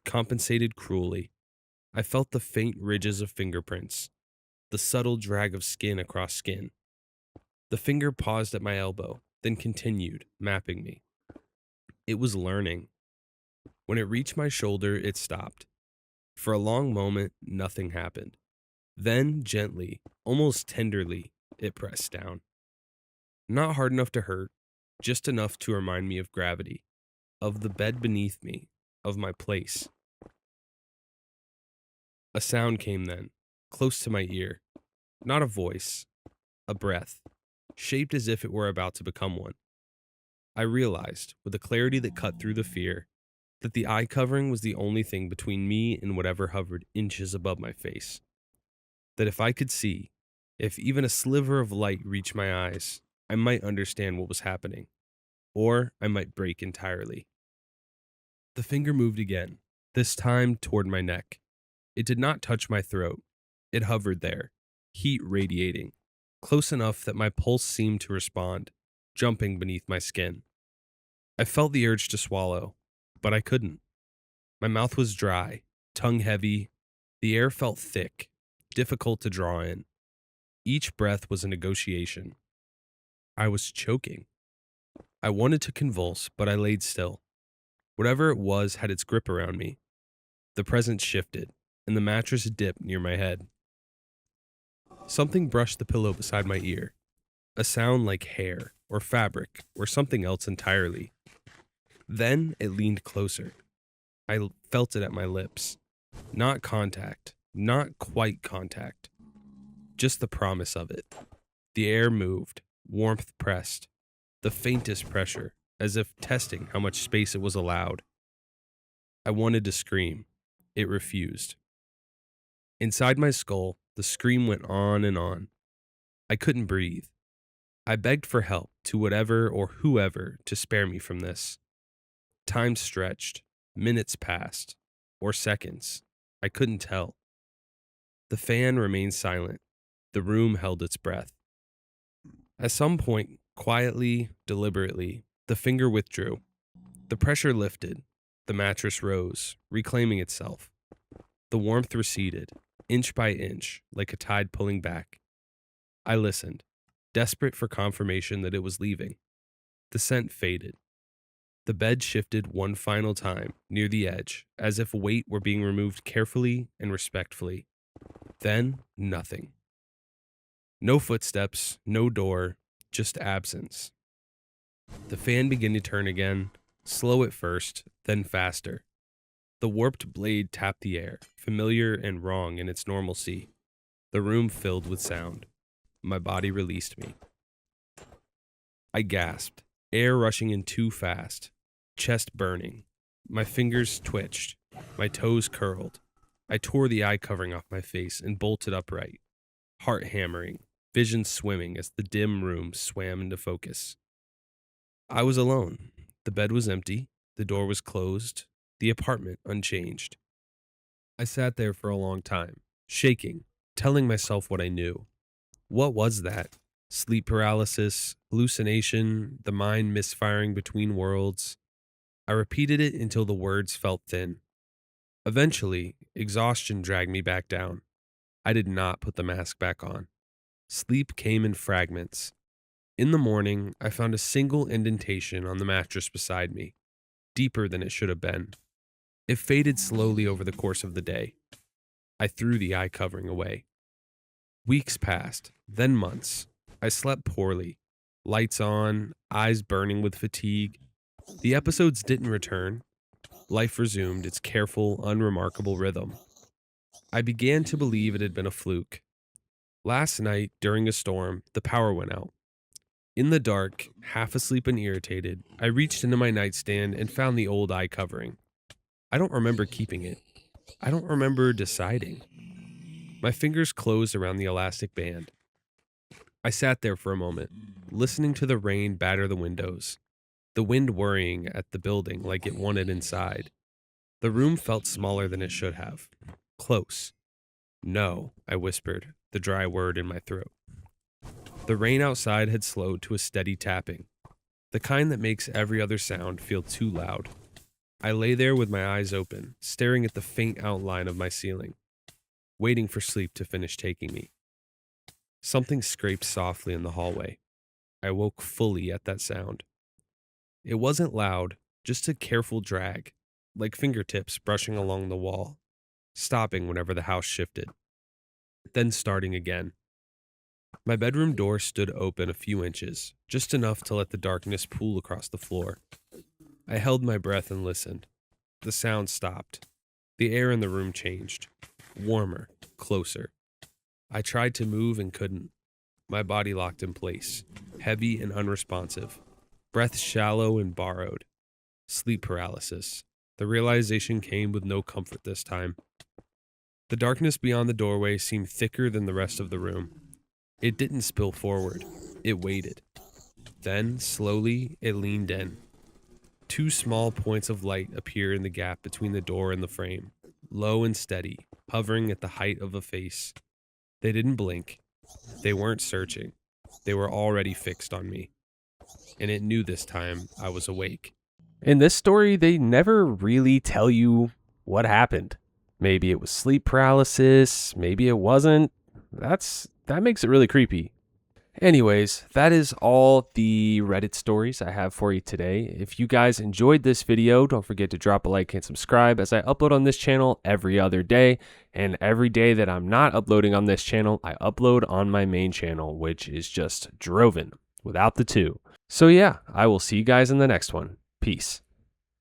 Compensated cruelly. I felt the faint ridges of fingerprints, the subtle drag of skin across skin. The finger paused at my elbow, then continued, mapping me. It was learning. When it reached my shoulder, it stopped. For a long moment, nothing happened. Then, gently, almost tenderly, it pressed down. Not hard enough to hurt, just enough to remind me of gravity, of the bed beneath me, of my place. A sound came then, close to my ear. Not a voice, a breath. shaped as if it were about to become one. I realized, with a clarity that cut through the fear, that the eye covering was the only thing between me and whatever hovered inches above my face. That if I could see, if even a sliver of light reached my eyes, I might understand what was happening, or I might break entirely. The finger moved again, this time toward my neck. It did not touch my throat. It hovered there, heat radiating, close enough that my pulse seemed to respond, jumping beneath my skin. I felt the urge to swallow, but I couldn't. My mouth was dry, tongue heavy. The air felt thick, difficult to draw in. Each breath was a negotiation. I was choking. I wanted to convulse, but I laid still. Whatever it was had its grip around me. The presence shifted, and the mattress dipped near my head. Something brushed the pillow beside my ear, a sound like hair, or fabric, or something else entirely. Then it leaned closer. I felt it at my lips. Not contact, not quite contact, just the promise of it. The air moved, warmth pressed, the faintest pressure, as if testing how much space it was allowed. I wanted to scream. It refused. Inside my skull, the scream went on and on. I couldn't breathe. I begged for help to whatever or whoever to spare me from this. Time stretched, minutes passed, or seconds. I couldn't tell. The fan remained silent. The room held its breath. At some point, quietly, deliberately, the finger withdrew. The pressure lifted. The mattress rose, reclaiming itself. The warmth receded, inch by inch, like a tide pulling back. I listened, desperate for confirmation that it was leaving. The scent faded. The bed shifted one final time, near the edge, as if weight were being removed carefully and respectfully. Then, nothing. No footsteps, no door, just absence. The fan began to turn again, slow at first, then faster. The warped blade tapped the air, familiar and wrong in its normalcy. The room filled with sound. My body released me. I gasped, air rushing in too fast, chest burning. My fingers twitched, my toes curled. I tore the eye covering off my face and bolted upright, heart hammering, vision swimming as the dim room swam into focus. I was alone. The bed was empty, the door was closed, the apartment unchanged. I sat there for a long time, shaking, telling myself what I knew. What was that? Sleep paralysis, hallucination, the mind misfiring between worlds. I repeated it until the words felt thin. Eventually, exhaustion dragged me back down. I did not put the mask back on. Sleep came in fragments. In the morning, I found a single indentation on the mattress beside me, deeper than it should have been. It faded slowly over the course of the day. I threw the eye covering away. Weeks passed, then months. I slept poorly. Lights on, eyes burning with fatigue. The episodes didn't return. Life resumed its careful, unremarkable rhythm. I began to believe it had been a fluke. Last night, during a storm, the power went out. In the dark, half asleep and irritated, I reached into my nightstand and found the old eye covering. I don't remember keeping it. I don't remember deciding. My fingers closed around the elastic band. I sat there for a moment, listening to the rain batter the windows, the wind worrying at the building like it wanted inside. The room felt smaller than it should have. Close. No, I whispered, the dry word in my throat. The rain outside had slowed to a steady tapping, the kind that makes every other sound feel too loud. I lay there with my eyes open, staring at the faint outline of my ceiling, waiting for sleep to finish taking me. Something scraped softly in the hallway. I woke fully at that sound. It wasn't loud, just a careful drag, like fingertips brushing along the wall, stopping whenever the house shifted, then starting again. My bedroom door stood open a few inches, just enough to let the darkness pool across the floor. I held my breath and listened. The sound stopped. The air in the room changed. Warmer, closer. I tried to move and couldn't. My body locked in place, heavy and unresponsive. Breath shallow and borrowed. Sleep paralysis. The realization came with no comfort this time. The darkness beyond the doorway seemed thicker than the rest of the room. It didn't spill forward. It waited. Then, slowly, it leaned in. Two small points of light appear in the gap between the door and the frame, low and steady, hovering at the height of a face. They didn't blink. They weren't searching. They were already fixed on me. And it knew this time I was awake. In this story, they never really tell you what happened. Maybe it was sleep paralysis, maybe it wasn't. That makes it really creepy. Anyways, that is all the Reddit stories I have for you today. If you guys enjoyed this video, don't forget to drop a like and subscribe, as I upload on this channel every other day. And every day that I'm not uploading on this channel, I upload on my main channel, which is just Droven, without the 2. So yeah, I will see you guys in the next one. Peace.